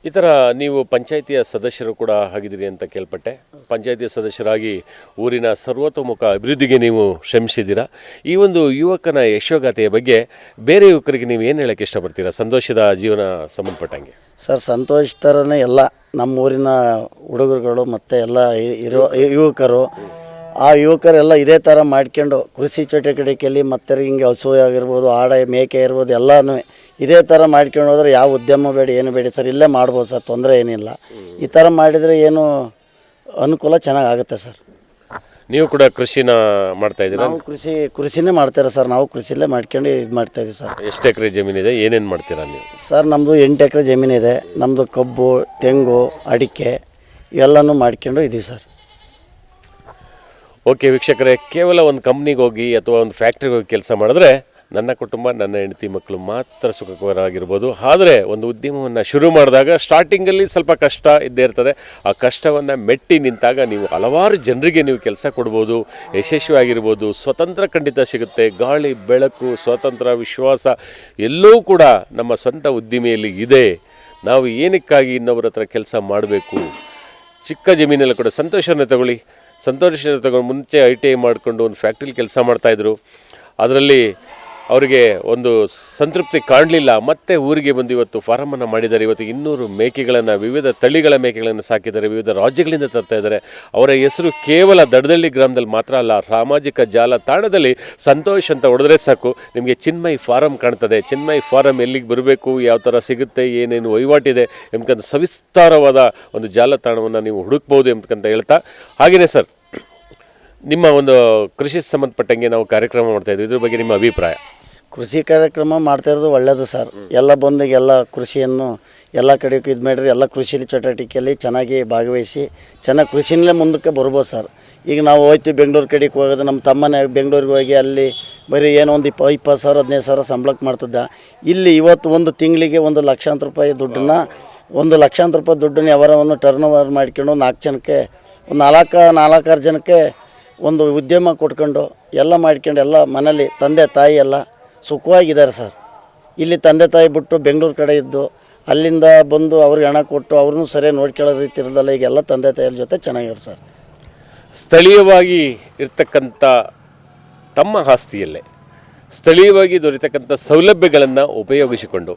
ಈ ಥರ ನೀವು ಪಂಚಾಯಿತಿಯ ಸದಸ್ಯರು ಕೂಡ ಆಗಿದ್ದೀರಿ ಅಂತ ಕೇಳ್ಪಟ್ಟೆ. ಪಂಚಾಯಿತಿಯ ಸದಸ್ಯರಾಗಿ ಊರಿನ ಸರ್ವತೋಮುಖ ಅಭಿವೃದ್ಧಿಗೆ ನೀವು ಶ್ರಮಿಸಿದ್ದೀರಾ. ಈ ಒಂದು ಯುವಕನ ಯಶೋಗಾಥೆಯ ಬಗ್ಗೆ ಬೇರೆ ಯುವಕರಿಗೆ ನೀವು ಏನು ಹೇಳೋಕ್ಕೆ ಇಷ್ಟಪಡ್ತೀರಾ, ಸಂತೋಷದ ಜೀವನ ಸಂಬಂಧಪಟ್ಟಂಗೆ? ಸರ್ ಸಂತೋಷ್ ಥರನೇ ಎಲ್ಲ ನಮ್ಮ ಊರಿನ ಹುಡುಗರುಗಳು ಮತ್ತು ಎಲ್ಲ ಯುವಕರು ಆ ಯುವಕರೆಲ್ಲ ಇದೇ ಥರ ಮಾಡ್ಕೊಂಡು ಕೃಷಿ ಚಟುವಟಿಕೆಯಲ್ಲಿ ಮತ್ತೆ ಹಿಂಗೆ ಹಸು ಆಗಿರ್ಬೋದು, ಆಡ ಮೇಕೆ ಇರ್ಬೋದು, ಎಲ್ಲನೂ ಇದೇ ಥರ ಮಾಡ್ಕೊಂಡು ಹೋದ್ರೆ ಯಾವ ಉದ್ಯಮ ಬೇಡ, ಏನು ಬೇಡ ಸರ್, ಇಲ್ಲೇ ಮಾಡ್ಬೋದು ಸರ್, ತೊಂದರೆ ಏನಿಲ್ಲ. ಈ ಥರ ಮಾಡಿದರೆ ಏನು ಅನುಕೂಲ ಚೆನ್ನಾಗಾಗುತ್ತೆ ಸರ್. ನೀವು ಕೂಡ ಕೃಷಿನ ಮಾಡ್ತಾ ಇದ್ದೀರಾ? ನಾವು ಕೃಷಿನೇ ಮಾಡ್ತಾರೆ ಸರ್. ನಾವು ಕೃಷಿಯಲ್ಲೇ ಮಾಡ್ಕೊಂಡು ಇದು ಮಾಡ್ತಾಯಿದ್ದೀವಿ ಸರ್. ಎಷ್ಟು ಎಕರೆ ಜಮೀನಿದೆ, ಏನೇನು ಮಾಡ್ತೀರಾ ನೀವು? ಸರ್ ನಮ್ಮದು 8 ಎಕರೆ ಜಮೀನಿದೆ. ನಮ್ಮದು ಕಬ್ಬು, ತೆಂಗು, ಅಡಿಕೆ ಇವೆಲ್ಲನೂ ಮಾಡ್ಕೊಂಡು ಇದ್ದೀವಿ ಸರ್. ಓಕೆ ವೀಕ್ಷಕರೇ, ಕೇವಲ ಒಂದು ಕಂಪ್ನಿಗೆ ಹೋಗಿ ಅಥವಾ ಒಂದು ಫ್ಯಾಕ್ಟ್ರಿಗೆ ಹೋಗಿ ಕೆಲಸ ಮಾಡಿದ್ರೆ ನನ್ನ ಕುಟುಂಬ, ನನ್ನ ಹೆಂಡತಿ ಮಕ್ಕಳು ಮಾತ್ರ ಸುಖಕರವಾಗಿರ್ಬೋದು. ಆದರೆ ಒಂದು ಉದ್ಯಮವನ್ನು ಶುರು ಮಾಡಿದಾಗ ಸ್ಟಾರ್ಟಿಂಗಲ್ಲಿ ಸ್ವಲ್ಪ ಕಷ್ಟ ಇದ್ದೇ ಇರ್ತದೆ. ಆ ಕಷ್ಟವನ್ನು ಮೆಟ್ಟಿ ನಿಂತಾಗ ನೀವು ಹಲವಾರು ಜನರಿಗೆ ನೀವು ಕೆಲಸ ಕೊಡ್ಬೋದು, ಯಶಸ್ವಿಯಾಗಿರ್ಬೋದು. ಸ್ವತಂತ್ರ ಖಂಡಿತ ಸಿಗುತ್ತೆ. ಗಾಳಿ ಬೆಳಕು, ಸ್ವಾತಂತ್ರ್ಯ, ವಿಶ್ವಾಸ ಎಲ್ಲವೂ ಕೂಡ ನಮ್ಮ ಸ್ವಂತ ಉದ್ದಿಮೆಯಲ್ಲಿ ಇದೆ. ನಾವು ಏನಕ್ಕಾಗಿ ಇನ್ನೊಬ್ಬರ ಹತ್ರ ಕೆಲಸ ಮಾಡಬೇಕು? ಚಿಕ್ಕ ಜಮೀನಲ್ಲಿ ಕೂಡ ಸಂತೋಷನ ತಗೊಳ್ಳಿ. ಸಂತೋಷನ ತಗೊಂಡು ಮುಂಚೆ ITI ಮಾಡಿಕೊಂಡು ಒಂದು ಫ್ಯಾಕ್ಟ್ರಿಲಿ ಕೆಲಸ ಮಾಡ್ತಾಯಿದ್ರು. ಅದರಲ್ಲಿ ಅವರಿಗೆ ಒಂದು ಸಂತೃಪ್ತಿ ಕಾಣಲಿಲ್ಲ. ಮತ್ತೆ ಊರಿಗೆ ಬಂದು ಇವತ್ತು ಫಾರಮನ್ನು ಮಾಡಿದ್ದಾರೆ. ಇವತ್ತು 200 ಮೇಕೆಗಳನ್ನು, ವಿವಿಧ ತಳಿಗಳ ಮೇಕೆಗಳನ್ನು ಸಾಕಿದ್ದಾರೆ. ವಿವಿಧ ರಾಜ್ಯಗಳಿಂದ ತರ್ತಾ ಇದ್ದಾರೆ. ಅವರ ಹೆಸರು ಕೇವಲ ದಡದಳ್ಳಿ ಗ್ರಾಮದಲ್ಲಿ ಮಾತ್ರ ಅಲ್ಲ, ಸಾಮಾಜಿಕ ಜಾಲತಾಣದಲ್ಲಿ ಸಂತೋಷ್ ಅಂತ ಹೊಡೆದ್ರೆ ಸಾಕು ನಿಮಗೆ ಚಿನ್ಮಯ್ ಫಾರಮ್ ಕಾಣ್ತದೆ. ಚಿನ್ಮಯ್ ಫಾರಮ್ ಎಲ್ಲಿಗೆ ಬರಬೇಕು, ಯಾವ ಥರ ಸಿಗುತ್ತೆ, ಏನೇನು ವಹಿವಾಟಿದೆ ಎಂಬಂಥ ಸವಿಸ್ತಾರವಾದ ಒಂದು ಜಾಲತಾಣವನ್ನು ನೀವು ಹುಡುಕ್ಬೋದು ಎಂಬಂತ ಹೇಳ್ತಾ, ಹಾಗೆಯೇ ಸರ್ ನಿಮ್ಮ ಒಂದು ಕೃಷಿ ಸಂಬಂಧಪಟ್ಟಂಗೆ ನಾವು ಕಾರ್ಯಕ್ರಮ ಮಾಡ್ತಾಯಿದ್ವಿ, ಇದ್ರ ಬಗ್ಗೆ ನಿಮ್ಮ ಅಭಿಪ್ರಾಯ? ಕೃಷಿ ಕಾರ್ಯಕ್ರಮ ಮಾಡ್ತಾಯಿರೋದು ಒಳ್ಳೆಯದು ಸರ್. ಎಲ್ಲ ಬಂದು ಎಲ್ಲ ಕೃಷಿಯನ್ನು ಎಲ್ಲ ಕಡೆಗೂ ಇದು ಮಾಡಿರಿ, ಎಲ್ಲ ಕೃಷಿ ಚಟುವಟಿಕೆಯಲ್ಲಿ ಚೆನ್ನಾಗಿ ಭಾಗವಹಿಸಿ ಚೆನ್ನಾಗಿ ಕೃಷಿನಲ್ಲೇ ಮುಂದಕ್ಕೆ ಬರ್ಬೋದು ಸರ್. ಈಗ ನಾವು ಹೋಯ್ತೀವಿ ಬೆಂಗಳೂರು ಕಡೆಗೆ ಹೋಗೋದು, ನಮ್ಮ ತಮ್ಮನೇ ಬೆಂಗಳೂರಿಗೆ ಹೋಗಿ ಅಲ್ಲಿ ಬರೀ ಏನೋ ಒಂದು 20,000 15,000 ಸಂಬಳಕ್ಕೆ ಮಾಡ್ತಿದ್ದ. ಇಲ್ಲಿ ಇವತ್ತು ಒಂದು ತಿಂಗಳಿಗೆ 1,00,000 ರೂಪಾಯಿ ದುಡ್ಡನ್ನು, 1,00,000 ರೂಪಾಯಿ ದುಡ್ಡನ್ನು ಯಾವಾರವನ್ನು ಟರ್ನ್ ಓವರ್ ಮಾಡ್ಕೊಂಡು 4 ಜನಕ್ಕೆ, ಒಂದು 4-6 ಜನಕ್ಕೆ ಒಂದು ಉದ್ಯಮ ಕೊಟ್ಕೊಂಡು ಎಲ್ಲ ಮಾಡ್ಕೊಂಡು ಎಲ್ಲ ಮನೇಲಿ ತಂದೆ ತಾಯಿ ಎಲ್ಲ ಸುಖವಾಗಿದ್ದಾರೆ ಸರ್. ಇಲ್ಲಿ ತಂದೆ ತಾಯಿ ಬಿಟ್ಟು ಬೆಂಗಳೂರು ಕಡೆ ಇದ್ದು ಅಲ್ಲಿಂದ ಬಂದು ಅವ್ರಿಗೆ ಹಣ ಕೊಟ್ಟು ಅವ್ರನ್ನೂ ಸರಿಯಾಗಿ ನೋಡ್ಕೊಳ್ಳೋ ರೀತಿ ಇರೋದಲ್ಲ. ಈಗೆಲ್ಲ ತಂದೆ ತಾಯಿಯರ ಜೊತೆ ಚೆನ್ನಾಗಿರೋ ಸರ್. ಸ್ಥಳೀಯವಾಗಿ ಇರ್ತಕ್ಕಂಥ ತಮ್ಮ ಆಸ್ತಿಯಲ್ಲೇ ಸ್ಥಳೀಯವಾಗಿ ದೊರೆತಕ್ಕಂಥ ಸೌಲಭ್ಯಗಳನ್ನು ಉಪಯೋಗಿಸಿಕೊಂಡು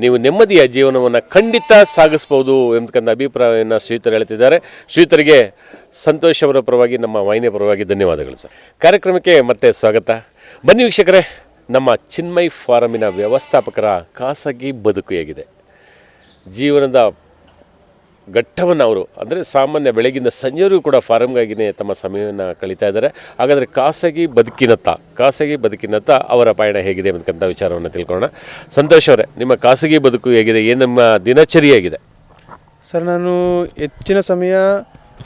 ನೀವು ನೆಮ್ಮದಿಯ ಜೀವನವನ್ನು ಖಂಡಿತ ಸಾಗಿಸ್ಬೋದು ಎಂಬತಕ್ಕಂಥ ಅಭಿಪ್ರಾಯವನ್ನು ಶ್ರೀಧರ್ ಹೇಳ್ತಿದ್ದಾರೆ. ಶ್ರೀಧರ್ಗೆ ಸಂತೋಷ್ ಅವರ ಪರವಾಗಿ, ನಮ್ಮ ವಾಹಿನಿಯ ಪರವಾಗಿ ಧನ್ಯವಾದಗಳು ಸರ್. ಕಾರ್ಯಕ್ರಮಕ್ಕೆ ಮತ್ತೆ ಸ್ವಾಗತ. ಬನ್ನಿ ವೀಕ್ಷಕರೇ, ನಮ್ಮ ಚಿನ್ಮಯ್ ಫಾರಮಿನ ವ್ಯವಸ್ಥಾಪಕರ ಖಾಸಗಿ ಬದುಕು ಹೇಗಿದೆ, ಜೀವನದ ಘಟ್ಟವನ್ನು ಅವರು ಅಂದರೆ ಸಾಮಾನ್ಯ ಬೆಳಗಿಂದ ಸಂಜೆವರೆಗೂ ಕೂಡ ಫಾರಮ್ಗಾಗಿಯೇ ತಮ್ಮ ಸಮಯವನ್ನು ಕಳೀತಾ ಇದ್ದಾರೆ. ಹಾಗಾದರೆ ಖಾಸಗಿ ಬದುಕಿನತ್ತ ಅವರ ಪಯಣ ಹೇಗಿದೆ ಅಂತಕ್ಕಂಥ ವಿಚಾರವನ್ನು ತಿಳ್ಕೊಳ್ಳೋಣ. ಸಂತೋಷ್ ಅವರೇ, ನಿಮ್ಮ ಖಾಸಗಿ ಬದುಕು ಹೇಗಿದೆ, ಏನು ನಮ್ಮ ದಿನಚರಿ ಹೇಗಿದೆ? ಸರ್ ನಾನು ಹೆಚ್ಚಿನ ಸಮಯ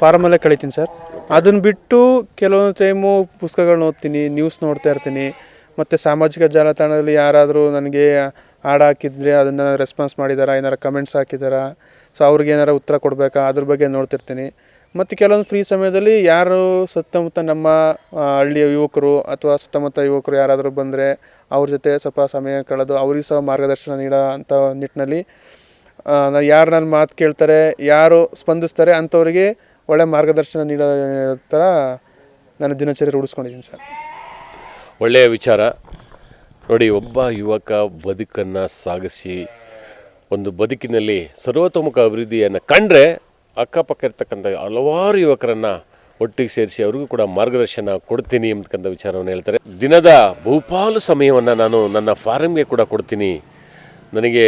ಫಾರಮಲ್ಲೇ ಕಳೀತೀನಿ ಸರ್. ಅದನ್ನು ಬಿಟ್ಟು ಕೆಲವೊಂದು ಟೈಮು ಪುಸ್ತಕಗಳನ್ನ ಓದ್ತೀನಿ, ನ್ಯೂಸ್ ನೋಡ್ತಾ ಇರ್ತೀನಿ. ಮತ್ತು ಸಾಮಾಜಿಕ ಜಾಲತಾಣದಲ್ಲಿ ಯಾರಾದರೂ ನನಗೆ ಹಾಡು ಹಾಕಿದರೆ ಅದನ್ನು ರೆಸ್ಪಾನ್ಸ್ ಮಾಡಿದಾರಾ, ಏನಾರು ಕಮೆಂಟ್ಸ್ ಹಾಕಿದಾರಾ, ಸೊ ಅವ್ರಿಗೆ ಏನಾರು ಉತ್ತರ ಕೊಡಬೇಕಾ, ಅದ್ರ ಬಗ್ಗೆ ನೋಡ್ತಿರ್ತೀನಿ. ಮತ್ತು ಕೆಲವೊಂದು ಫ್ರೀ ಸಮಯದಲ್ಲಿ ಯಾರು ಸುತ್ತಮುತ್ತ ನಮ್ಮ ಹಳ್ಳಿಯ ಯುವಕರು ಅಥವಾ ಸುತ್ತಮುತ್ತ ಯುವಕರು ಯಾರಾದರೂ ಬಂದರೆ ಅವ್ರ ಜೊತೆ ಸ್ವಲ್ಪ ಸಮಯ ಕಳೆದು ಅವ್ರಿಗೆ ಸಹ ಮಾರ್ಗದರ್ಶನ ನೀಡೋ ಅಂಥ ನಿಟ್ಟಿನಲ್ಲಿ ಯಾರು ನನ್ನ ಮಾತು ಕೇಳ್ತಾರೆ, ಯಾರು ಸ್ಪಂದಿಸ್ತಾರೆ ಅಂಥವ್ರಿಗೆ ಒಳ್ಳೆ ಮಾರ್ಗದರ್ಶನ ನೀಡೋ ಥರ ನನ್ನ ದಿನಚರಿ ರೂಢಿಸ್ಕೊಂಡಿದ್ದೀನಿ ಸರ್. ಒಳ್ಳೆಯ ವಿಚಾರ ನೋಡಿ. ಒಬ್ಬ ಯುವಕ ಬದುಕನ್ನು ಸಾಗಿಸಿ ಒಂದು ಬದುಕಿನಲ್ಲಿ ಸರ್ವತೋಮುಖ ಅಭಿವೃದ್ಧಿಯನ್ನು ಕಂಡ್ರೆ ಅಕ್ಕಪಕ್ಕ ಇರ್ತಕ್ಕಂಥ ಹಲವಾರು ಯುವಕರನ್ನು ಒಟ್ಟಿಗೆ ಸೇರಿಸಿ ಅವ್ರಿಗೂ ಕೂಡ ಮಾರ್ಗದರ್ಶನ ಕೊಡ್ತೀನಿ ಎಂಬತಕ್ಕಂಥ ವಿಚಾರವನ್ನು ಹೇಳ್ತಾರೆ. ದಿನದ ಬಹುಪಾಲು ಸಮಯವನ್ನು ನಾನು ನನ್ನ ಫಾರಮ್ಗೆ ಕೂಡ ಕೊಡ್ತೀನಿ. ನನಗೆ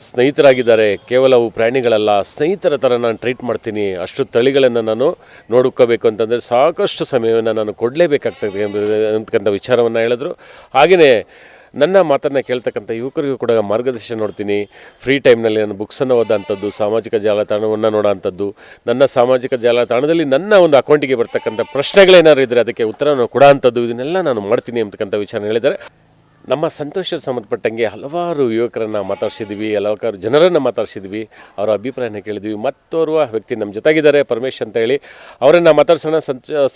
ಸ್ನೇಹಿತರಾಗಿದ್ದಾರೆ, ಕೇವಲ ಅವು ಪ್ರಾಣಿಗಳಲ್ಲ, ಸ್ನೇಹಿತರ ಥರ ನಾನು ಟ್ರೀಟ್ ಮಾಡ್ತೀನಿ. ಅಷ್ಟು ತಳಿಗಳನ್ನು ನಾನು ನೋಡ್ಕೋಬೇಕು ಅಂತಂದರೆ ಸಾಕಷ್ಟು ಸಮಯವನ್ನು ನಾನು ಕೊಡಲೇಬೇಕಾಗ್ತದೆ ಅಂತಕ್ಕಂಥ ವಿಚಾರವನ್ನು ಹೇಳಿದ್ರು. ಹಾಗೆಯೇ ನನ್ನ ಮಾತನ್ನು ಕೇಳ್ತಕ್ಕಂಥ ಯುವಕರಿಗೂ ಕೂಡ ಮಾರ್ಗದರ್ಶನ ನೋಡ್ತೀನಿ. ಫ್ರೀ ಟೈಮ್ನಲ್ಲಿ ನಾನು ಬುಕ್ಸನ್ನು ಓದೋಂಥದ್ದು, ಸಾಮಾಜಿಕ ಜಾಲತಾಣವನ್ನು ನೋಡೋಂಥದ್ದು, ನನ್ನ ಸಾಮಾಜಿಕ ಜಾಲತಾಣದಲ್ಲಿ ನನ್ನ ಒಂದು ಅಕೌಂಟಿಗೆ ಬರ್ತಕ್ಕಂಥ ಪ್ರಶ್ನೆಗಳೇನಾದ್ರು ಇದ್ದರೆ ಅದಕ್ಕೆ ಉತ್ತರವನ್ನು ಕೊಡೋಂಥದ್ದು, ಇದನ್ನೆಲ್ಲ ನಾನು ಮಾಡ್ತೀನಿ ಅಂತಕ್ಕಂಥ ವಿಚಾರ ಹೇಳಿದ್ದಾರೆ. ನಮ್ಮ ಸಂತೋಷಕ್ಕೆ ಸಂಬಂಧಪಟ್ಟಂಗೆ ಹಲವಾರು ಯುವಕರನ್ನು ಮಾತಾಡ್ಸಿದ್ವಿ, ಹಲವಾರು ಜನರನ್ನು ಮಾತಾಡ್ಸಿದ್ವಿ, ಅವರ ಅಭಿಪ್ರಾಯನ ಕೇಳಿದ್ವಿ. ಮತ್ತೋರ್ವ ವ್ಯಕ್ತಿ ನಮ್ಮ ಜೊತೆಗಿದ್ದಾರೆ, ಪರಮೇಶ್ ಅಂತ ಹೇಳಿ, ಅವರನ್ನು ಮಾತಾಡ್ಸೋಣ.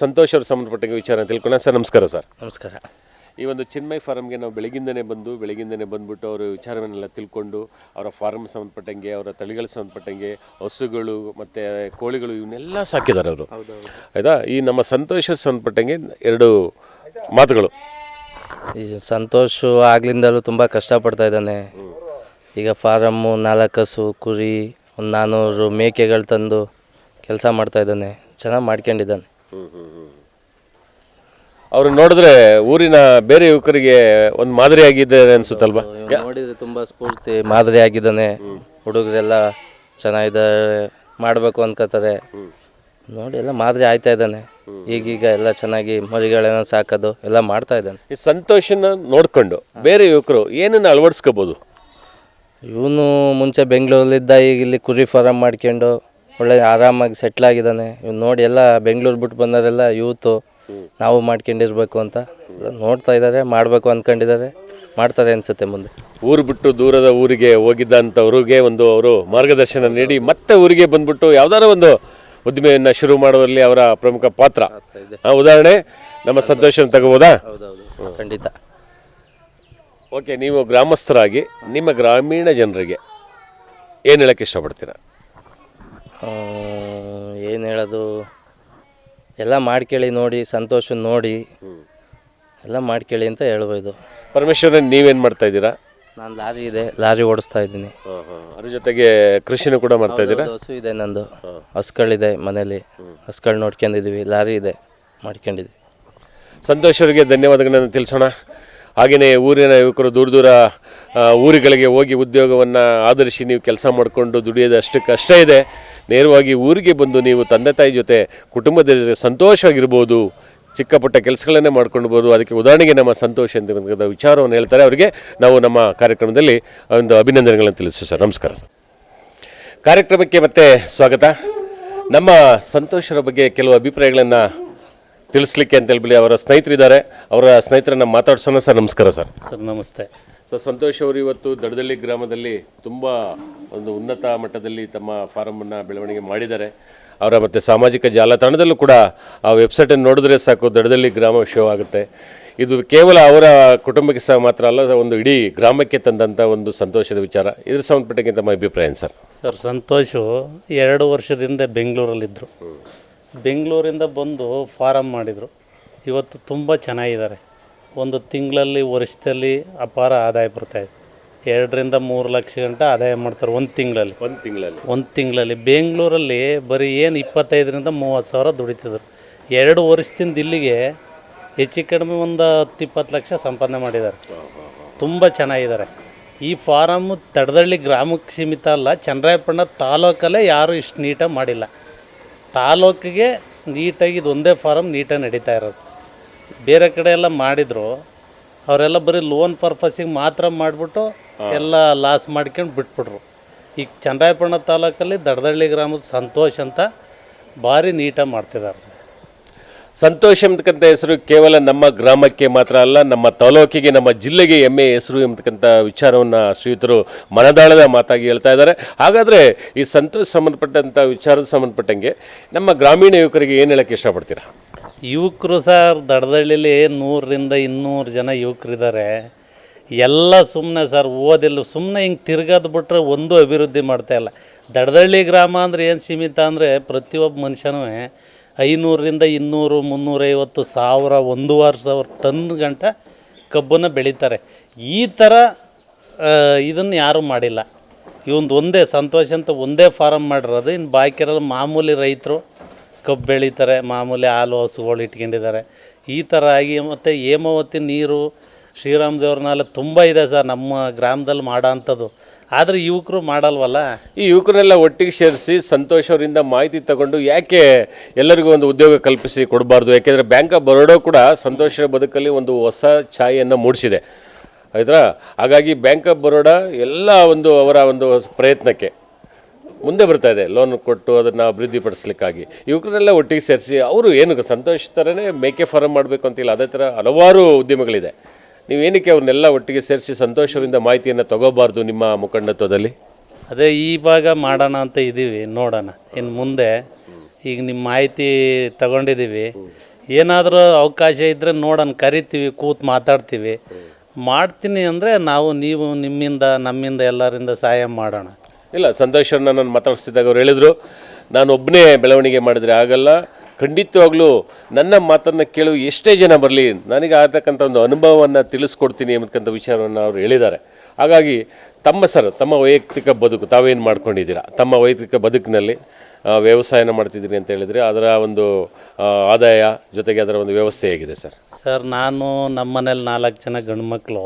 ಸಂತೋಷ್ ಅವ್ರ ಸಂಬಂಧಪಟ್ಟಂಗೆ ವಿಚಾರ ತಿಳ್ಕೊಳ್ಳೋಣ. ಸರ್ ನಮಸ್ಕಾರ. ಸರ್ ನಮಸ್ಕಾರ. ಈ ಒಂದು ಚಿನ್ಮಯ್ ಫಾರಮ್ಗೆ ನಾವು ಬೆಳಗಿಂದನೇ ಬಂದುಬಿಟ್ಟು ಅವರ ವಿಚಾರವನ್ನೆಲ್ಲ ತಿಳ್ಕೊಂಡು ಅವರ ಫಾರಮ್ ಸಂಬಂಧಪಟ್ಟಂಗೆ, ಅವರ ತಳಿಗಳಿಗೆ ಸಂಬಂಧಪಟ್ಟಂಗೆ, ಹಸುಗಳು ಮತ್ತು ಕೋಳಿಗಳು ಇವನ್ನೆಲ್ಲ ಸಾಕಿದ್ದಾರೆ ಅವರು, ಆಯಿತಾ. ಈ ನಮ್ಮ ಸಂತೋಷ ಸಂಬಂಧಪಟ್ಟಂಗೆ 2 ಮಾತುಗಳು. ಈ ಸಂತೋಷು ಆಗ್ಲಿಂದಲೂ ತುಂಬ ಕಷ್ಟಪಡ್ತಾ ಇದ್ದಾನೆ. ಈಗ ಫಾರಮ್ಮು 4 ಹಸು, ಕುರಿ, ಒಂದು 400 ಮೇಕೆಗಳು ತಂದು ಕೆಲಸ ಮಾಡ್ತಾ ಇದ್ದಾನೆ. ಚೆನ್ನಾಗಿ ಮಾಡ್ಕೊಂಡಿದ್ದಾನೆ. ಅವ್ರು ನೋಡಿದ್ರೆ ಊರಿನ ಬೇರೆ ಯುವಕರಿಗೆ ಒಂದು ಮಾದರಿಯಾಗಿದ್ದಾರೆ ಅನ್ಸುತ್ತಲ್ವಾ? ಇವ್ನು ನೋಡಿದ್ರೆ ತುಂಬ ಸ್ಫೂರ್ತಿ ಮಾದರಿ ಆಗಿದ್ದಾನೆ. ಹುಡುಗರೆಲ್ಲ ಚೆನ್ನಾಗಿದ್ದಾರೆ, ಮಾಡಬೇಕು ಅನ್ಕೋತಾರೆ. ನೋಡಿ ಎಲ್ಲ ಮಾದರಿ ಆಯ್ತಾ ಇದ್ದಾನೆ. ಈಗೀಗ ಎಲ್ಲ ಚೆನ್ನಾಗಿ ಮರಿಗಳನ್ನ ಸಾಕೋದು ಎಲ್ಲ ಮಾಡ್ತಾ ಇದ್ದಾನೆ. ಈ ಸಂತೋಷನ ನೋಡ್ಕೊಂಡು ಬೇರೆ ಯುವಕರು ಏನನ್ನು ಅಳವಡಿಸ್ಕೋಬೋದು? ಇವನು ಮುಂಚೆ ಬೆಂಗಳೂರಲ್ಲಿದ್ದ, ಈಗ ಇಲ್ಲಿ ಕುರಿ ಫಾರಮ್ ಮಾಡ್ಕೊಂಡು ಒಳ್ಳೆ ಆರಾಮಾಗಿ ಸೆಟ್ಲ್ ಆಗಿದ್ದಾನೆ. ಇವ್ನು ನೋಡಿ ಎಲ್ಲ ಬೆಂಗಳೂರು ಬಿಟ್ಟು ಬಂದವರೆಲ್ಲ ಯೂತು ನಾವು ಮಾಡ್ಕೊಂಡಿರ್ಬೇಕು ಅಂತ ನೋಡ್ತಾ ಇದ್ದಾರೆ, ಮಾಡಬೇಕು ಅಂದ್ಕೊಂಡಿದ್ದಾರೆ, ಮಾಡ್ತಾರೆ ಅನಿಸುತ್ತೆ ಮುಂದೆ. ಊರು ಬಿಟ್ಟು ದೂರದ ಊರಿಗೆ ಹೋಗಿದ್ದಂಥವ್ರಿಗೆ ಒಂದು ಅವರು ಮಾರ್ಗದರ್ಶನ ನೀಡಿ ಮತ್ತೆ ಊರಿಗೆ ಬಂದ್ಬಿಟ್ಟು ಯಾವ್ದಾರ ಒಂದು ಉದ್ದಿಮೆಯನ್ನು ಶುರು ಮಾಡುವಲ್ಲಿ ಅವರ ಪ್ರಮುಖ ಪಾತ್ರ. ಉದಾಹರಣೆ ನಮ್ಮ ಸಂತೋಷನ ತಗೋಬೋದಾ? ಹೌದೌದು, ಖಂಡಿತ. ಓಕೆ, ನೀವು ಗ್ರಾಮಸ್ಥರಾಗಿ ನಿಮ್ಮ ಗ್ರಾಮೀಣ ಜನರಿಗೆ ಏನು ಹೇಳೋಕ್ಕೆ ಇಷ್ಟಪಡ್ತೀರಾ? ಏನು ಹೇಳೋದು, ಎಲ್ಲ ಮಾಡ್ಕೊಳ್ಳಿ, ನೋಡಿ ಸಂತೋಷ ನೋಡಿ ಎಲ್ಲ ಮಾಡ್ಕೊಳ್ಳಿ ಅಂತ ಹೇಳ್ಬೋದು. ಪರಮೇಶ್ವರನ್ ನೀವೇನು ಮಾಡ್ತಾ ಇದ್ದೀರಾ? ನಾನು ಲಾರಿ ಇದೆ, ಲಾರಿ ಓಡಿಸ್ತಾ ಇದ್ದೀನಿ. ಅದ್ರ ಜೊತೆಗೆ ಕೃಷಿನೂ ಕೂಡ ಮಾಡ್ತಾ ಇದ್ದೀರಾ? ಹಸು ಇದೆ ನಂದು, ಹಸುಗಳಿದೆ ಮನೇಲಿ, ಹಸುಗಳು ನೋಡ್ಕೊಂಡಿದ್ದೀವಿ, ಲಾರಿ ಇದೆ ಮಾಡ್ಕೊಂಡಿದ್ದೀವಿ. ಸಂತೋಷ್ ಅವರಿಗೆ ಧನ್ಯವಾದಗಳನ್ನು ತಿಳಿಸೋಣ. ಹಾಗೆಯೇ ಊರಿನ ಯುವಕರು ದೂರ ದೂರ ಊರುಗಳಿಗೆ ಹೋಗಿ ಉದ್ಯೋಗವನ್ನು ಆಧರಿಸಿ ನೀವು ಕೆಲಸ ಮಾಡಿಕೊಂಡು ದುಡಿಯೋದು ಅಷ್ಟೇ ಇದೆ. ನೇರವಾಗಿ ಊರಿಗೆ ಬಂದು ನೀವು ತಂದೆ ತಾಯಿ ಜೊತೆ ಕುಟುಂಬದ ಜೊತೆ ಸಂತೋಷವಾಗಿರ್ಬೋದು, ಚಿಕ್ಕ ಪುಟ್ಟ ಕೆಲಸಗಳನ್ನೇ ಮಾಡ್ಕೊಳ್ಬೋದು. ಅದಕ್ಕೆ ಉದಾಹರಣೆಗೆ ನಮ್ಮ ಸಂತೋಷ್ ಅಂತ ವಿಚಾರವನ್ನು ಹೇಳ್ತಾರೆ. ಅವರಿಗೆ ನಾವು ನಮ್ಮ ಕಾರ್ಯಕ್ರಮದಲ್ಲಿ ಒಂದು ಅಭಿನಂದನೆಗಳನ್ನು ತಿಳಿಸು ಸರ್. ನಮಸ್ಕಾರ. ಕಾರ್ಯಕ್ರಮಕ್ಕೆ ಮತ್ತೆ ಸ್ವಾಗತ. ನಮ್ಮ ಸಂತೋಷರ ಬಗ್ಗೆ ಕೆಲವು ಅಭಿಪ್ರಾಯಗಳನ್ನು ತಿಳಿಸ್ಲಿಕ್ಕೆ ಅಂತ ಹೇಳ್ಬಿಡಿ ಅವರ ಸ್ನೇಹಿತರಿದ್ದಾರೆ. ಅವರ ಸ್ನೇಹಿತರನ್ನ ಮಾತಾಡ್ಸೋಣ. ಸರ್ ನಮಸ್ಕಾರ. ಸರ್ ನಮಸ್ತೆ. ಸರ್, ಸಂತೋಷ್ ಅವರು ಇವತ್ತು ದಡದಳ್ಳಿ ಗ್ರಾಮದಲ್ಲಿ ತುಂಬ ಒಂದು ಉನ್ನತ ಮಟ್ಟದಲ್ಲಿ ತಮ್ಮ ಫಾರಮನ್ನು ಬೆಳವಣಿಗೆ ಮಾಡಿದ್ದಾರೆ. ಅವರ ಮತ್ತು ಸಾಮಾಜಿಕ ಜಾಲತಾಣದಲ್ಲೂ ಕೂಡ ಆ ವೆಬ್ಸೈಟನ್ನು ನೋಡಿದ್ರೆ ಸಾಕು, ದಡದಳ್ಳಿ ಗ್ರಾಮ ಶೋ ಆಗುತ್ತೆ. ಇದು ಕೇವಲ ಅವರ ಕುಟುಂಬಕ್ಕೆ ಸಹ ಮಾತ್ರ ಅಲ್ಲ, ಒಂದು ಇಡೀ ಗ್ರಾಮಕ್ಕೆ ತಂದಂಥ ಒಂದು ಸಂತೋಷದ ವಿಚಾರ. ಇದ್ರ ಸಂಬಂಧಪಟ್ಟಂಗೆ ತಮ್ಮ ಅಭಿಪ್ರಾಯ ಏನು ಸರ್? ಸರ್, ಸಂತೋಷು 2 ವರ್ಷದಿಂದ ಬೆಂಗಳೂರಲ್ಲಿದ್ದರು. ಬೆಂಗಳೂರಿಂದ ಬಂದು ಫಾರಮ್ ಮಾಡಿದರು. ಇವತ್ತು ತುಂಬ ಚೆನ್ನಾಗಿದ್ದಾರೆ. ಒಂದು ತಿಂಗಳಲ್ಲಿ ವರ್ಷದಲ್ಲಿ ಅಪಾರ ಆದಾಯ ಬರ್ತಾಯಿದೆ. 2-3 ಲಕ್ಷ ಗಂಟೆ ಆದಾಯ ಮಾಡ್ತಾರೆ ಒಂದು ತಿಂಗಳಲ್ಲಿ. ಬೆಂಗಳೂರಲ್ಲಿ ಬರೀ ಏನು 25,000-30,000 ಸಾವಿರ ದುಡಿತಿದ್ರು. 2 ವರ್ಷದಿಂದ ಇಲ್ಲಿಗೆ ಹೆಚ್ಚು ಕಡಿಮೆ ಒಂದು 10-20 ಲಕ್ಷ ಸಂಪಾದನೆ ಮಾಡಿದ್ದಾರೆ. ತುಂಬ ಚೆನ್ನಾಗಿದ್ದಾರೆ. ಈ ಫಾರಮ್ಮು ತಡದಳ್ಳಿ ಗ್ರಾಮಕ್ಕೆ ಸೀಮಿತ ಅಲ್ಲ, ಚನ್ನರಾಯಪಟ್ಟಣ ತಾಲೂಕಲ್ಲೇ ಯಾರೂ ಇಷ್ಟು ನೀಟಾಗಿ ಮಾಡಿಲ್ಲ. ತಾಲೂಕಿಗೆ ನೀಟಾಗಿ ಇದು ಒಂದೇ ಫಾರಮ್ ನೀಟಾಗಿ ನಡೀತಾ ಇರೋದು. ಬೇರೆ ಕಡೆ ಎಲ್ಲ ಮಾಡಿದರು, ಅವರೆಲ್ಲ ಬರೀ ಲೋನ್ ಪರ್ಪಸಿಗೆ ಮಾತ್ರ ಮಾಡಿಬಿಟ್ಟು ಎಲ್ಲ ಲಾಸ್ ಮಾಡ್ಕೊಂಡು ಬಿಟ್ಬಿಟ್ರು. ಈಗ ಚನ್ನರಾಯಪಟ್ಟಣ ತಾಲೂಕಲ್ಲಿ ದಡದಳ್ಳಿ ಗ್ರಾಮದ ಸಂತೋಷ್ ಅಂತ ಭಾರಿ ನೀಟಾಗಿ ಮಾಡ್ತಿದ್ದಾರೆ ಸರ್. ಸಂತೋಷ್ ಎಂಬತಕ್ಕಂಥ ಹೆಸರು ಕೇವಲ ನಮ್ಮ ಗ್ರಾಮಕ್ಕೆ ಮಾತ್ರ ಅಲ್ಲ, ನಮ್ಮ ತಾಲೂಕಿಗೆ, ನಮ್ಮ ಜಿಲ್ಲೆಗೆ ಹೆಮ್ಮೆಯ ಹೆಸರು ಎಂಬತಕ್ಕಂಥ ವಿಚಾರವನ್ನು ಶ್ರೀಯುತರು ಮನದಾಳದ ಮಾತಾಗಿ ಹೇಳ್ತಾ ಇದ್ದಾರೆ. ಹಾಗಾದರೆ ಈ ಸಂತೋಷ್ ಸಂಬಂಧಪಟ್ಟಂಥ ವಿಚಾರದ ಸಂಬಂಧಪಟ್ಟಂಗೆ ನಮ್ಮ ಗ್ರಾಮೀಣ ಯುವಕರಿಗೆ ಏನು ಹೇಳೋಕ್ಕೆ ಇಷ್ಟಪಡ್ತೀರಾ? ಯುವಕರು ಸರ್, ದಡದಳ್ಳಿಲಿ 100-200 ಜನ ಯುವಕರಿದ್ದಾರೆ. ಎಲ್ಲ ಸುಮ್ಮನೆ ಸರ್, ಓದಿಲ್ಲ, ಸುಮ್ಮನೆ ಹಿಂಗೆ ತಿರ್ಗೋದು ಬಿಟ್ರೆ ಒಂದು ಅಭಿವೃದ್ಧಿ ಮಾಡ್ತಾಯಿಲ್ಲ. ದಡದಳ್ಳಿ ಗ್ರಾಮ ಅಂದರೆ ಏನು ಸೀಮಿತ ಅಂದರೆ ಪ್ರತಿಯೊಬ್ಬ ಮನುಷ್ಯನೂ 500-200, 350, 1000, 1,500 ಟನ್ ಗಂಟ ಕಬ್ಬನ್ನು ಬೆಳೀತಾರೆ. ಈ ಥರ ಇದನ್ನು ಯಾರೂ ಮಾಡಿಲ್ಲ. ಇವೊಂದು ಒಂದೇ ಸಂತೋಷ ಅಂತ ಒಂದೇ ಫಾರಮ್ ಮಾಡಿರೋದು. ಇನ್ನು ಬಾಕಿರೋದು ಮಾಮೂಲಿ ರೈತರು ಕಬ್ಬು ಬೆಳೀತಾರೆ, ಮಾಮೂಲಿ ಹಾಲು ಹಸುಗಳು ಇಟ್ಕೊಂಡಿದ್ದಾರೆ. ಈ ಥರ ಆಗಿ ಮತ್ತು ಹೇಮಾವತಿ ನೀರು, ಶ್ರೀರಾಮ ದೇವ್ರನಾಲೆ ತುಂಬ ಇದೆ ಸರ್ ನಮ್ಮ ಗ್ರಾಮದಲ್ಲಿ ಮಾಡೋ ಅಂಥದ್ದು. ಆದರೆ ಯುವಕರು ಮಾಡಲ್ವಲ್ಲ. ಈ ಯುವಕರೆಲ್ಲ ಒಟ್ಟಿಗೆ ಸೇರಿಸಿ ಸಂತೋಷ್ ಅವರಿಂದ ಮಾಹಿತಿ ತಗೊಂಡು ಯಾಕೆ ಎಲ್ಲರಿಗೂ ಒಂದು ಉದ್ಯೋಗ ಕಲ್ಪಿಸಿ ಕೊಡಬಾರ್ದು? ಯಾಕೆಂದರೆ ಬ್ಯಾಂಕ್ ಆಫ್ ಬರೋಡಾ ಕೂಡ ಸಂತೋಷರ ಬದುಕಲ್ಲಿ ಒಂದು ಹೊಸ ಛಾಯೆಯನ್ನು ಮೂಡಿಸಿದೆ, ಆಯ್ತಾ? ಹಾಗಾಗಿ ಬ್ಯಾಂಕ್ ಆಫ್ ಬರೋಡಾ ಎಲ್ಲ ಒಂದು ಅವರ ಒಂದು ಪ್ರಯತ್ನಕ್ಕೆ ಮುಂದೆ ಬರ್ತಾ ಇದೆ, ಲೋನ್ ಕೊಟ್ಟು ಅದನ್ನು ಅಭಿವೃದ್ಧಿಪಡಿಸ್ಲಿಕ್ಕಾಗಿ. ಯುವಕರೆಲ್ಲ ಒಟ್ಟಿಗೆ ಸೇರಿಸಿ ಅವರು ಏನು ಸಂತೋಷ್ ಥರನೇ ಮೇಕೆ ಫಾರಮ್ ಮಾಡಬೇಕು ಅಂತಿಲ್ಲ, ಅದೇ ಥರ ಹಲವಾರು ಉದ್ಯಮಗಳಿದೆ. ನೀವೇನಕ್ಕೆ ಅವ್ರನ್ನೆಲ್ಲ ಒಟ್ಟಿಗೆ ಸೇರಿಸಿ ಸಂತೋಷರಿಂದ ಮಾಹಿತಿಯನ್ನು ತಗೋಬಾರ್ದು ನಿಮ್ಮ ಮುಖಂಡತ್ವದಲ್ಲಿ? ಅದೇ ಇವಾಗ ಮಾಡೋಣ ಅಂತ ಇದ್ದೀವಿ, ನೋಡೋಣ ಇನ್ನು ಮುಂದೆ. ಈಗ ನಿಮ್ಮ ಮಾಹಿತಿ ತಗೊಂಡಿದ್ದೀವಿ, ಏನಾದರೂ ಅವಕಾಶ ಇದ್ದರೆ ನೋಡೋಣ, ಕರಿತೀವಿ, ಕೂತು ಮಾತಾಡ್ತೀವಿ. ಮಾಡ್ತೀನಿ ಅಂದರೆ ನೀವು ನಿಮ್ಮಿಂದ ನಮ್ಮಿಂದ ಎಲ್ಲರಿಂದ ಸಹಾಯ ಮಾಡೋಣ. ಇಲ್ಲ, ಸಂತೋಷವನ್ನು ನಾನು ಮಾತಾಡಿಸಿದಾಗ ಅವ್ರು ಹೇಳಿದರು, ನಾನು ಒಬ್ಬನೇ ಬೆಳವಣಿಗೆ ಮಾಡಿದರೆ ಆಗಲ್ಲ, ಖಂಡಿತವಾಗ್ಲೂ ನನ್ನ ಮಾತನ್ನು ಕೇಳು ಎಷ್ಟೇ ಜನ ಬರಲಿ, ನನಗೆ ಆಗ್ತಕ್ಕಂಥ ಒಂದು ಅನುಭವವನ್ನು ತಿಳಿಸ್ಕೊಡ್ತೀನಿ ಎಂಬತಕ್ಕಂಥ ವಿಚಾರವನ್ನು ಅವರು ಹೇಳಿದ್ದಾರೆ. ಹಾಗಾಗಿ ತಮ್ಮ ವೈಯಕ್ತಿಕ ಬದುಕು ತಾವೇನು ಮಾಡ್ಕೊಂಡಿದ್ದೀರಾ, ತಮ್ಮ ವೈಯಕ್ತಿಕ ಬದುಕಿನಲ್ಲಿ ವ್ಯವಸಾಯನ ಮಾಡ್ತಿದ್ದೀರಿ ಅಂತ ಹೇಳಿದರೆ ಅದರ ಒಂದು ಆದಾಯ ಜೊತೆಗೆ ಅದರ ಒಂದು ವ್ಯವಸ್ಥೆ ಹೇಗಿದೆ ಸರ್? ಸರ್, ನಾನು ನಮ್ಮ ಮನೇಲಿ 4 ಜನ ಗಂಡು ಮಕ್ಕಳು,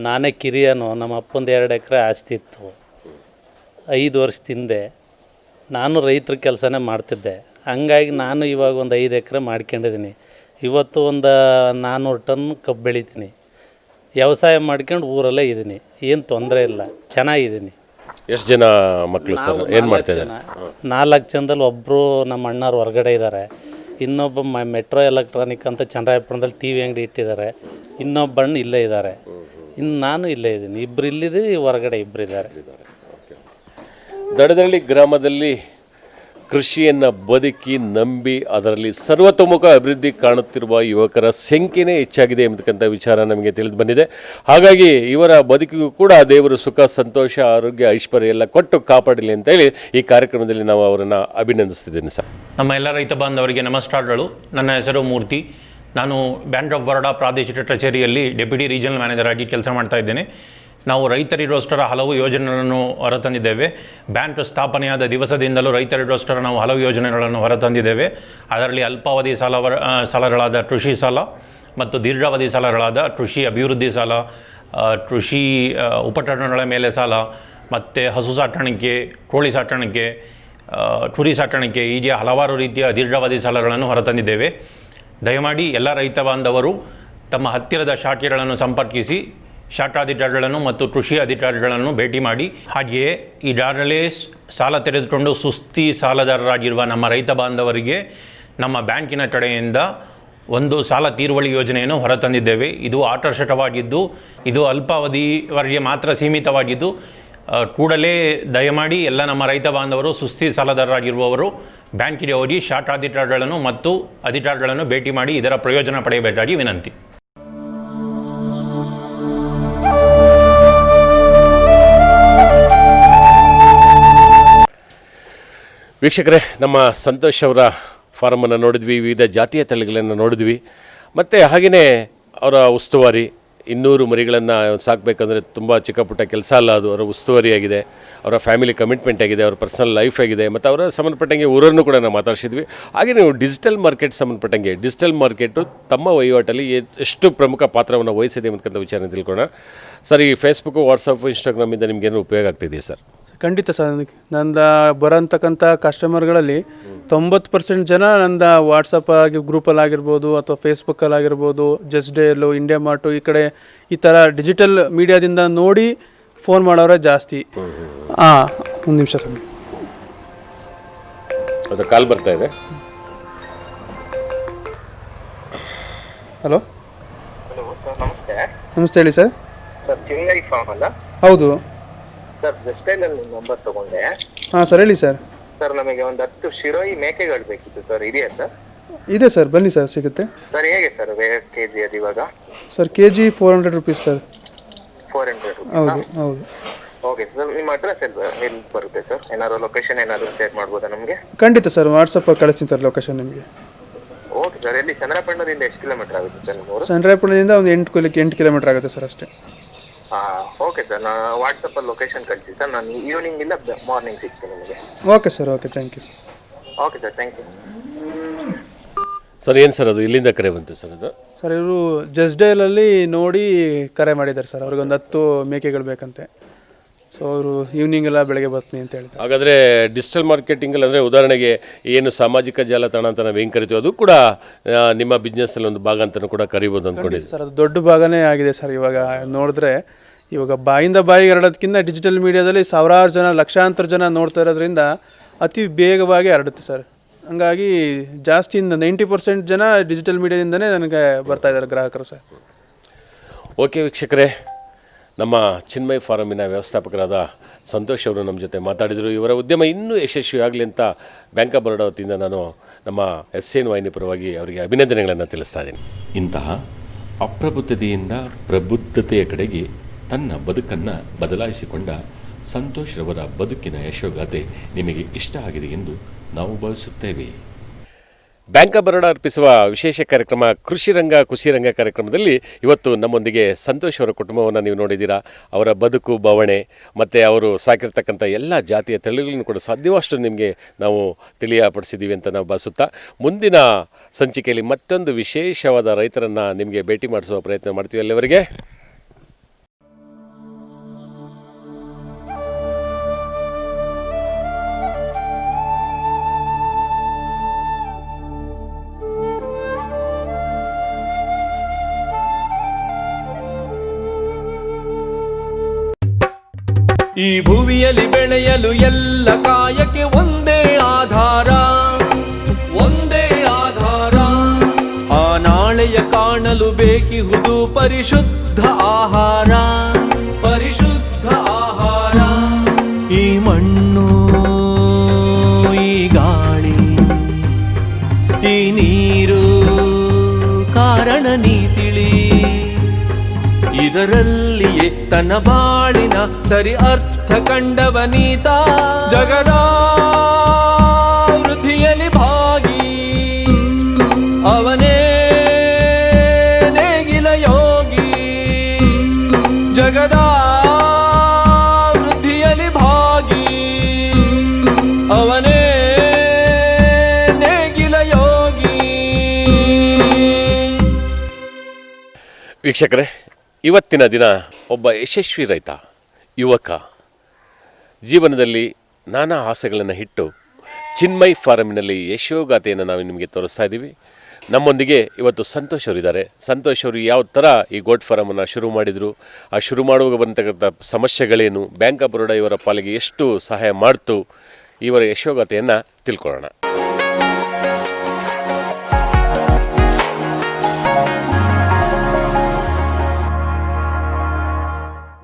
ನಾನೇ ಕಿರಿಯನು. ನಮ್ಮ ಅಪ್ಪಂದು 2 ಎಕರೆ ಆಸ್ತಿ ಇತ್ತು. 5 ವರ್ಷದ ಹಿಂದೆ ನಾನು ರೈತರ ಕೆಲಸನೇ ಮಾಡ್ತಿದ್ದೆ. ಹಂಗಾಗಿ ನಾನು ಇವಾಗ ಒಂದು 5 ಎಕರೆ ಮಾಡ್ಕೊಂಡಿದ್ದೀನಿ. ಇವತ್ತು ಒಂದು 400 ಟನ್ ಕಬ್ಬು ಬೆಳಿತೀನಿ. ವ್ಯವಸಾಯ ಮಾಡ್ಕೊಂಡು ಊರಲ್ಲೇ ಇದ್ದೀನಿ, ಏನು ತೊಂದರೆ ಇಲ್ಲ, ಚೆನ್ನಾಗಿದ್ದೀನಿ. ಎಷ್ಟು ಜನ ಮಕ್ಕಳು ಸರ್? ಏನು ಮಾಡ್ತಿದ್ದಾರೆ? 4 ಜನದಲ್ಲಿ ಒಬ್ಬರು ನಮ್ಮ ಅಣ್ಣವ್ರು ಹೊರಗಡೆ ಇದ್ದಾರೆ. ಇನ್ನೊಬ್ಬ ಮೆಟ್ರೋ ಎಲೆಕ್ಟ್ರಾನಿಕ್ ಅಂತ ಚನ್ನರಾಯಪಟ್ಟಣದಲ್ಲಿ ಟಿ ವಿ ಅಂಗಡಿ ಇಟ್ಟಿದ್ದಾರೆ. ಇನ್ನೊಬ್ಬ ಅಣ್ಣ ಇಲ್ಲೇ ಇದ್ದಾರೆ. ಇನ್ನು ನಾನು ಇಲ್ಲೇ ಇದ್ದೀನಿ. ಇಬ್ಬರು ಇಲ್ಲಿದ್ದೀವಿ, ಹೊರಗಡೆ ಇಬ್ಬರಿದ್ದಾರೆ. ದಡದಳ್ಳಿ ಗ್ರಾಮದಲ್ಲಿ ಕೃಷಿಯನ್ನು ಬದುಕಿ ನಂಬಿ ಅದರಲ್ಲಿ ಸರ್ವತೋಮುಖ ಅಭಿವೃದ್ಧಿ ಕಾಣುತ್ತಿರುವ ಯುವಕರ ಸಂಖ್ಯೆನೇ ಹೆಚ್ಚಾಗಿದೆ ಎಂಬತಕ್ಕಂಥ ವಿಚಾರ ನಮಗೆ ತಿಳಿದು ಬಂದಿದೆ. ಹಾಗಾಗಿ ಇವರ ಬದುಕಿಗೂ ಕೂಡ ದೇವರು ಸುಖ, ಸಂತೋಷ, ಆರೋಗ್ಯ, ಐಶ್ವರ್ಯ ಎಲ್ಲ ಕೊಟ್ಟು ಕಾಪಾಡಲಿ ಅಂತೇಳಿ ಈ ಕಾರ್ಯಕ್ರಮದಲ್ಲಿ ನಾವು ಅವರನ್ನು ಅಭಿನಂದಿಸ್ತಿದ್ದೇನೆ ಸರ್. ನಮ್ಮ ಎಲ್ಲ ರೈತ ಬಾಂಧವರಿಗೆ ನಮಸ್ಕಾರಗಳು. ನನ್ನ ಹೆಸರು ಮೂರ್ತಿ. ನಾನು ಬ್ಯಾಂಕ್ ಆಫ್ ಬರೋಡಾ ಪ್ರಾದೇಶಿಕ ಕಚೇರಿಯಲ್ಲಿ ಡೆಪ್ಯೂಟಿ ರೀಜನಲ್ ಮ್ಯಾನೇಜರ್ ಆಗಿ ಕೆಲಸ ಮಾಡ್ತಾ ಇದ್ದೇನೆ. ನಾವು ರೈತರಿಗೋಸ್ಕರ ಹಲವು ಯೋಜನೆಗಳನ್ನು ಹೊರತಂದಿದ್ದೇವೆ. ಬ್ಯಾಂಕ್ ಸ್ಥಾಪನೆಯಾದ ದಿವಸದಿಂದಲೂ ರೈತರಿಗೋಸ್ಕರ ನಾವು ಹಲವು ಯೋಜನೆಗಳನ್ನು ಹೊರತಂದಿದ್ದೇವೆ. ಅದರಲ್ಲಿ ಅಲ್ಪಾವಧಿ ಸಾಲಗಳಾದ ಕೃಷಿ ಸಾಲ ಮತ್ತು ದೀರ್ಘಾವಧಿ ಸಾಲಗಳಾದ ಕೃಷಿ ಅಭಿವೃದ್ಧಿ ಸಾಲ, ಕೃಷಿ ಉಪಕರಣಗಳ ಮೇಲೆ ಸಾಲ, ಮತ್ತು ಹಸು ಸಾಕಾಣಿಕೆ, ಕೋಳಿ ಸಾಕಾಣಿಕೆ, ಕುರಿ ಸಾಕಾಣಿಕೆ, ಹೀಗೆ ಹಲವಾರು ರೀತಿಯ ದೀರ್ಘಾವಧಿ ಸಾಲಗಳನ್ನು ಹೊರತಂದಿದ್ದೇವೆ. ದಯಮಾಡಿ ಎಲ್ಲ ರೈತ ಬಾಂಧವರು ತಮ್ಮ ಹತ್ತಿರದ ಶಾಖೆಗಳನ್ನು ಸಂಪರ್ಕಿಸಿ ಶಾಖಾಧಿಕಾರಿಗಳನ್ನು ಮತ್ತು ಕೃಷಿ ಅಧಿಕಾರಿಗಳನ್ನು ಭೇಟಿ ಮಾಡಿ, ಹಾಗೆಯೇ ಈಗಾಗಲೇ ಸಾಲ ತೆಗೆದುಕೊಂಡು ಸುಸ್ತಿ ಸಾಲದಾರರಾಗಿರುವ ನಮ್ಮ ರೈತ ಬಾಂಧವರಿಗೆ ನಮ್ಮ ಬ್ಯಾಂಕಿನ ಕಡೆಯಿಂದ ಒಂದು ಸಾಲ ತೀರುವಳಿ ಯೋಜನೆಯನ್ನು ಹೊರತಂದಿದ್ದೇವೆ. ಇದು ಆಕರ್ಷಕವಾಗಿದ್ದು, ಇದು ಅಲ್ಪಾವಧಿವರೆಗೆ ಮಾತ್ರ ಸೀಮಿತವಾಗಿದ್ದು, ಕೂಡಲೇ ದಯಮಾಡಿ ಎಲ್ಲ ನಮ್ಮ ರೈತ ಬಾಂಧವರು ಸುಸ್ತಿ ಸಾಲದಾರರಾಗಿರುವವರು ಬ್ಯಾಂಕಿಗೆ ಹೋಗಿ ಶಾಖಾಧಿಕಾರಿಗಳನ್ನು ಮತ್ತು ಅಧಿಕಾರಿಗಳನ್ನು ಭೇಟಿ ಮಾಡಿ ಇದರ ಪ್ರಯೋಜನ ಪಡೆಯಬೇಕಾಗಿ ವಿನಂತಿ. ವೀಕ್ಷಕರೇ, ನಮ್ಮ ಸಂತೋಷ್ ಅವರ ಫಾರಮನ್ನು ನೋಡಿದ್ವಿ, ವಿವಿಧ ಜಾತಿಯ ತಳಿಗಳನ್ನು ನೋಡಿದ್ವಿ, ಮತ್ತು ಹಾಗೆಯೇ ಅವರ ಉಸ್ತುವಾರಿ 200 ಮರಿಗಳನ್ನು ಸಾಕಬೇಕಂದ್ರೆ ತುಂಬ ಚಿಕ್ಕ ಪುಟ್ಟ ಕೆಲಸ ಅಲ್ಲ. ಅದು ಅವರ ಉಸ್ತುವಾರಿಯಾಗಿದೆ, ಅವರ ಫ್ಯಾಮಿಲಿ ಕಮಿಟ್ಮೆಂಟ್ ಆಗಿದೆ, ಅವರ ಪರ್ಸನಲ್ ಲೈಫ್ ಆಗಿದೆ. ಮತ್ತು ಅವರ ಸಂಬಂಧಪಟ್ಟಂಗೆ ಊರನ್ನು ಕೂಡ ನಾವು ಮಾತಾಡಿಸಿದ್ವಿ. ಹಾಗೆ ನೀವು ಡಿಜಿಟಲ್ ಮಾರ್ಕೆಟ್ ಸಂಬಂಧಪಟ್ಟಂಗೆ ಡಿಜಿಟಲ್ ಮಾರ್ಕೆಟು ತಮ್ಮ ವಹಿವಾಟಲ್ಲಿ ಎಷ್ಟು ಪ್ರಮುಖ ಪಾತ್ರವನ್ನು ವಹಿಸಿದೆ ಅಂತಕ್ಕಂಥ ವಿಚಾರ ತಿಳ್ಕೊಳ್ಳೋಣ. ಸರ್, ಈ ಫೇಸ್ಬುಕ್ಕು, ವಾಟ್ಸಪ್ಪು, ಇನ್ಸ್ಟಾಗ್ರಾಮಿಂದ ನಿಮಗೇನು ಉಪಯೋಗ ಆಗ್ತಿದೆಯಾ ಸರ್? ಖಂಡಿತ ಸರ್. ನಂದು ಬರೋಂತಕ್ಕಂಥ ಕಸ್ಟಮರ್ಗಳಲ್ಲಿ 90% ಜನ ನಂದು ವಾಟ್ಸಪ್ ಆಗಿ ಗ್ರೂಪಲ್ಲಿ ಆಗಿರ್ಬೋದು ಅಥವಾ ಫೇಸ್ಬುಕ್ಕಲ್ಲಿ ಆಗಿರ್ಬೋದು, ಜಸ್ಟ್ ಡೇಲು, ಇಂಡಿಯಾ ಮಾರ್ಟು, ಈ ಕಡೆ ಈ ಥರ ಡಿಜಿಟಲ್ ಮೀಡಿಯಾದಿಂದ ನೋಡಿ ಫೋನ್ ಮಾಡೋರೇ ಜಾಸ್ತಿ. ಒಂದು ನಿಮಿಷ ಸರ್, ಅದು ಕಾಲ್ ಬರ್ತಾ ಇದೆ. ಹಲೋ ನಮಸ್ತೆ. ನಮಸ್ತೆ, ಹೇಳಿ ಸರ್. ಸರ್, ಚಿಂಗೈ ಫಾರ್ಮ್ ಅಲ್ಲ? ಹೌದು ಸರ್, ಜಸ್ಟೈಲಲ್ಲಿ ನಂಬರ್ ತಗೊಂಡೆ. ಹಾಂ ಸರ್, ಹೇಳಿ ಸರ್. ಸರ್, ನಮಗೆ ಒಂದು 10 ಶಿರೋಯಿ ಮೇಕೆಗಳು ಬೇಕಿತ್ತು ಸರ್. ಇದೆಯಾ ಸರ್? ಇದೆ ಸರ್, ಬನ್ನಿ ಸರ್, ಸಿಗುತ್ತೆ. ಸರ್, ಹೇಗೆ ಸರ್ ಕೆಜಿ ಅದು ಇವಾಗ? Sir, KG 400 rupees sir. 400 rupees? ಹೌದು ಹೌದು. ಓಕೆ ಸರ್, ನಿಮ್ಮ ಅಡ್ರೆಸ್ ಎಲ್ಲಿ ಬರುತ್ತೆ ಸರ್? ಏನಾದ್ರು ಲೊಕೇಶನ್ ಏನಾದರೂ ಶೇರ್ ಮಾಡ್ಬೋದಾ ನಮಗೆ? ಖಂಡಿತ ಸರ್, ವಾಟ್ಸಪ್ಪಲ್ಲಿ ಕಳಿಸ್ತೀನಿ ಸರ್ ಲೊಕೇಶನ್ ನಿಮಗೆ. Okay sir. ಎಲ್ಲಿ ಚಂದ್ರಪಟ್ಟಣದಿಂದ ಎಷ್ಟು ಕಿಲೋಮೀಟರ್ ಆಗುತ್ತೆ ಸರ್ ನಿಮ್ಮೂರು? ಚನ್ನರಾಯಪಟ್ಟಣದಿಂದ ಒಂದು 8 ಕಿಲೋಮೀಟರ್ ಆಗುತ್ತೆ ಸರ್, ಅಷ್ಟೇ. ಓಕೆ ಸರ್, ನಾನು ವಾಟ್ಸಪ್ಪಲ್ಲಿ ಲೊಕೇಶನ್ ಕಳಿಸಿ ಸರ್. ನಾನು ಈವ್ನಿಂಗ್ ಇಲ್ಲ ಮಾರ್ನಿಂಗ್ ಸಿಗ್ತೀನಿ ನಿಮಗೆ. Okay sir, okay, thank you. Okay sir, thank you. Sir, ಏನು ಸರ್ ಅದು ಇಲ್ಲಿಂದ ಕರೆ ಬಂತು ಸರ್? ಅದು ಸರ್, ಇವರು ಜಸ್ಟ್ ಡೇಲಲ್ಲಿ ನೋಡಿ ಕರೆ ಮಾಡಿದ್ದಾರೆ ಸರ್. ಅವ್ರಿಗೊಂದು 10 ಮೇಕೆಗಳು ಬೇಕಂತೆ. ಸೊ ಅವರು ಈವ್ನಿಂಗ್ ಎಲ್ಲ ಬೆಳಗ್ಗೆ ಬರ್ತೀನಿ ಅಂತ ಹೇಳಿದ್ದಾರೆ. ಹಾಗಾದರೆ ಡಿಜಿಟಲ್ ಮಾರ್ಕೆಟಿಂಗಲ್ಲಿ ಅಂದರೆ ಉದಾಹರಣೆಗೆ ಏನು ಸಾಮಾಜಿಕ ಜಾಲತಾಣ ಅಂತ ನಾವು ಹೆಂಗೆ ಕರಿತೀವಿ, ಅದು ಕೂಡ ನಿಮ್ಮ ಬಿಸ್ನೆಸ್ಸಲ್ಲಿ ಒಂದು ಭಾಗ ಅಂತಲೂ ಕೂಡ ಕರಿಬೋದು ಅಂದ್ಕೊಂಡಿದ್ದೀವಿ ಸರ್. ಅದು ದೊಡ್ಡ ಭಾಗನೇ ಆಗಿದೆ ಸರ್. ಇವಾಗ ನೋಡಿದ್ರೆ ಇವಾಗ ಬಾಯಿಂದ ಬಾಯಿಗೆ ಹರಡೋದಕ್ಕಿಂತ ಡಿಜಿಟಲ್ ಮೀಡಿಯಾದಲ್ಲಿ ಸಾವಿರಾರು ಜನ, ಲಕ್ಷಾಂತರ ಜನ ನೋಡ್ತಾ ಇರೋದ್ರಿಂದ ಅತಿ ಬೇಗವಾಗಿ ಹರಡುತ್ತೆ ಸರ್. ಹಂಗಾಗಿ ಜಾಸ್ತಿ 90% ಜನ ಡಿಜಿಟಲ್ ಮೀಡಿಯಾದಿಂದನೇ ನನಗೆ ಬರ್ತಾ ಇದ್ದಾರೆ ಗ್ರಾಹಕರು ಸರ್. ಓಕೆ ವೀಕ್ಷಕರೇ, ನಮ್ಮ ಚಿನ್ಮಯ್ ಫಾರಮಿನ ವ್ಯವಸ್ಥಾಪಕರಾದ ಸಂತೋಷ್ ಅವರು ನಮ್ಮ ಜೊತೆ ಮಾತಾಡಿದರು. ಇವರ ಉದ್ಯಮ ಇನ್ನೂ ಯಶಸ್ವಿ ಆಗಲಿ ಅಂತ ಬ್ಯಾಂಕ್ ಆಫ್ ಬರೋಡಾ ವತಿಯಿಂದ ನಾನು ನಮ್ಮ SN ವಾಹಿನಿ ಪರವಾಗಿ ಅವರಿಗೆ ಅಭಿನಂದನೆಗಳನ್ನು ತಿಳಿಸ್ತಾ ಇದ್ದೀನಿ. ಇಂತಹ ಅಪ್ರಬುದ್ಧತೆಯಿಂದ ಪ್ರಬುದ್ಧತೆಯ ಕಡೆಗೆ ತನ್ನ ಬದುಕನ್ನು ಬದಲಾಯಿಸಿಕೊಂಡ ಸಂತೋಷ್ ರವರ ಬದುಕಿನ ಯಶೋಗಾಥೆ ನಿಮಗೆ ಇಷ್ಟ ಆಗಿದೆ ಎಂದು ನಾವು ಭಾವಿಸುತ್ತೇವೆ. ಬ್ಯಾಂಕ್ ಆಫ್ ಬರೋಡಾ ಅರ್ಪಿಸುವ ವಿಶೇಷ ಕಾರ್ಯಕ್ರಮ ಕೃಷಿರಂಗ ಕಾರ್ಯಕ್ರಮದಲ್ಲಿ ಇವತ್ತು ನಮ್ಮೊಂದಿಗೆ ಸಂತೋಷ್ ಅವರ ಕುಟುಂಬವನ್ನು ನೀವು ನೋಡಿದ್ದೀರಾ. ಅವರ ಬದುಕು ಬವಣೆ ಮತ್ತು ಅವರು ಸಾಕಿರ್ತಕ್ಕಂಥ ಎಲ್ಲ ಜಾತಿಯ ತಳಿಗಳನ್ನು ಕೂಡ ಸಾಧ್ಯವಷ್ಟು ನಿಮಗೆ ನಾವು ತಿಳಿಯಪಡಿಸಿದ್ದೀವಿ ಅಂತ ನಾವು ಭಾವಿಸುತ್ತಾ, ಮುಂದಿನ ಸಂಚಿಕೆಯಲ್ಲಿ ಮತ್ತೊಂದು ವಿಶೇಷವಾದ ರೈತರನ್ನು ನಿಮಗೆ ಭೇಟಿ ಮಾಡಿಸುವ ಪ್ರಯತ್ನ ಮಾಡ್ತೀವಿ. ಅಲ್ಲಿವರೆಗೆ ಈ ಭುವಿಯಲ್ಲಿ ಬೆಳೆಯಲು ಎಲ್ಲ ಕಾಯಕ್ಕೆ ಒಂದೇ ಆಧಾರ, ಒಂದೇ ಆಧಾರ. ಆ ನಾಳೆಯ ಕಾಣಲು ಬೇಕಿಹುದು ಪರಿಶುದ್ಧ ಆಹಾರ, ಪರಿಶುದ್ಧ ಆಹಾರ. ಈ ಮಣ್ಣು, ಈ ಗಾಳಿ, ಈ ನೀರು ಕಾರಣ ನೀ ತಿಳಿ. ಇದರಲ್ಲಿಯೇ ತನ್ನ ಬಾಳಿನ ಸರಿ ಅರ್ಥ ಕಂಡವನೀತ. ಜಗದ ವೃದ್ಧಿಯಲ್ಲಿ ಭಾಗಿ ಅವನೇ ನೇಗಿಲ ಯೋಗಿ. ಜಗದ ವೃದ್ಧಿಯಲ್ಲಿ ಭಾಗಿ ಅವನೇ ನೇಗಿಲ ಯೋಗಿ. ವೀಕ್ಷಕರೇ, ಇವತ್ತಿನ ದಿನ ಒಬ್ಬ ಯಶಸ್ವಿ ರೈತ, ಯುವಕ, ಜೀವನದಲ್ಲಿ ನಾನಾ ಆಸೆಗಳನ್ನು ಇಟ್ಟು ಚಿನ್ಮಯ್ ಫಾರಮಿನಲ್ಲಿ ಯಶೋಗಾಥೆಯನ್ನು ನಾವು ನಿಮಗೆ ತೋರಿಸ್ತಾ ಇದ್ದೀವಿ. ನಮ್ಮೊಂದಿಗೆ ಇವತ್ತು ಸಂತೋಷ್ ಅವರಿದ್ದಾರೆ. ಸಂತೋಷ್ ಅವರು ಯಾವ ಥರ ಈ ಗೋಟ್ ಫಾರಮನ್ನು ಶುರು ಮಾಡಿದರು, ಆ ಶುರು ಮಾಡುವಾಗ ಬಂತಕ್ಕಂಥ ಸಮಸ್ಯೆಗಳೇನು, ಬ್ಯಾಂಕ್ ಆಫ್ ಬರೋಡಾ ಇವರ ಪಾಲಿಗೆ ಎಷ್ಟು ಸಹಾಯ ಮಾಡ್ತು, ಇವರ ಯಶೋಗಾಥೆಯನ್ನು ತಿಳ್ಕೊಳ್ಳೋಣ.